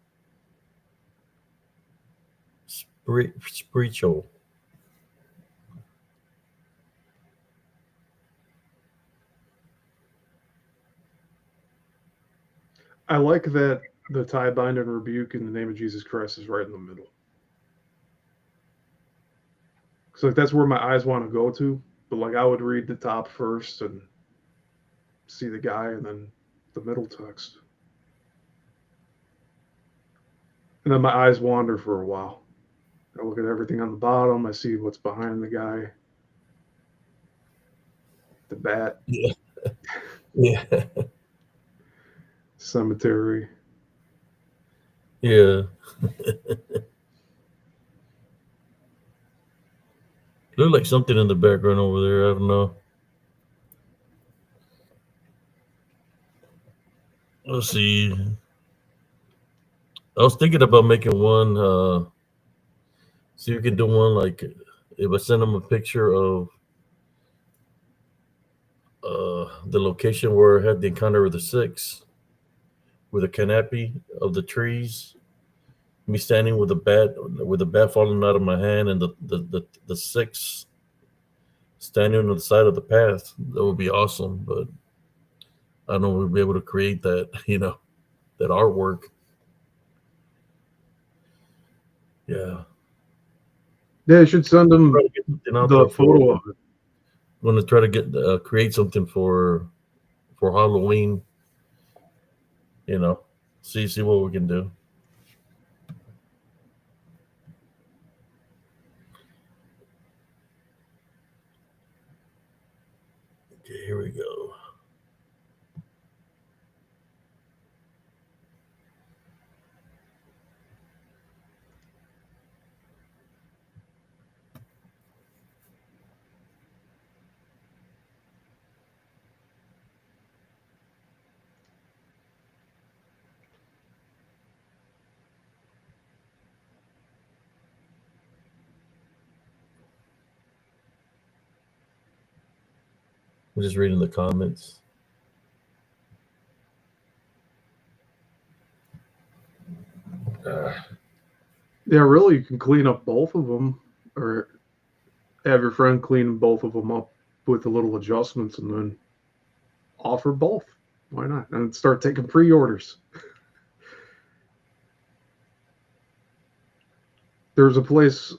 Spiritual. I like that the tie, bind, and rebuke in the name of Jesus Christ is right in the middle. So like that's where my eyes want to go to. But like I would read the top first and see the guy, and then the middle text, and then my eyes wander for a while. I look at everything on the bottom. I see what's behind the guy. The bat. Yeah. Yeah. Cemetery. Yeah. Look like something in the background over there. I don't know. Let's see. I was thinking about making one. See if we can do one like if I send them a picture of the location where I had the encounter with the six, with a canopy of the trees, me standing with a bat falling out of my hand, and the six standing on the side of the path. That would be awesome. But I don't know if we'll be able to create that. That artwork. Yeah. Yeah, I should send Try him to get something out the there photo for. of it. I'm gonna try to get create something for Halloween. You know, see what we can do. Okay, here we go. I'm just reading the comments. Uh, Yeah, really, you can clean up both of them, or have your friend clean both of them up with the little adjustments, and then offer both. Why not? And start taking pre-orders. There's a place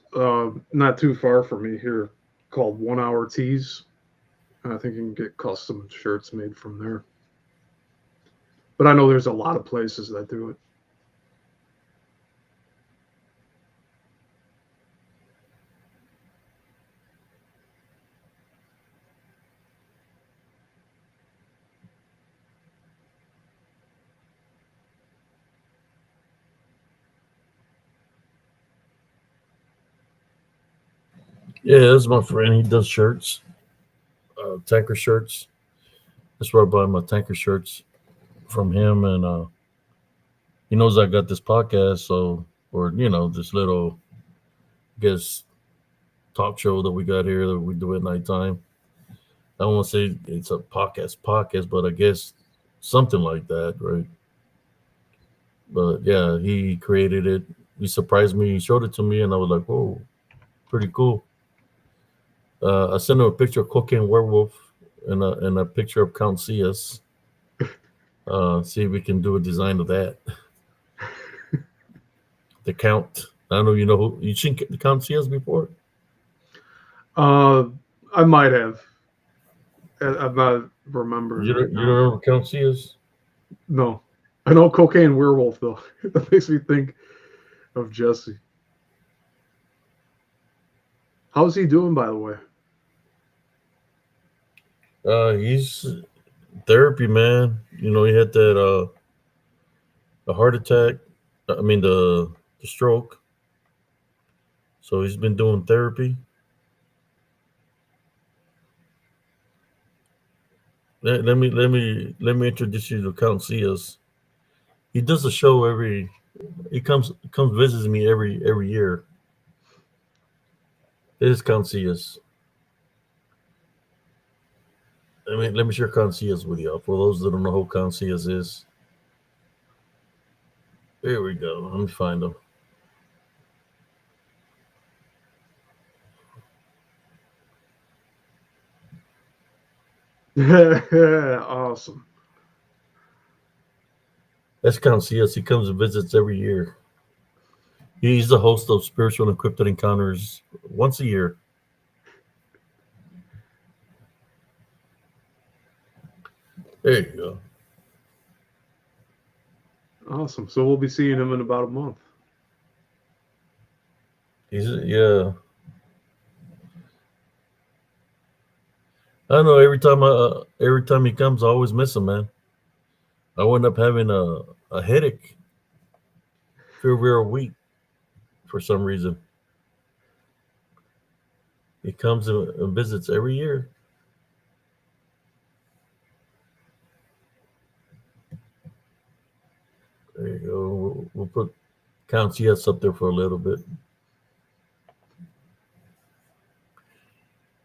not too far from me here called 1 Hour Tees. I think you can get custom shirts made from there. But I know there's a lot of places that do it. yeah, that's my friend. He does shirts, tanker shirts. That's where I buy my tanker shirts from him, and he knows I got this podcast, so or this little guest talk show that we got here that we do at nighttime. I don't want to say it's a podcast, but I guess something like that, right? But yeah, he created it. He surprised me. He showed it to me, and I was like, "Whoa, pretty cool." I sent him a picture of Cocaine Werewolf and a picture of Count CS. See if we can do a design of that. The Count. I don't know. Who you seen the Count CS before? Uh, I might have. I'm not remembering You right don't, you now. don't remember Count CS? No. I know Cocaine Werewolf, though. That makes me think of Jesse. How's he doing, by the way? He's therapy, man. He had that the heart attack. I mean the stroke. So he's been doing therapy. Let me introduce you to Count Cias. He does a show every. He comes visits me every year. This is Count Cias. Let me share Count Cias with you for those that don't know who Count Cias is. Here we go. Let me find him. Awesome. That's Count Cias. He comes and visits every year. He's the host of Spiritual Encrypted Encounters once a year. There you go. Awesome. So we'll be seeing him in about a month. Yeah. I know every time he comes, I always miss him, man. I wind up having a headache for over a week for some reason. He comes and visits every year. There you go. We'll put Count CS up there for a little bit.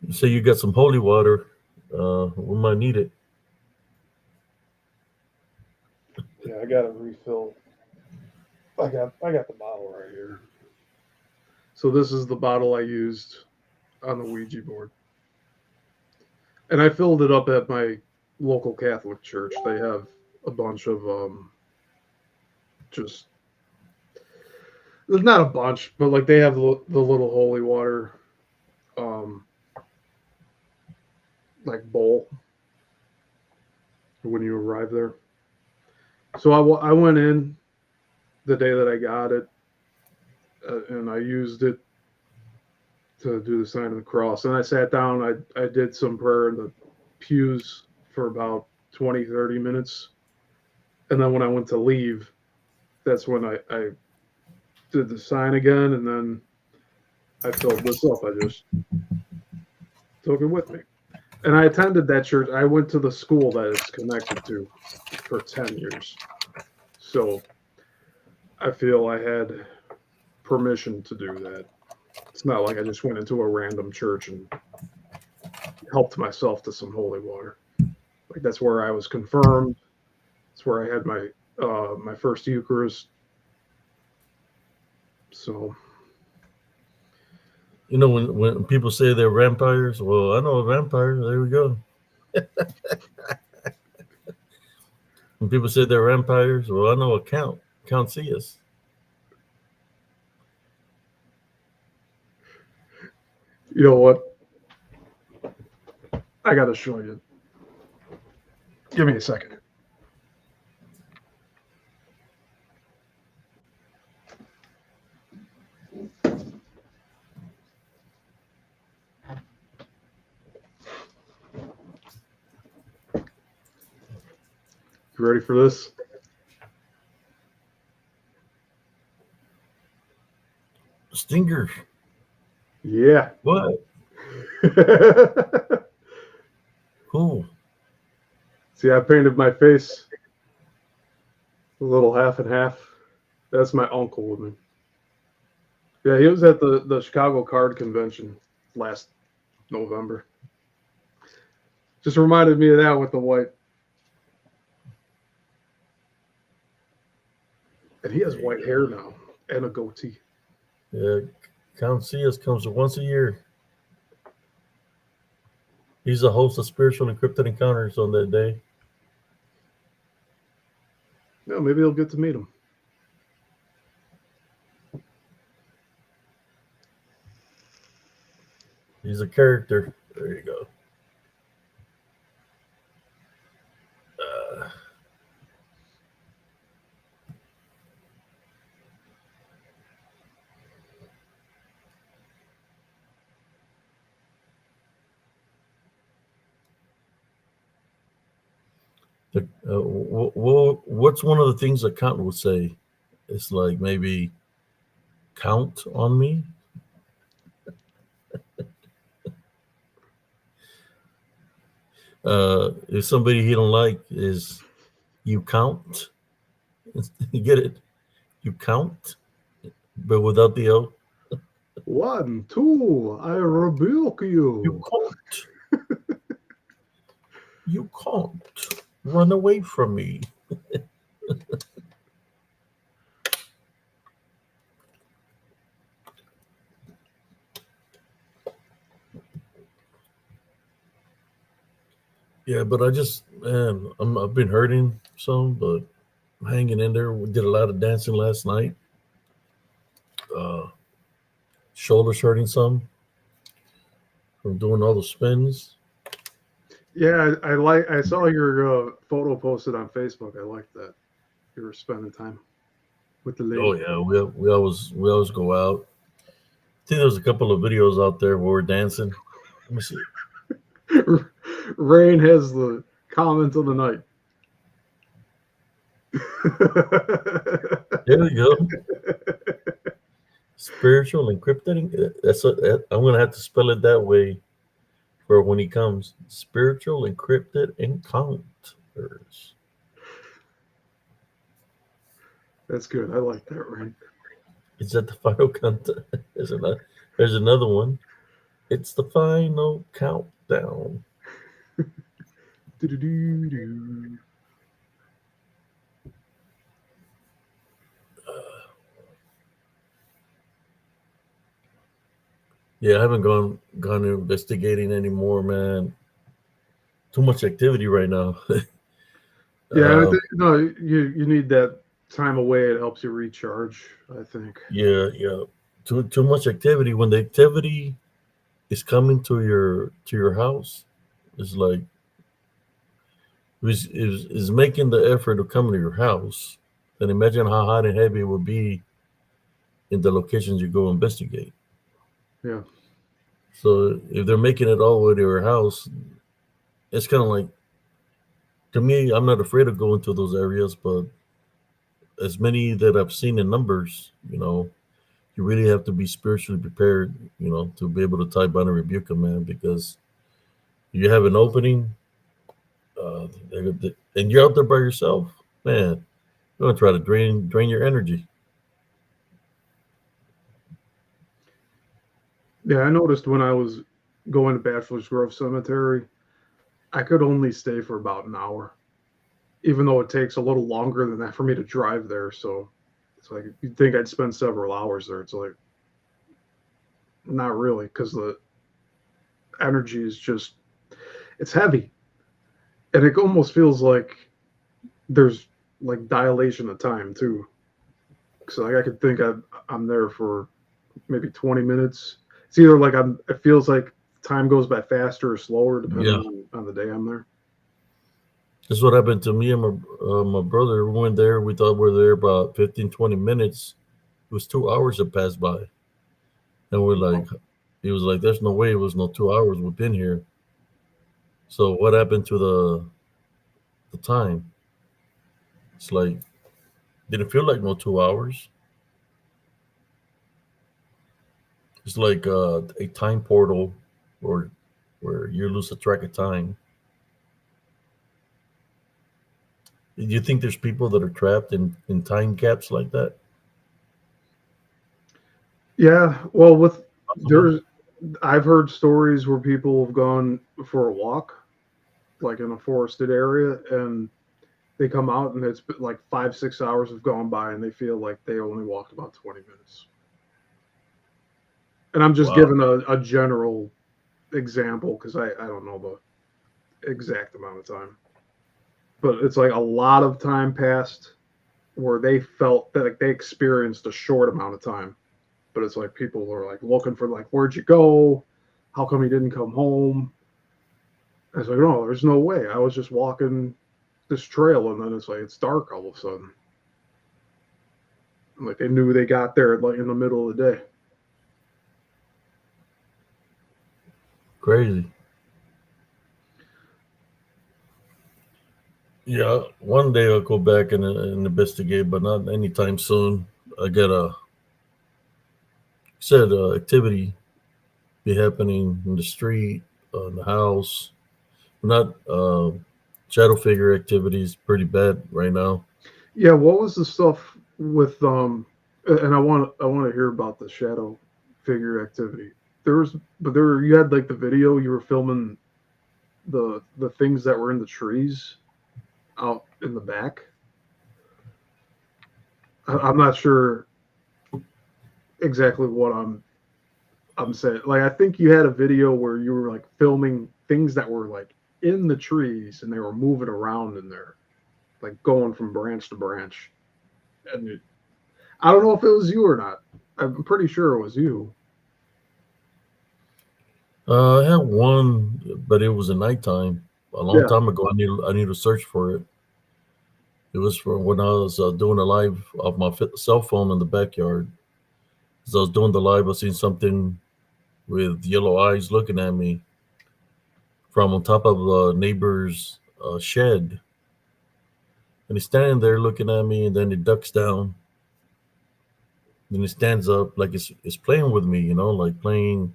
You say you got some holy water. We might need it. Yeah, I got to refill. I got the bottle right here. So this is the bottle I used on the Ouija board. And I filled it up at my local Catholic church. They have a bunch of just there's not a bunch, but like they have the little holy water like bowl when you arrive there. So I went in the day that I got it, and I used it to do the sign of the cross. And I sat down. I did some prayer in the pews for about 20, 30 minutes. And then when I went to leave, that's when I did the sign again. And then I filled this up. I just took it with me. And I attended that church. I went to the school that it's connected to for 10 years. So I feel I had permission to do that. It's not like I just went into a random church and helped myself to some holy water. Like that's where I was confirmed. It's where I had my first Eucharist. So, You know, when people say they're vampires, well, I know a vampire. There we go. When people say they're vampires, well, I know a Count CS. you know what? I got to show you. Give me a second. You ready for this? Stinger. Yeah. What? Cool. See, I painted my face a little half and half. That's my uncle with me. Yeah, he was at the Chicago Card Convention last November. Just reminded me of that with the white. And he has white hair now and a goatee. Yeah, Count CS comes once a year. He's a host of spiritual encrypted encounters on that day. Yeah, maybe I'll get to meet him. He's a character. There you go. What's one of the things that Count would say? It's like maybe count on me. If somebody he don't like is you count. You get it? You count, but without the O. 1, 2, I rebuke You you. can't. You can't run away from me. Yeah, but I've been hurting some, but I'm hanging in there. We did a lot of dancing last night. Shoulders hurting some from doing all the spins. Yeah, I saw your photo posted on Facebook. I like that. You were spending time with the lady. Oh yeah, we always go out. think there's a couple of videos out there where we're dancing. Let me see. Rain has the comment of the night. There we go. Spiritual encrypting. I'm gonna have to spell it that way for when he comes. Spiritual encrypted encounters. That's good. I like that, Rain. Is that the final countdown? There's another one. It's the final countdown. Do-do-do-do. Yeah, I haven't gone investigating anymore, man. Too much activity right now. Yeah, I think, no, you need that time away. It helps you recharge, I think. Yeah. Too much activity. When the activity is coming to your house, it's like is making the effort to come to your house. Then imagine how hot and heavy it would be in the locations you go investigate. Yeah. So if they're making it all the way to your house, it's kind of like, to me, I'm not afraid of going to those areas, but as many that I've seen in numbers, you really have to be spiritually prepared, to be able to tie bind and rebuke them, man, because you have an opening, and you're out there by yourself, man. You're gonna try to drain your energy. Yeah, I noticed when I was going to Bachelor's Grove Cemetery, I could only stay for about an hour, even though it takes a little longer than that for me to drive there. So it's like you'd think I'd spend several hours there. It's like not really, because the energy is just it's heavy, and it almost feels like there's like dilation of time too. So like I could think I'm there for maybe 20 minutes. It's either like it feels like time goes by faster or slower depending Yeah, on the day I'm there. that's what happened to me and my brother. We went there. We thought we were there about 15, 20 minutes. It was 2 hours that passed by, and we're like, he was like, "There's no way it was no 2 hours. We've been here." So what happened to the time? It's like, didn't feel like no 2 hours. It's like a time portal, or where you lose a track of time. Do you think there's people that are trapped in time gaps like that? Yeah, well, Possible. there's I've heard stories where people have gone for a walk, like in a forested area, and they come out and it's been like 5, 6 hours have gone by, and they feel like they only walked about 20 minutes. And I'm just Wow. giving a general example because I don't know the exact amount of time, but it's like a lot of time passed where they felt that like they experienced a short amount of time. But it's like people are like looking for like, where'd you go? How come you didn't come home? And it's like, no, there's no way. I was just walking this trail, and then it's like it's dark all of a sudden. And like they knew they got there like in the middle of the day. Crazy. Yeah, one day I'll go back and investigate, but not anytime soon. I got a said activity be happening in the street, in the house. Not shadow figure activities pretty bad right now. Yeah, what was the stuff with and I want to hear about the shadow figure activity. But you had like the video you were filming the things that were in the trees out in the back. I'm not sure exactly what I'm saying. Like I think you had a video where you were like filming things that were like in the trees and they were moving around in there, like going from branch to branch. And I don't know if it was you or not. I'm pretty sure it was you. I had one, but it was at nighttime a long Yeah. time ago. I need to search for it. It was from when I was doing a live off my cell phone in the backyard. As I was doing the live, I seen something with yellow eyes looking at me from on top of a neighbor's shed. And he's standing there looking at me, and then he ducks down. Then he stands up like it's playing with me, like playing,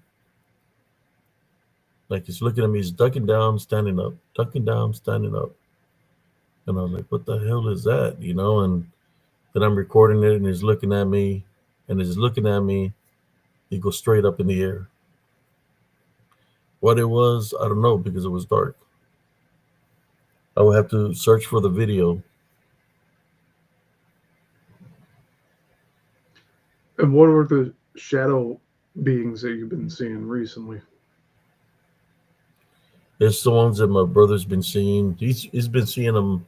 like he's looking at me. He's ducking down, standing up, ducking down, standing up. And I was like, what the hell is that? And then I'm recording it, and he's looking at me. And as he's looking at me, he goes straight up in the air. What it was, I don't know, because it was dark. I would have to search for the video. And what were the shadow beings that you've been seeing recently? It's the ones that my brother's been seeing. He's been seeing them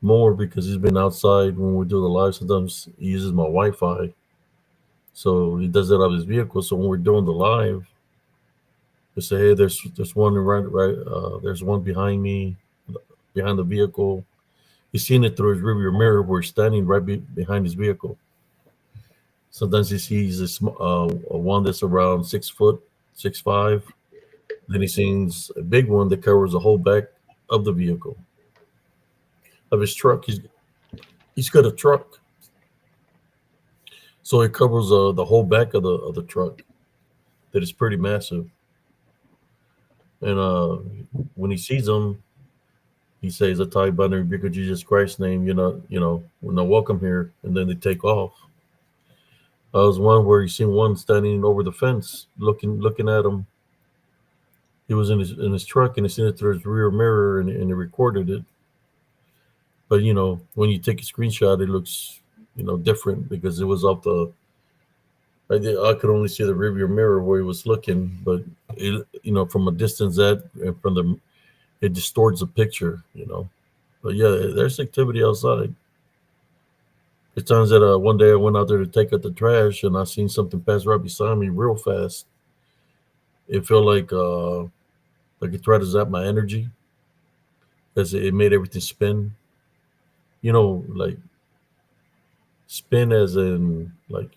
more because he's been outside when we do the live. Sometimes he uses my Wi-Fi, so he does it out of his vehicle. So when we're doing the live, they say, "Hey, there's one right. There's one behind me, behind the vehicle." He's seen it through his rearview mirror. We're standing right behind his vehicle. Sometimes he sees a one that's around 6 foot, 6'5". Then he sees a big one that covers the whole back of the vehicle, of his truck. He's got a truck, so it covers the whole back of the truck. That is pretty massive. And when he sees them, he says, "I tie by the rebuke of Jesus Christ's name. We're not welcome here." And then they take off. I was one where he seen one standing over the fence, looking at him. He was in his truck, and he seen it through his rear mirror, and he recorded it. But when you take a screenshot, it looks different because it was off the. I could only see the rearview mirror where he was looking, but from a distance it distorts the picture. But yeah, there's activity outside. There's times that one day I went out there to take out the trash, and I seen something pass right beside me real fast. It felt like it tried to zap my energy because it made everything spin. Like spin as in like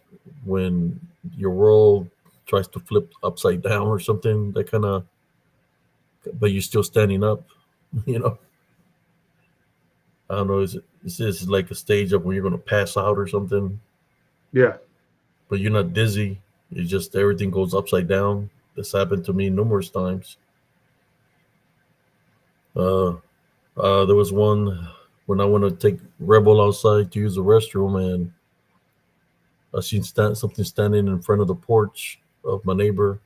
when your world tries to flip upside down or something. That kind of, but you're still standing up. You know, I don't know. Is this like a stage of when you're going to pass out or something? Yeah. But you're not dizzy. It's just everything goes upside down. This happened to me numerous times. There was one when I went to take Rebel outside to use the restroom, and I seen something standing in front of the porch of my neighbor.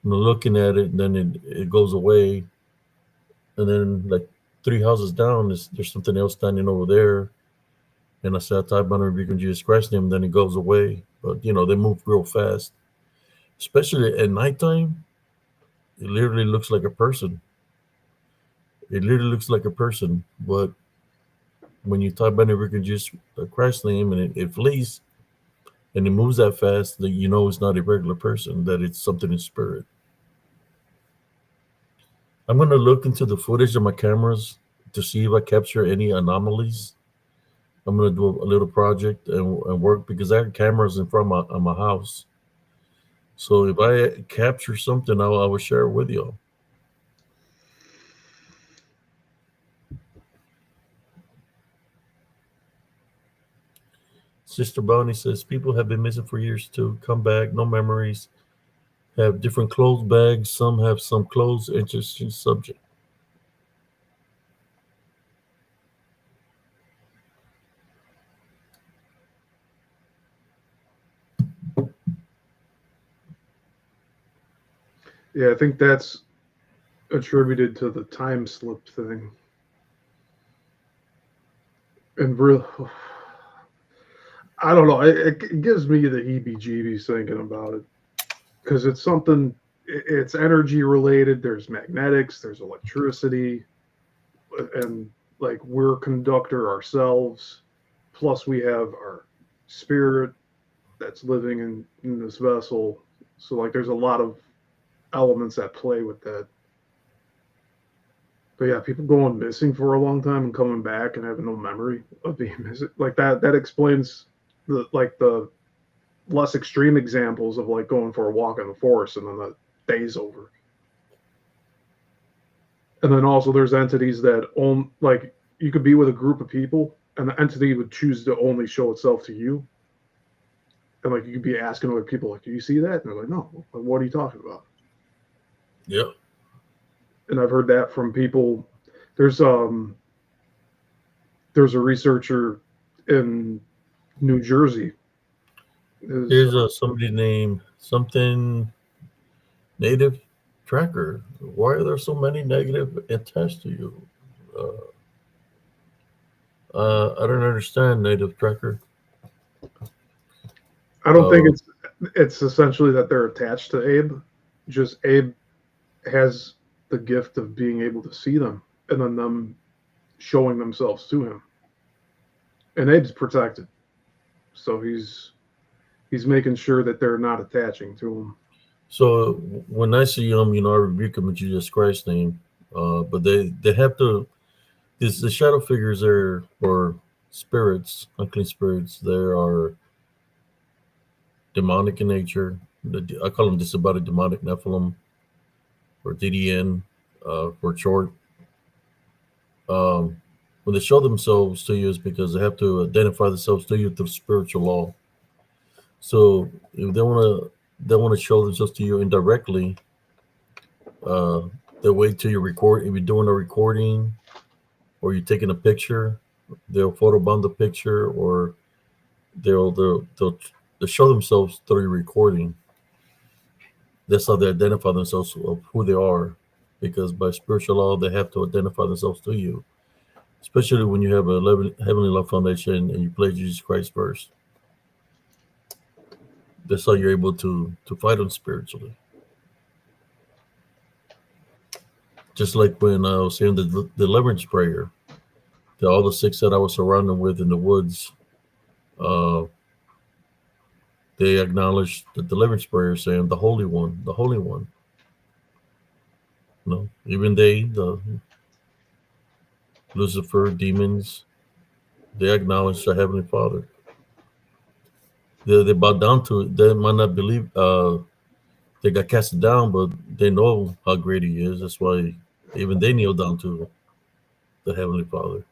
And I'm looking at it, and then it goes away. And then, like 3 houses down, there's something else standing over there. And I said, I type on rebuke in Jesus Christ's name, then it goes away. But, they move real fast. Especially at nighttime, it literally looks like a person. It literally looks like a person. But when you type on rebuke in Jesus Christ's name and it flees, and it moves that fast, that it's not a regular person, that it's something in spirit. I'm going to look into the footage of my cameras to see if I capture any anomalies. I'm going to do a little project and work because I have cameras in front of my house. So if I capture something, I will share it with you. Sister Bonnie says, people have been missing for years too. Come back, no memories. Have different clothes bags. Some have some clothes. Interesting subject. Yeah, I think that's attributed to the time slip thing. And I don't know. It gives me the heebie-jeebies thinking about it because it's something. It's energy related. There's magnetics. There's electricity, and like we're a conductor ourselves. Plus, we have our spirit that's living in this vessel. So, like, there's a lot of elements that play with that. But yeah, people going missing for a long time and coming back and having no memory of being missing, like that explains the less extreme examples of like going for a walk in the forest and then the day's over. And then also there's entities that like you could be with a group of people and the entity would choose to only show itself to you. And like you could be asking other people, like, do you see that? And they're like, no. Like, what are you talking about? Yep. And I've heard that from people. There's a researcher in New Jersey. Here's somebody named something native tracker. Why are there so many negative attached to you? I don't understand, native tracker. I don't think it's essentially that they're attached to Abe. Just Abe has the gift of being able to see them and then them showing themselves to him. And Abe's protected. So he's making sure that they're not attaching to him. So when I see them, I rebuke them in Jesus Christ's name. But they have to. The shadow figures there, or spirits, unclean spirits. They are demonic in nature. I call them disembodied demonic Nephilim, or DDN, for short. When they show themselves to you, is because they have to identify themselves to you through spiritual law. So if they want to show themselves to you indirectly, they wait till you record. If you're doing a recording or you're taking a picture, they'll photobomb the picture, or they'll show themselves through your recording. That's how they identify themselves of who they are, because by spiritual law they have to identify themselves to you, especially when you have a heavenly love foundation and you play Jesus Christ first. That's how you're able to fight them spiritually. Just like when I was saying the deliverance prayer, all the 6 that I was surrounded with in the woods, they acknowledged the deliverance prayer, saying, "The Holy One, the Holy One." Even the Lucifer, demons, they acknowledge the Heavenly Father. They bow down to it. They might not believe they got cast down, but they know how great He is. That's why even they kneel down to the Heavenly Father.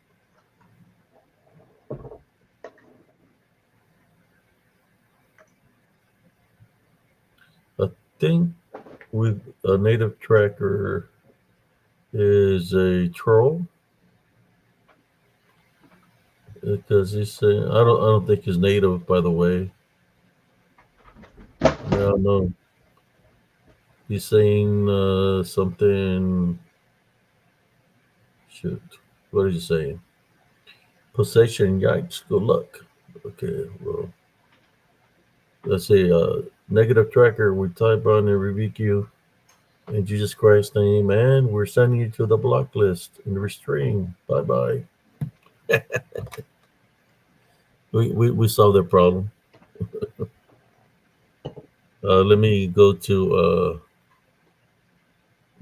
I think with a native tracker is a troll, because he's saying, I don't think he's native, by the way. Yeah, no. He's saying something. Shoot, what is he saying? Possession, yikes, good luck. Okay, well, let's say negative tracker, we type on and rebuke you in Jesus Christ's name, and we're sending you to the block list and restrain. Bye-bye. we solved that problem. Let me go to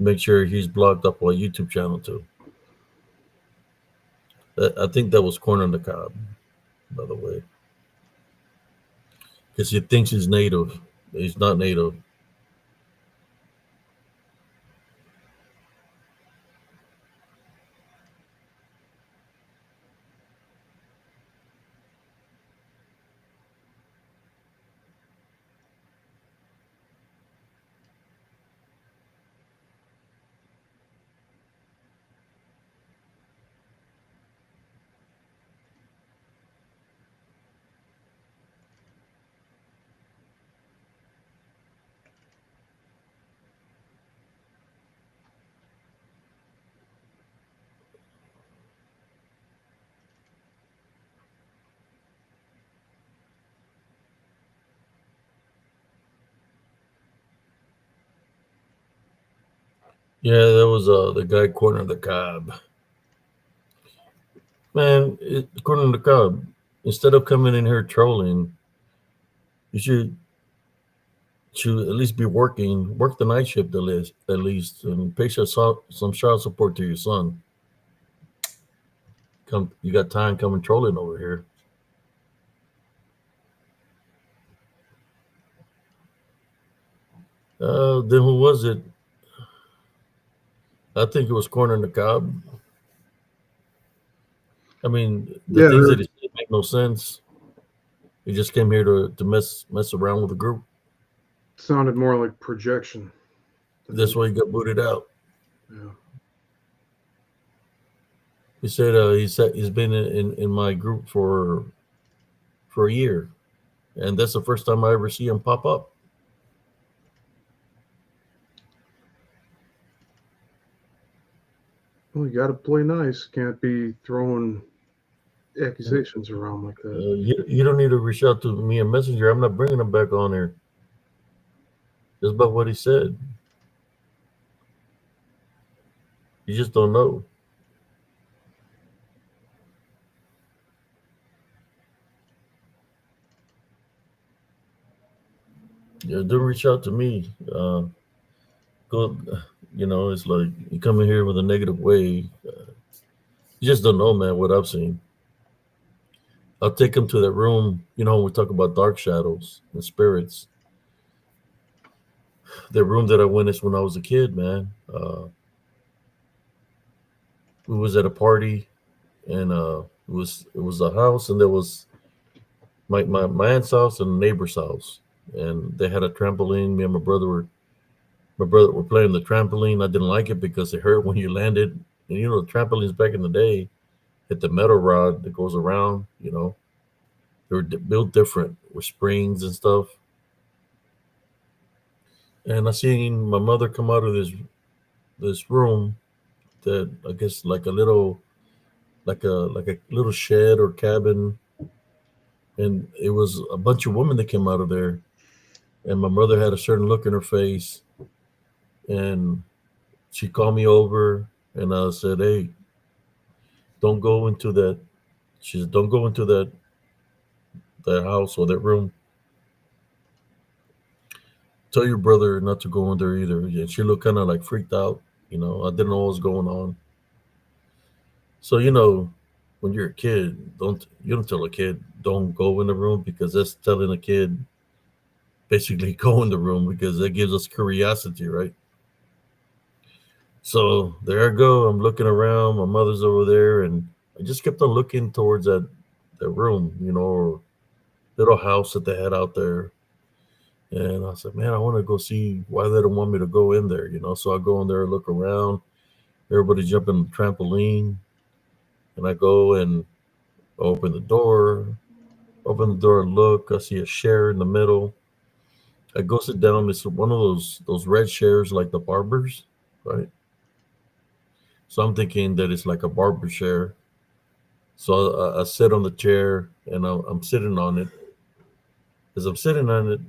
make sure he's blocked up on YouTube channel too. I think that was Corn on the Cob, by the way, because he thinks he's native. He's not native. Yeah, that was the guy Corn on the Cob. Man, Corn on the Cob, instead of coming in here trolling, you should at least be working. Work the night shift at least, and pay some child support to your son. You got time coming trolling over here. Then who was it? I think it was Corner in the Cob. I mean, the Yeah, things that he said make no sense. He just came here to mess around with the group. sounded more like projection. That's why he got booted out. Yeah. He said he's been in my group for a year, and that's the first time I ever see him pop up. Well, you got to play nice. Can't be throwing accusations around like that. You don't need to reach out to me a messenger. I'm not bringing him back on here. Just about what he said. You just don't know. Yeah, don't reach out to me. Go, it's like you come in here with a negative way. You just don't know, man, what I've seen. I'll take him to that room. When we talk about dark shadows and spirits, the room that I witnessed when I was a kid, man. We was at a party, and it was a house, and there was my aunt's house and a neighbor's house, and they had a trampoline. Me and my brother were playing the trampoline. I didn't like it because it hurt when you landed. And the trampolines back in the day hit the metal rod that goes around. They were built different with springs and stuff. And I seen my mother come out of this room that I guess like a little shed or cabin, and it was a bunch of women that came out of there. And my mother had a certain look in her face, and she called me over, and I said, "Hey, don't go into that." She said, "Don't go into that house or that room. Tell your brother not to go in there either." Yeah, she looked kind of like freaked out. I didn't know what was going on. So when you're a kid, you don't tell a kid don't go in the room, because that's telling a kid basically go in the room, because that gives us curiosity, right? So there I go. I'm looking around. My mother's over there, and I just kept on looking towards that room, or little house that they had out there. And I said, man, I want to go see why they don't want me to go in there. So I go in there, look around. Everybody jumping the trampoline, and I go and open the door. Open the door and look. I see a chair in the middle. I go sit down. It's one of those red chairs like the barbers, right? So I'm thinking that it's like a barber chair. So I sit on the chair, and I'm sitting on it. As I'm sitting on it,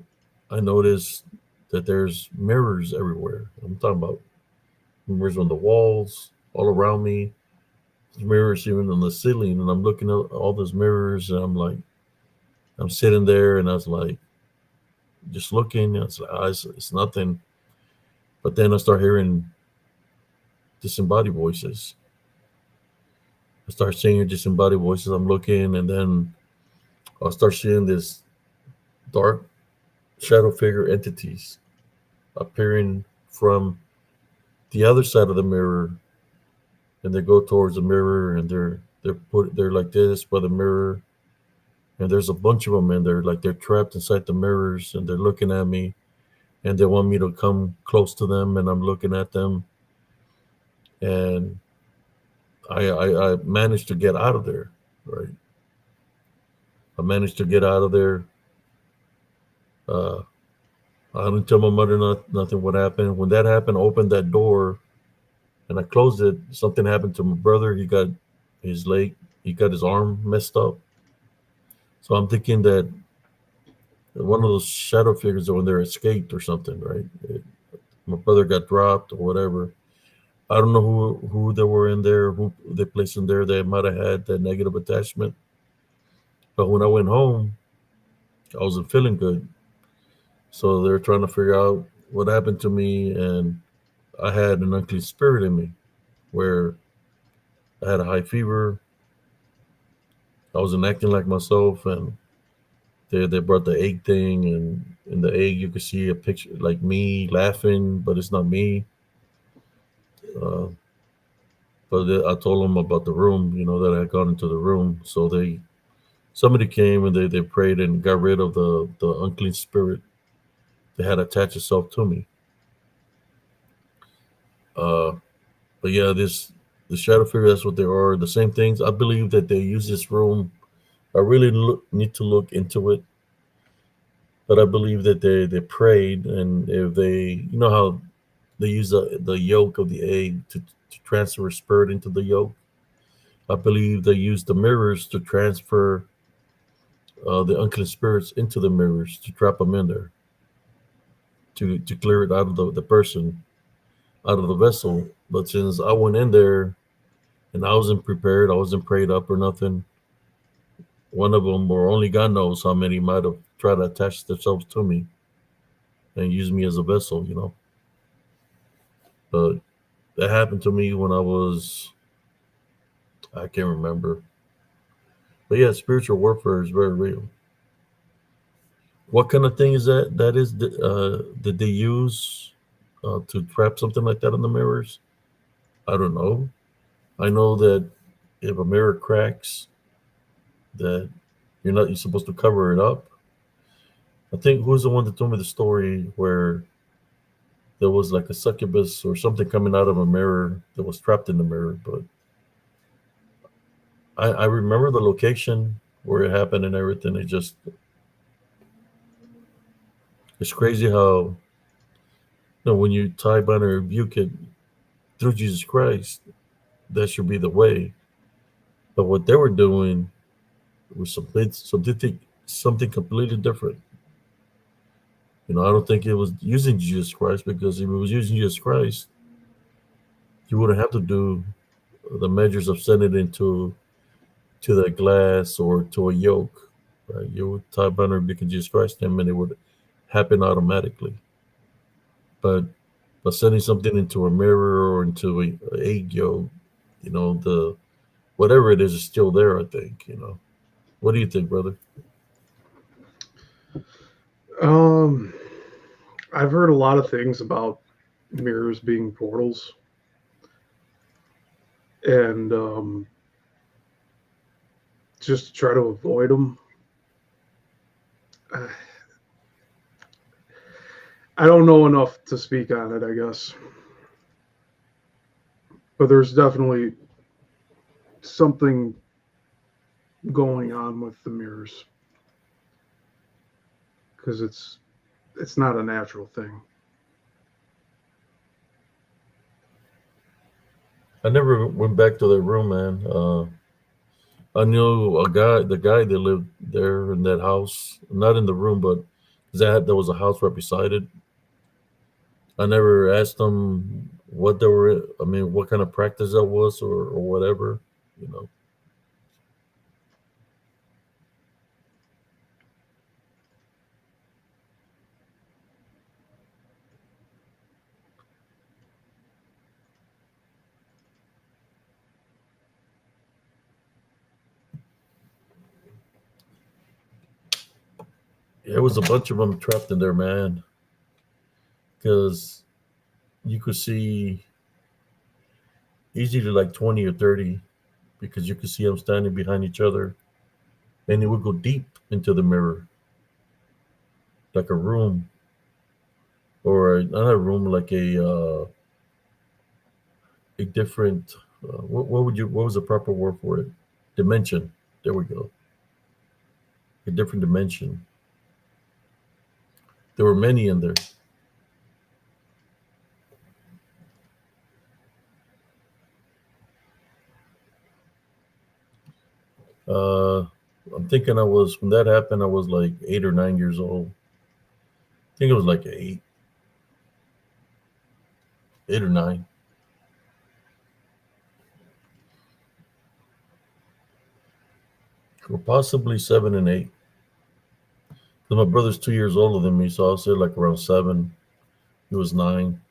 I notice that there's mirrors everywhere. I'm talking about mirrors on the walls, all around me. There's mirrors even on the ceiling, and I'm looking at all those mirrors, and I'm like, I'm sitting there, and I was like, just looking. And it's like, it's nothing. But then I start hearing disembodied voices. I start seeing disembodied voices. I'm looking, and then I'll start seeing this dark shadow figure entities appearing from the other side of the mirror, and they go towards the mirror, and they're like this by the mirror, and there's a bunch of them in there, like they're trapped inside the mirrors, and they're looking at me, and they want me to come close to them, and I'm looking at them, and I managed to get out of there, right? I managed to get out of there. Uh, I didn't tell my mother nothing what happened. When that happened, I opened that door and I closed it. Something happened to my brother. He got his leg, he got his arm messed up. So I'm thinking that one of those shadow figures over there escaped or something, right? My brother got dropped or whatever. I don't know who they were in there, who they placed in there. They might have had that negative attachment. But when I went home, I wasn't feeling good. So they're trying to figure out what happened to me, and I had an unclean spirit in me where I had a high fever. I wasn't acting like myself, and They brought the egg thing, and in the egg you could see a picture like me laughing, but it's not me. Uh, I told them about the room, that I had gone into the room. So somebody came and they prayed and got rid of the unclean spirit that had attached itself to me. Uh, but yeah, the shadow figure, that's what they are. The same things. I believe that they use this room. I really need to look into it, but I believe that they prayed, and if they, how they use the yolk of the egg to transfer a spirit into the yolk. I believe they use the mirrors to transfer the unclean spirits into the mirrors to trap them in there, to clear it out of the person, out of the vessel. But since I went in there and I wasn't prepared, I wasn't prayed up or nothing, one of them, or only God knows how many, might have tried to attach themselves to me and use me as a vessel. But that happened to me when I can't remember. But yeah, spiritual warfare is very real. What kind of thing is that? That is, did they use to trap something like that in the mirrors? I don't know. I know that if a mirror cracks, that you're supposed to cover it up. I think, who's the one that told me the story where there was like a succubus or something coming out of a mirror that was trapped in the mirror. But I remember the location where it happened and everything. It's crazy how, when you tie bind and rebuke it through Jesus Christ, that should be the way. But what they were doing was something completely different. I don't think it was using Jesus Christ, because if it was using Jesus Christ, you wouldn't have to do the measures of sending it to the glass or to a yoke. Right? You would tie bind and rebuke Jesus Christ, and it would happen automatically. But sending something into a mirror or into a egg yolk, the whatever it is still there. I think. What do you think, brother? Um, I've heard a lot of things about mirrors being portals, and just to try to avoid them. I don't know enough to speak on it, I guess, but there's definitely something going on with the mirrors because it's not a natural thing. I never went back to that room, man. I knew the guy that lived there in that house, not in the room, but there was a house right beside it. I never asked them what they were. I mean, what kind of practice that was, or whatever. You know. There was a bunch of them trapped in there, man. Because you could see easily like 20 or 30, because you could see them standing behind each other, and it would go deep into the mirror, like a room, or not a room, like a different. What was the proper word for it? Dimension. There we go. A different dimension. There were many in there. Uh, I'm thinking when that happened, I was like 8 or 9 years old. I think it was like 8 or 9, or possibly 7 and 8. 'Cause my brother's 2 years older than me, so I'll say like around 7. He was 9.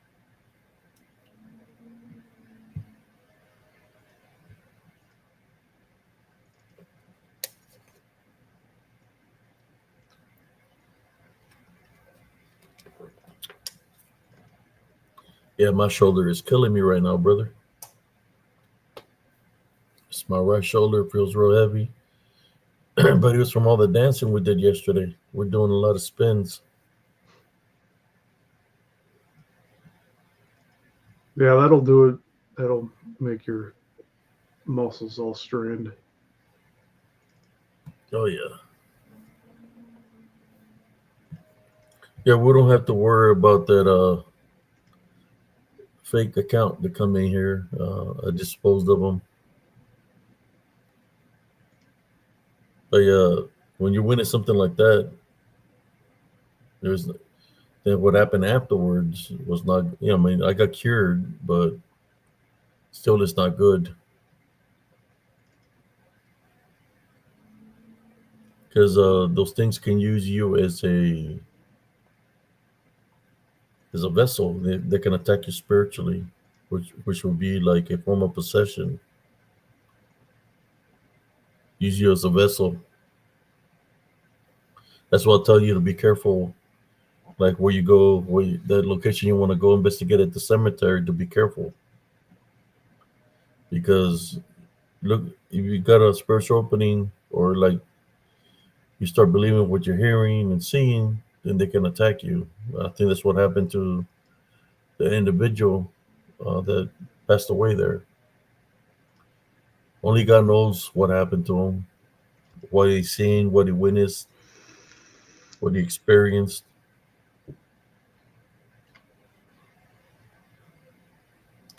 Yeah, my shoulder is killing me right now, brother. It's my right shoulder feels real heavy. But it was from all the dancing we did yesterday. We're doing a lot of spins. Yeah, that'll do it. That'll make your muscles all strained. Oh yeah. Yeah, we don't have to worry about that fake account to come in here. I disposed of them. But when you're winning something like that, there's then what happened afterwards was not. I mean, I got cured, but still, it's not good because those things can use you as a vessel. They can attack you spiritually, which would be like a form of possession. Use you as a vessel. That's why I'll tell you to be careful. Like where you go, that location you want to go investigate at the cemetery, to be careful because look, if you got a spiritual opening or like you start believing what you're hearing and seeing, then they can attack you. I think that's what happened to the individual that passed away there. Only God knows what happened to him, what he seen, what he witnessed, what he experienced.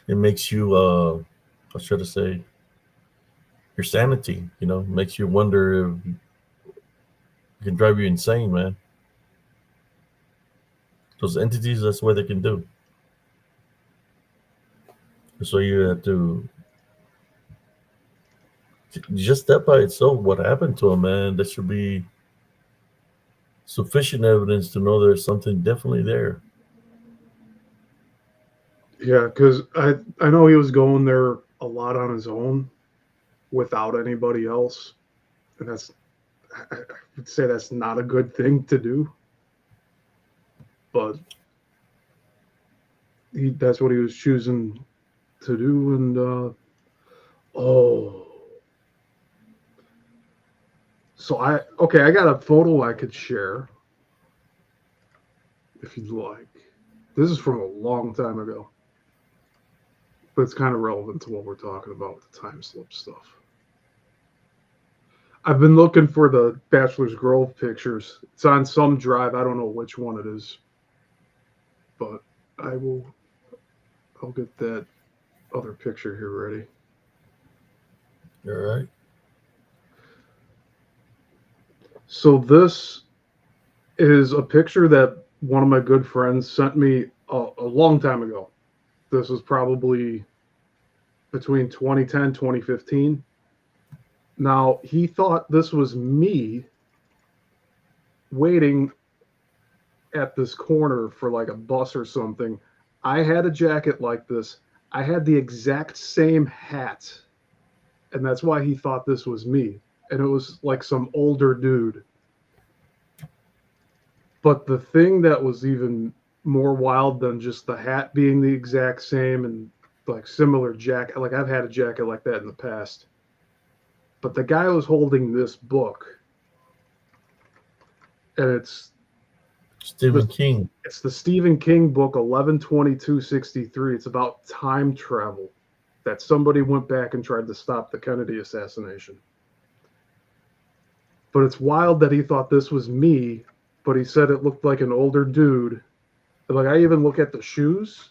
It makes you, how should I say, your sanity. Makes you wonder if it can drive you insane, man. Those entities, that's what they can do. So you have to just that by itself, what happened to him, man. That should be sufficient evidence to know there's something definitely there. Yeah, because I know he was going there a lot on his own without anybody else, and I would say that's not a good thing to do. But that's what he was choosing to do, and oh, so I got a photo I could share if you'd like. This is from a long time ago, but it's kind of relevant to what we're talking about with the time slip stuff. I've been looking for the Bachelor's Grove pictures. It's on some drive. I don't know which one it is, but I'll get that other picture here ready. All right. So this is a picture that one of my good friends sent me a long time ago. This was probably between 2010, 2015. Now, he thought this was me waiting at this corner for like a bus or something. I had a jacket like this. I had the exact same hat. And that's why he thought this was me. And it was like some older dude. But the thing that was even more wild than just the hat being the exact same and like similar jacket, like I've had a jacket like that in the past. But the guy was holding this book. And it's Stephen King. It's the Stephen King book 11/22/63. It's about time travel, that somebody went back and tried to stop the Kennedy assassination. But it's wild that he thought this was me, but he said it looked like an older dude. And like I even look at the shoes,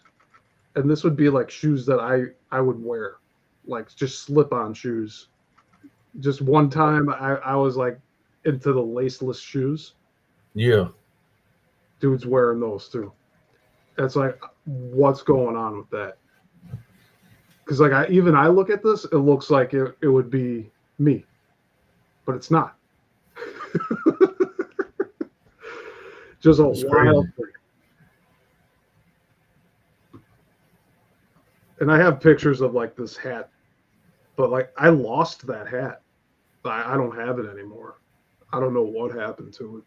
and this would be like shoes that I would wear, like just slip-on shoes. Just one time I was like into the laceless shoes. Yeah. Dude's wearing those too. It's like, what's going on with that? Because like I look at this, it looks like it would be me, but it's not. Just a wild thing. And I have pictures of like this hat, but like I lost that hat. I don't have it anymore. I don't know what happened to it.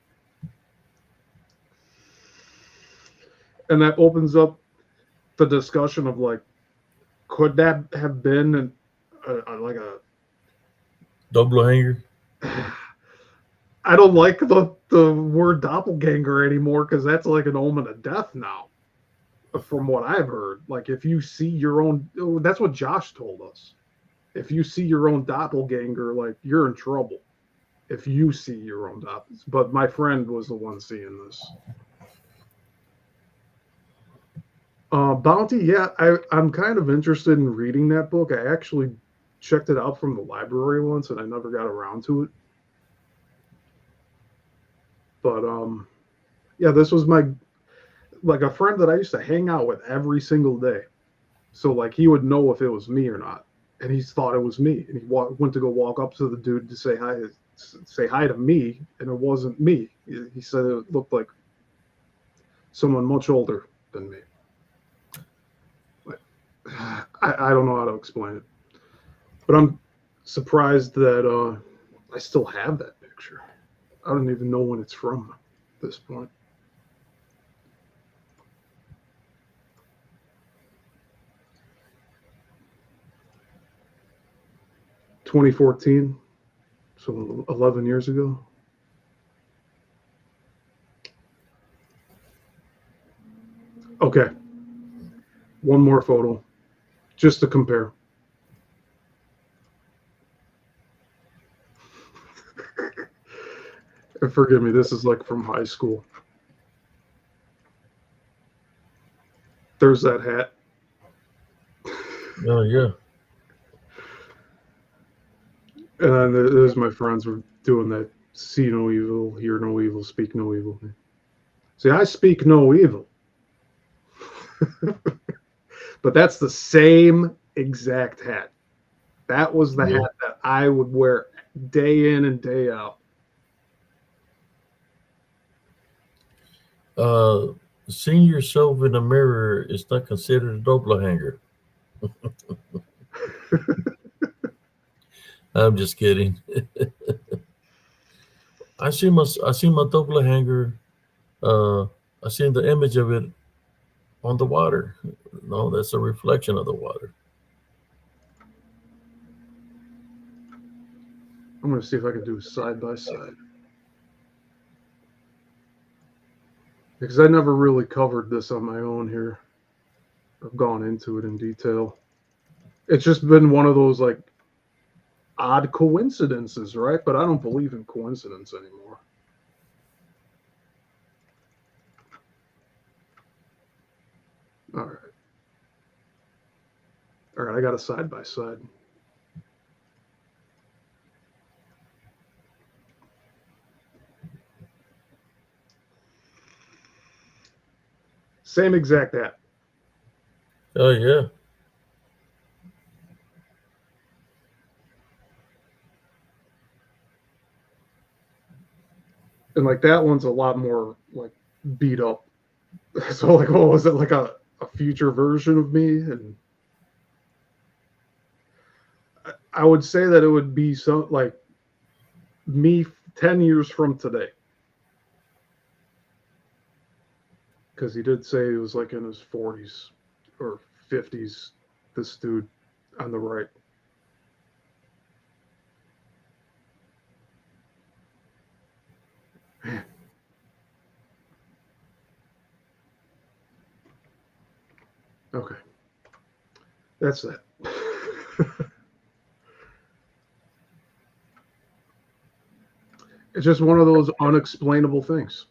And that opens up the discussion of like, could that have been like a Doppelganger. I don't like the word doppelganger anymore because that's like an omen of death now, from what I've heard. Like if you see your own, that's what Josh told us. If you see your own doppelganger, like you're in trouble. If you see your own doppelganger, but my friend was the one seeing this. Bounty, yeah, I'm kind of interested in reading that book. I actually checked it out from the library once, and I never got around to it. But yeah, this was like a friend that I used to hang out with every single day. So like he would know if it was me or not, and he thought it was me, and he went to go walk up to the dude to say hi to me, and it wasn't me. He said it looked like someone much older than me. But I don't know how to explain it, but I'm surprised that I still have that picture. I don't even know when it's from at this point. $2014, so 11 years ago. Okay, one more photo, just to compare. And forgive me, this is like from high school. There's that hat. Oh yeah. And then there's my friends were doing that. See no evil, hear no evil, speak no evil. See, I speak no evil. But that's the same exact hat. That was the hat that I would wear day in and day out. Seeing yourself in the mirror is not considered a doppelganger. I'm just kidding. I see my doppelganger. I seen the image of it on the water. No, that's a reflection of the water. I'm going to see if I can do side by side. Because I never really covered this on my own here. I've gone into it in detail. It's just been one of those like odd coincidences, right? But I don't believe in coincidence anymore. All right. All right, I got a side by side. Same exact hat. Oh yeah. And like that one's a lot more like beat up. So like, oh, is it like a future version of me? And I would say that it would be so like me 10 years from today. Because he did say he was like in his 40s or 50s, this dude on the right. Man. Okay. That's that. It's just one of those unexplainable things.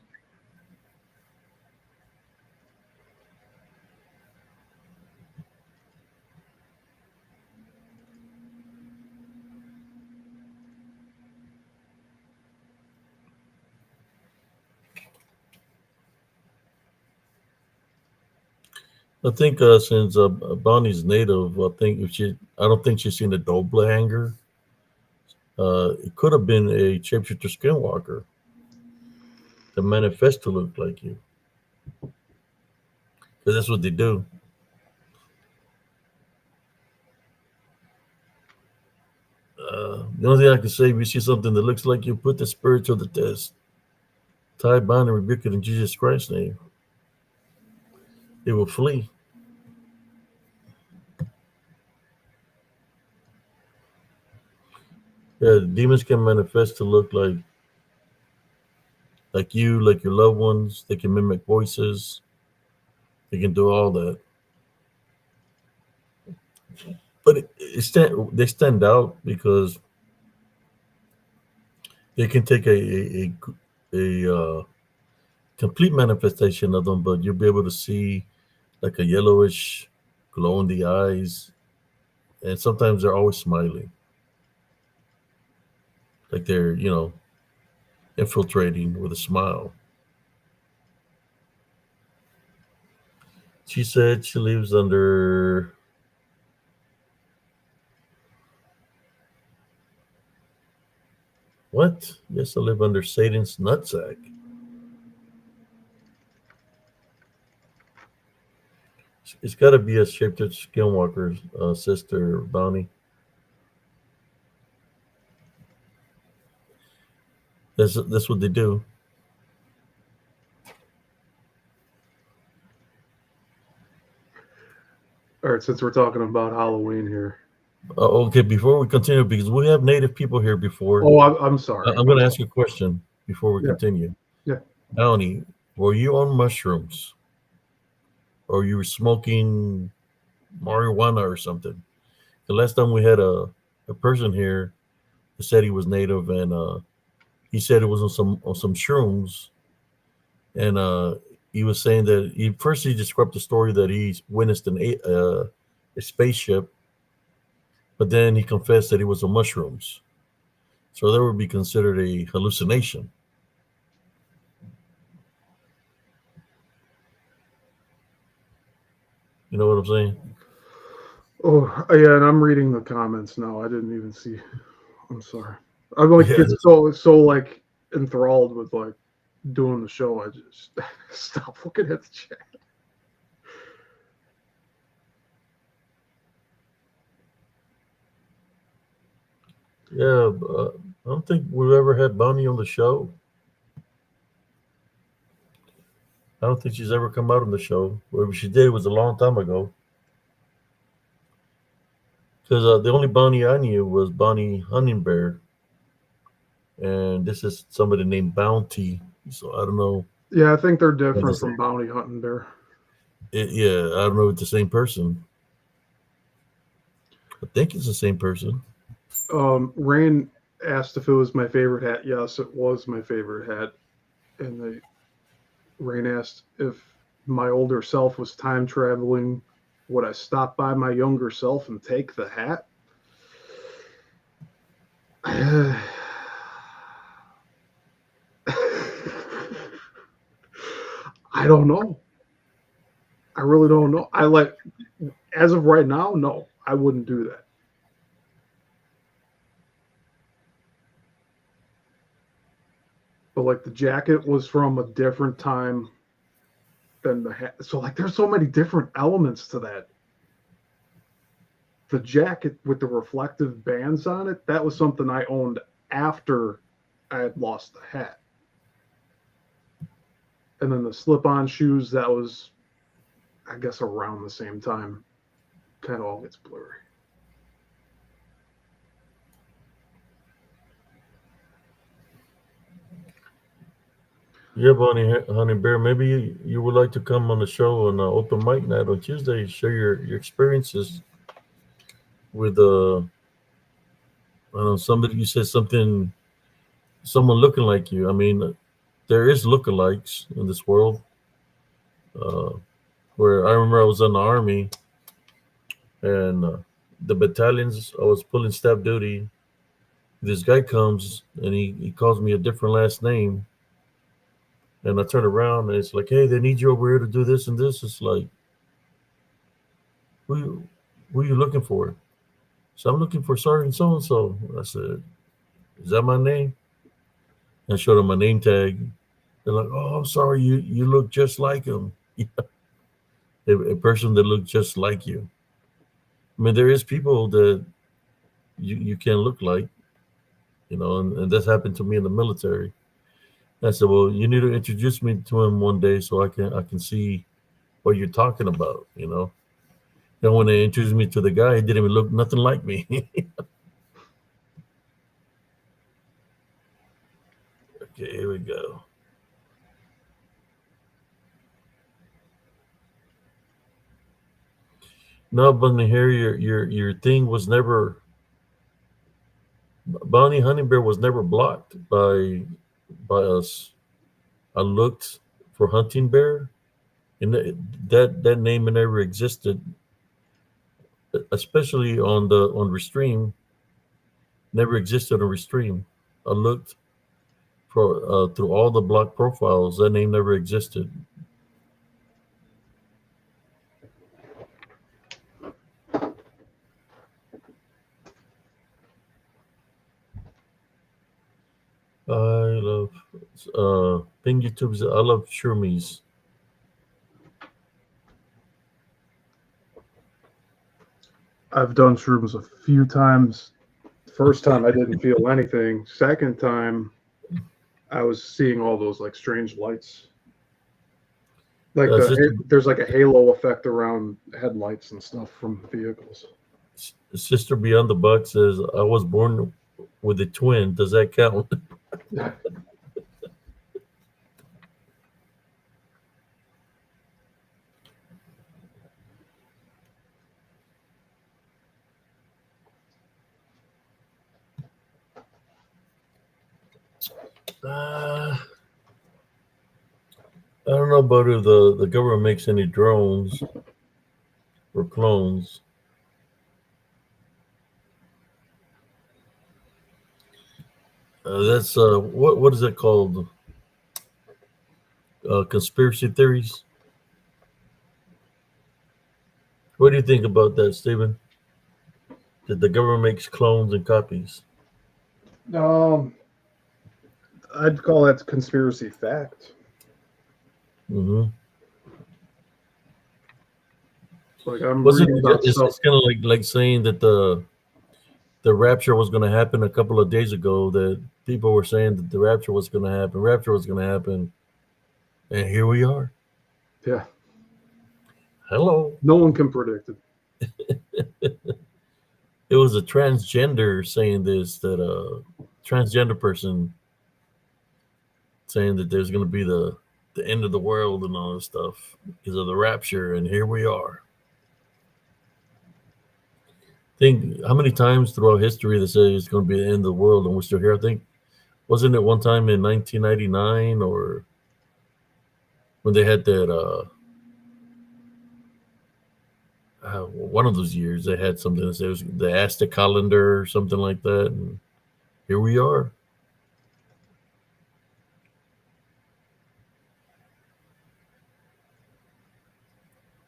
I think since Bonnie's native, I don't think she's seen a doppelganger. It could have been a shapeshifter skinwalker. The manifesto looked like you, because that's what they do. The only thing I can say, if you see something that looks like you, put the spirit to the test. Tie, bind, and rebuke it in Jesus Christ's name. It will flee. Yeah, demons can manifest to look like you, like your loved ones. They can mimic voices. They can do all that. But they stand out because they can take a complete manifestation of them, but you'll be able to see like a yellowish glow in the eyes, and sometimes they're always smiling, like they're infiltrating with a smile. She said she lives under. What? Yes, I live under Satan's nutsack. It's got to be a shapeshifter skinwalker's sister, Bonnie. That's what they do. All right, since we're talking about Halloween here. Okay, before we continue, because we have native people here before, Oh, I'm sorry. I'm going to ask you a question before we Yeah, continue. yeah. Downey, were you on mushrooms or you were smoking marijuana or something? The last time we had a person here who said he was native, and he said it was on some shrooms, and he was saying that he described the story that he witnessed a spaceship, but then he confessed that he was on mushrooms, so that would be considered a hallucination. You know what I'm saying? Oh, yeah, and I'm reading the comments now. I didn't even see. I'm sorry. I'm like Yeah, get so like enthralled with like doing the show. I just stop looking at the chat. yeah. I don't think we've ever had Bonnie on the show. I don't think she's ever come out on the show. Or if she did, it was a long time ago. Because the only Bonnie I knew was Bonnie Hummingbear, and this is somebody named Bounty. So I don't know. Yeah, I think they're If different it's- from Bounty Hunting Bear. yeah, I don't know if it's the same person. I think it's the same person. Rain asked if it was my favorite hat. Yes, it was my favorite hat. And Rain asked if my older self was time traveling. Would I stop by my younger self and take the hat? I don't know. I really don't know. As of right now, no, I wouldn't do that. But like the jacket was from a different time than the hat. So like there's so many different elements to that. The jacket with the reflective bands on it, that was something I owned after I had lost the hat. And then the slip-on shoes, that was I guess around the same time. Kind of all gets blurry. Yeah, Bonnie Honey Bear. Maybe you would like to come on the show on open mic night on Tuesday, share your experiences with I don't know, somebody. You said something, someone looking like you. I mean, there is lookalikes in this world. Uh, where I remember I was in the army, and the battalions I was pulling staff duty. This guy comes and he calls me a different last name, and I turn around and it's like, hey, they need you over here to do this and this. It's like, who are you looking for? So I'm looking for Sergeant so and so. I said, is that my name? And I showed them my name tag. They're like, oh, I'm sorry, you look just like him. A person that looks just like you. I mean, there is people that you can look like, and that's happened to me in the military. I said, well, you need to introduce me to him one day so I can see what you're talking about. And when they introduced me to the guy, he didn't even look nothing like me. Okay, here we go. No, Bunny, here your thing was never. Bounty Hunting Bear was never blocked by us. I looked for Hunting Bear, and that name never existed, especially on Restream. Never existed on Restream. I looked for through all the block profiles. That name never existed. I love Ping YouTube's. I love Shermies. I've done shrooms a few times. First time I didn't feel anything. Second time I was seeing all those like strange lights. Like there's like a halo effect around headlights and stuff from vehicles. Sister Beyond the Buck says, I was born with a twin. Does that count? I don't know about if the government makes any drones or clones. That's what is it called? Conspiracy theories. What do you think about that, Stephen? That the government makes clones and copies? I'd call that conspiracy fact. Mm-hmm. Like I'm reading about it's stuff. kind of like saying that the rapture was going to happen a couple of days ago. That people were saying that the rapture was going to happen, and here we are. Yeah. Hello. No one can predict it. It was a transgender saying this, that a transgender person saying that there's going to be the end of the world and all this stuff because of the rapture, and here we are. Think how many times throughout history they say it's going to be the end of the world, and we're still here. I think, wasn't it one time in 1999 or when they had that one of those years they had something that said it was the Aztec calendar or something like that, and here we are.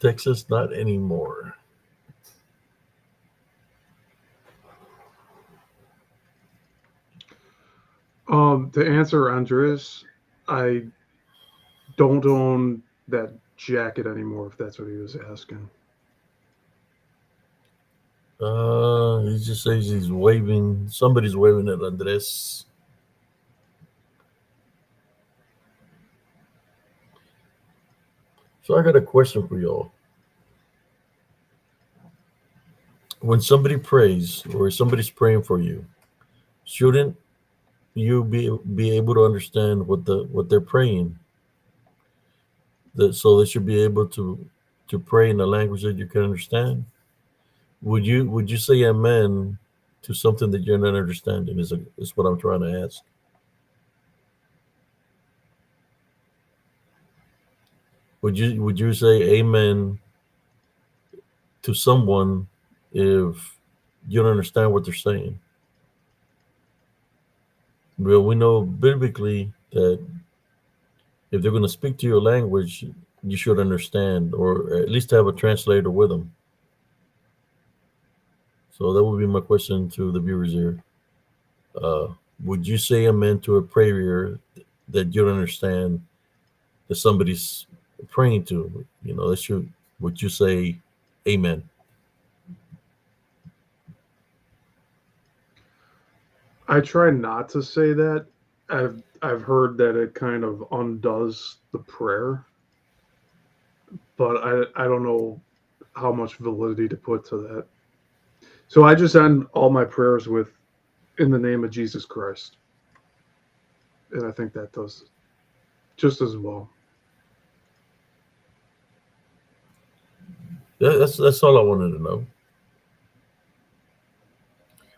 Texas, not anymore. To answer Andres, I don't own that jacket anymore, if that's what he was asking. He just says he's waving. Somebody's waving at Andres. So I got a question for y'all. When somebody prays or somebody's praying for you, shouldn't you be able to understand what they're praying? So they should be able to pray in a language that you can understand. Would you say amen to something that you're not understanding? Is what I'm trying to ask. Would you say amen to someone if you don't understand what they're saying? Well, we know biblically that if they're going to speak to your language, you should understand, or at least have a translator with them. So that would be my question to the viewers here. Would you say amen to a prayer that you don't understand, that somebody's praying to? Would you say amen? I try not to say that. I've heard that it kind of undoes the prayer, but I don't know how much validity to put to that. So I just end all my prayers with, in the name of Jesus Christ. and I think that does just as well. That's all I wanted to know.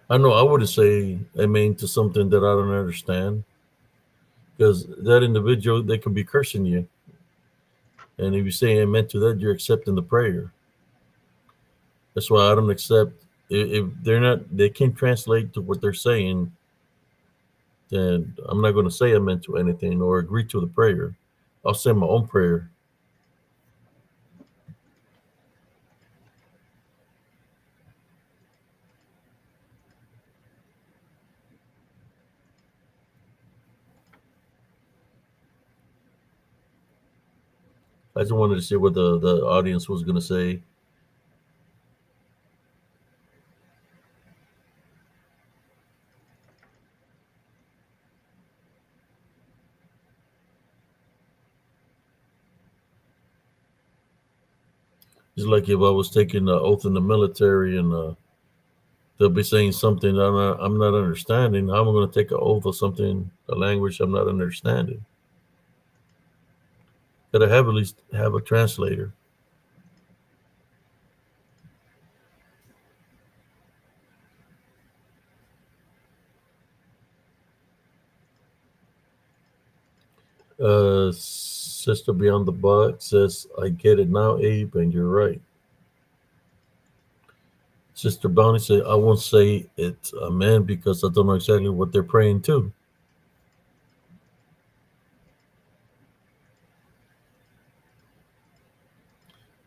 I know I wouldn't say amen to something that I don't understand, because that individual, they could be cursing you, and if you say amen to that, you're accepting the prayer. That's why I don't accept if they're not, they can't translate to what they're saying. Then I'm not going to say amen to anything or agree to the prayer. I'll say my own prayer. I just wanted to see what the audience was going to say. It's like if I was taking the oath in the military and they'll be saying something I'm not understanding. How am I going to take an oath of something, a language I'm not understanding? Gotta have at least have a translator. Sister Beyond the Box says, I get it now, Abe, and you're right. Sister Bounty said, I won't say it's amen because I don't know exactly what they're praying to.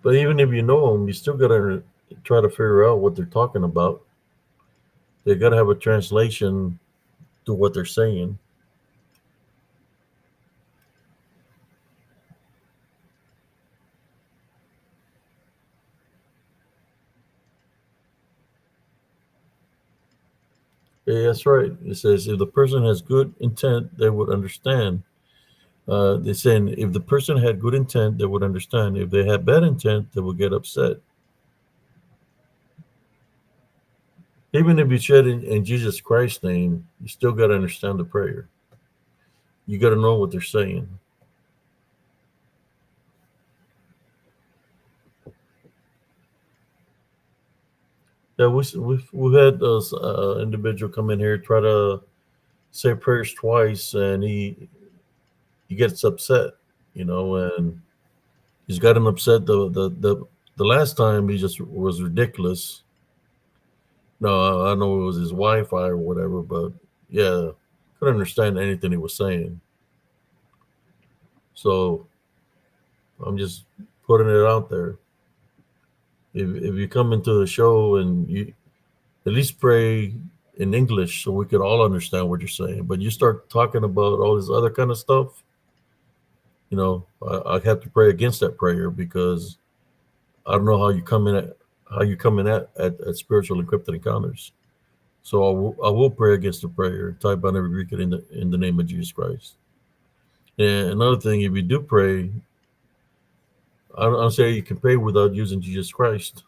But even if you know them, you still gotta try to figure out what they're talking about. They gotta have a translation to what they're saying. Yeah, that's right. It says if the person has good intent, they would understand. They're saying if the person had good intent, they would understand. If they had bad intent, they would get upset. Even if you said in Jesus Christ's name, you still got to understand the prayer. You got to know what they're saying. Yeah, we've had those individual come in here try to say prayers twice, and he gets upset, and he's gotten upset the last time. He just was ridiculous. No, I know it was his Wi-Fi or whatever, but yeah, couldn't understand anything he was saying. So I'm just putting it out there. If you come into the show and you at least pray in English so we could all understand what you're saying, but you start talking about all this other kind of stuff, I have to pray against that prayer because I don't know how you come in at spiritual encrypted encounters. So I will pray against the prayer, type on every rebuke it in the name of Jesus Christ. And another thing, if you do pray, I don't say you can pray without using Jesus Christ.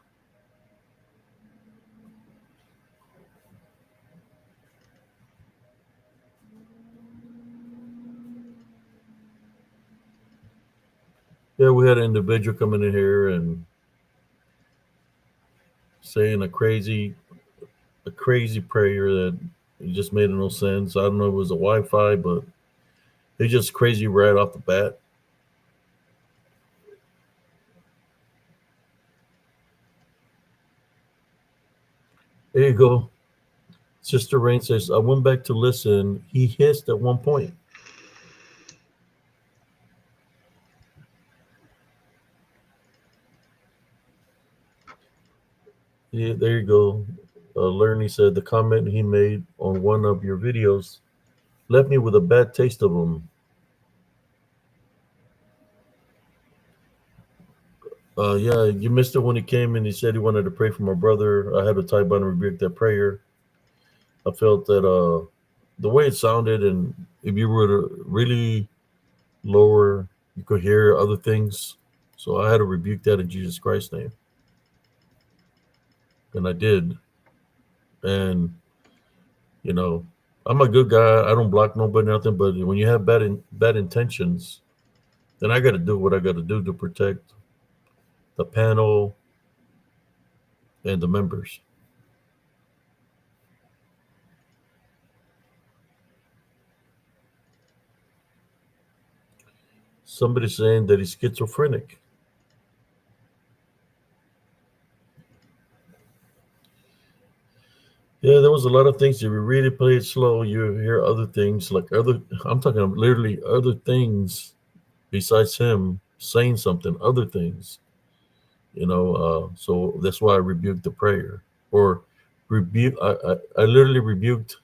Yeah, we had an individual coming in here and saying a crazy prayer that it just made no sense. I don't know if it was a Wi-Fi, but it's just crazy right off the bat. There you go. Sister Rain says, I went back to listen. He hissed at one point. Yeah, there you go. Lerny said the comment he made on one of your videos left me with a bad taste of him. Yeah, you missed it when he came and he said he wanted to pray for my brother. I had to type on and rebuke that prayer. I felt that the way it sounded, and if you were to really lower, you could hear other things. So I had to rebuke that in Jesus Christ's name. And I did. And, you know, I'm a good guy. I don't block nobody, nothing. But when you have bad intentions, then I got to do what I got to do to protect the panel and the members. Somebody saying that he's schizophrenic. Yeah, there was a lot of things. If you really play it slow, you hear other things like other. I'm talking about literally other things besides him saying something. Other things, so that's why I rebuked the prayer or rebuke. I literally rebuked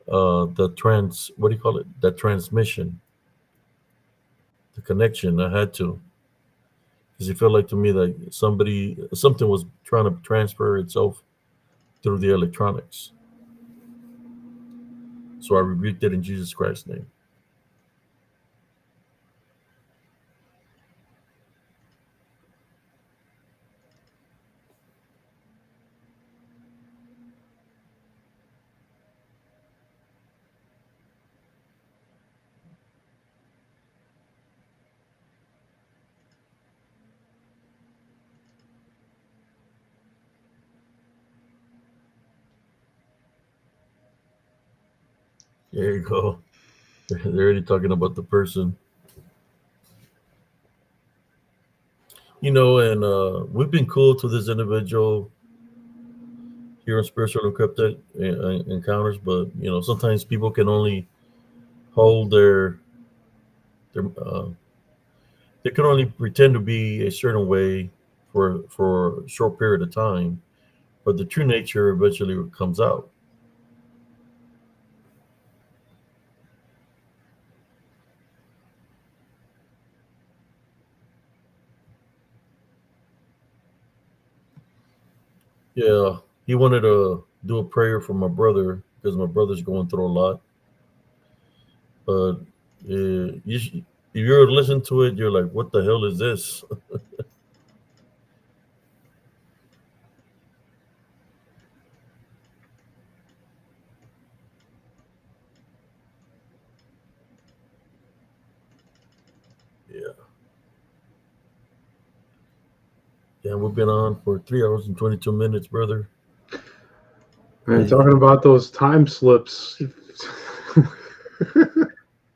the trans. What do you call it? The transmission, the connection. I had to because it felt like to me like something was trying to transfer itself through the electronics. So I rebuked it in Jesus Christ's name. There you go. They're already talking about the person, and we've been cool to this individual here in Spiritual Encrypted Encounters, but sometimes people can only hold their they can only pretend to be a certain way for a short period of time, but the true nature eventually comes out. Yeah, he wanted to do a prayer for my brother because my brother's going through a lot. But if you're listening to it, you're like, "What the hell is this?" Yeah, yeah. We've been on for 3 hours and 22 minutes, brother. Man, Hey, talking about those time slips.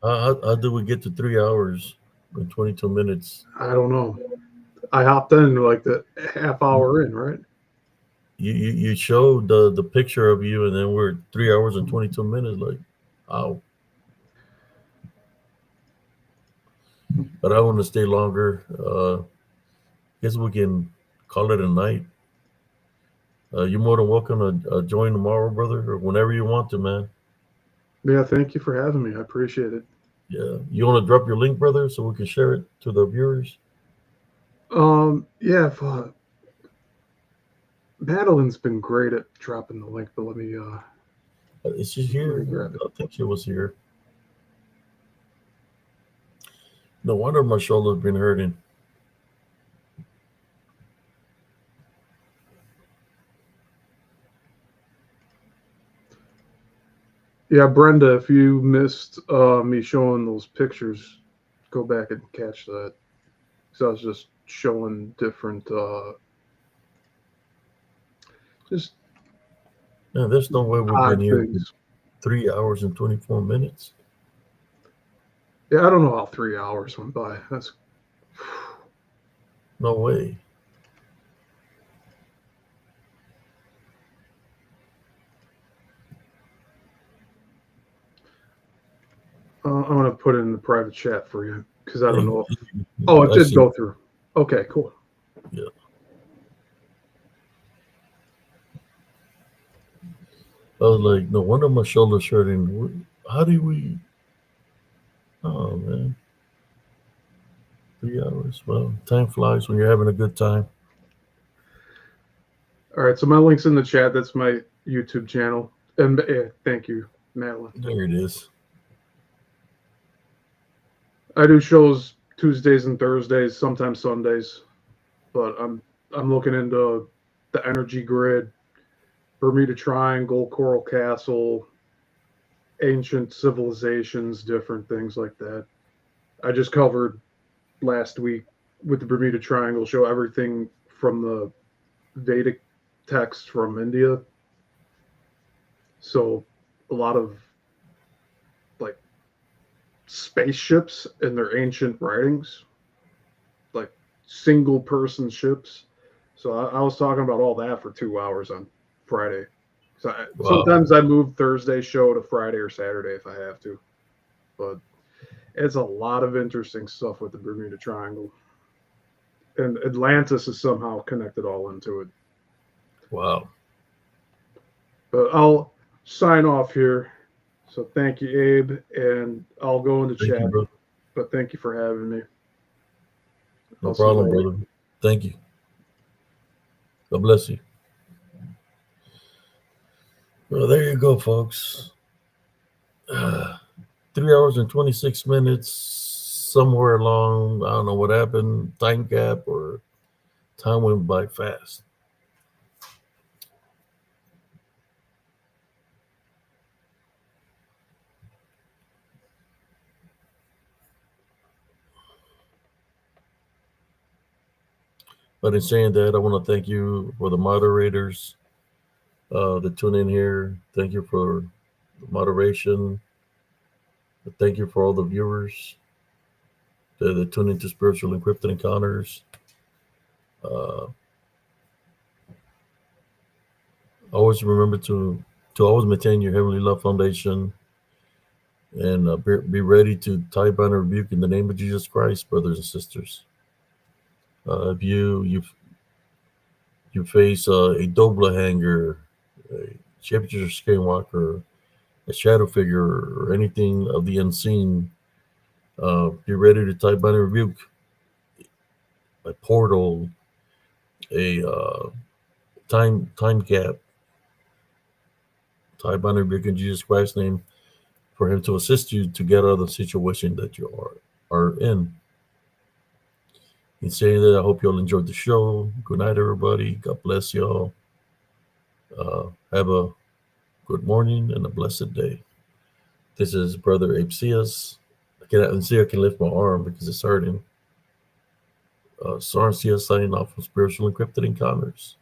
how did we get to 3 hours and 22 minutes? I don't know. I hopped in like the half hour in, right? You showed the picture of you, and then we're 3 hours and 22 minutes. Like, wow. But I want to stay longer. Guess we can call it a night. You're more than welcome to join tomorrow, brother, or whenever you want to, man. Yeah, thank you for having me. I appreciate it. Yeah. You want to drop your link, brother, so we can share it to the viewers? Yeah, Madeline's been great at dropping the link, but Is she let here? me grab it. I think she was here. No wonder my shoulder's been hurting. Yeah, Brenda, if you missed me showing those pictures, go back and catch that. So I was just showing different, just Man, there's no way we've been odd here for things. 3 hours and 24 minutes. Yeah, I don't know how 3 hours went by. That's No way. I'm gonna put it in the private chat for you because I don't Hey, know if. Oh, it I did see. go through. Okay, cool. Yeah. I was like, no wonder my shoulder's hurting. How do we? Oh, man. 3 hours. Well, time flies when you're having a good time. All right, so my link's in the chat. That's my YouTube channel. And thank you, Madeline. There it is. I do shows Tuesdays and Thursdays, sometimes Sundays, but I'm looking into the energy grid, Bermuda Triangle, Coral Castle, ancient civilizations, different things like that. I just covered last week with the Bermuda Triangle show everything from the Vedic texts from India. So a lot of like spaceships and their ancient writings, like single person ships. So I was talking about all that for 2 hours on Friday. So Wow. sometimes I move Thursday show to Friday or Saturday if I have to, but it's a lot of interesting stuff with the Bermuda Triangle, and Atlantis is somehow connected all into it. Wow. But I'll sign off here. So thank you, Abe, and I'll go into Thank you, chat. brother. But thank you for having me. No I'll see you problem, later. brother. Thank you. God bless you. Well, there you go, folks. 3 hours and 26 minutes, somewhere along, I don't know what happened, time gap, or time went by fast. But in saying that, I want to thank you for the moderators that tune in here. Thank you for the moderation. Thank you for all the viewers that tune into Spiritual Encrypted Encounters. Always remember to always maintain your heavenly love foundation, and be ready to tie, bind, and rebuke in the name of Jesus Christ, brothers and sisters. If you face a double hanger, a championship skinwalker, a shadow figure, or anything of the unseen, be ready to type by and rebuke a portal, a time gap, type by and rebuke in Jesus Christ's name for Him to assist you to get out of the situation that you are in. In saying that, I hope you all enjoyed the show. Good night, everybody. God bless y'all. Have a good morning and a blessed day. This is Brother Abe Cias. I can lift my arm because it's hurting. Soren Cias signing off from Spiritual Encrypted Encounters.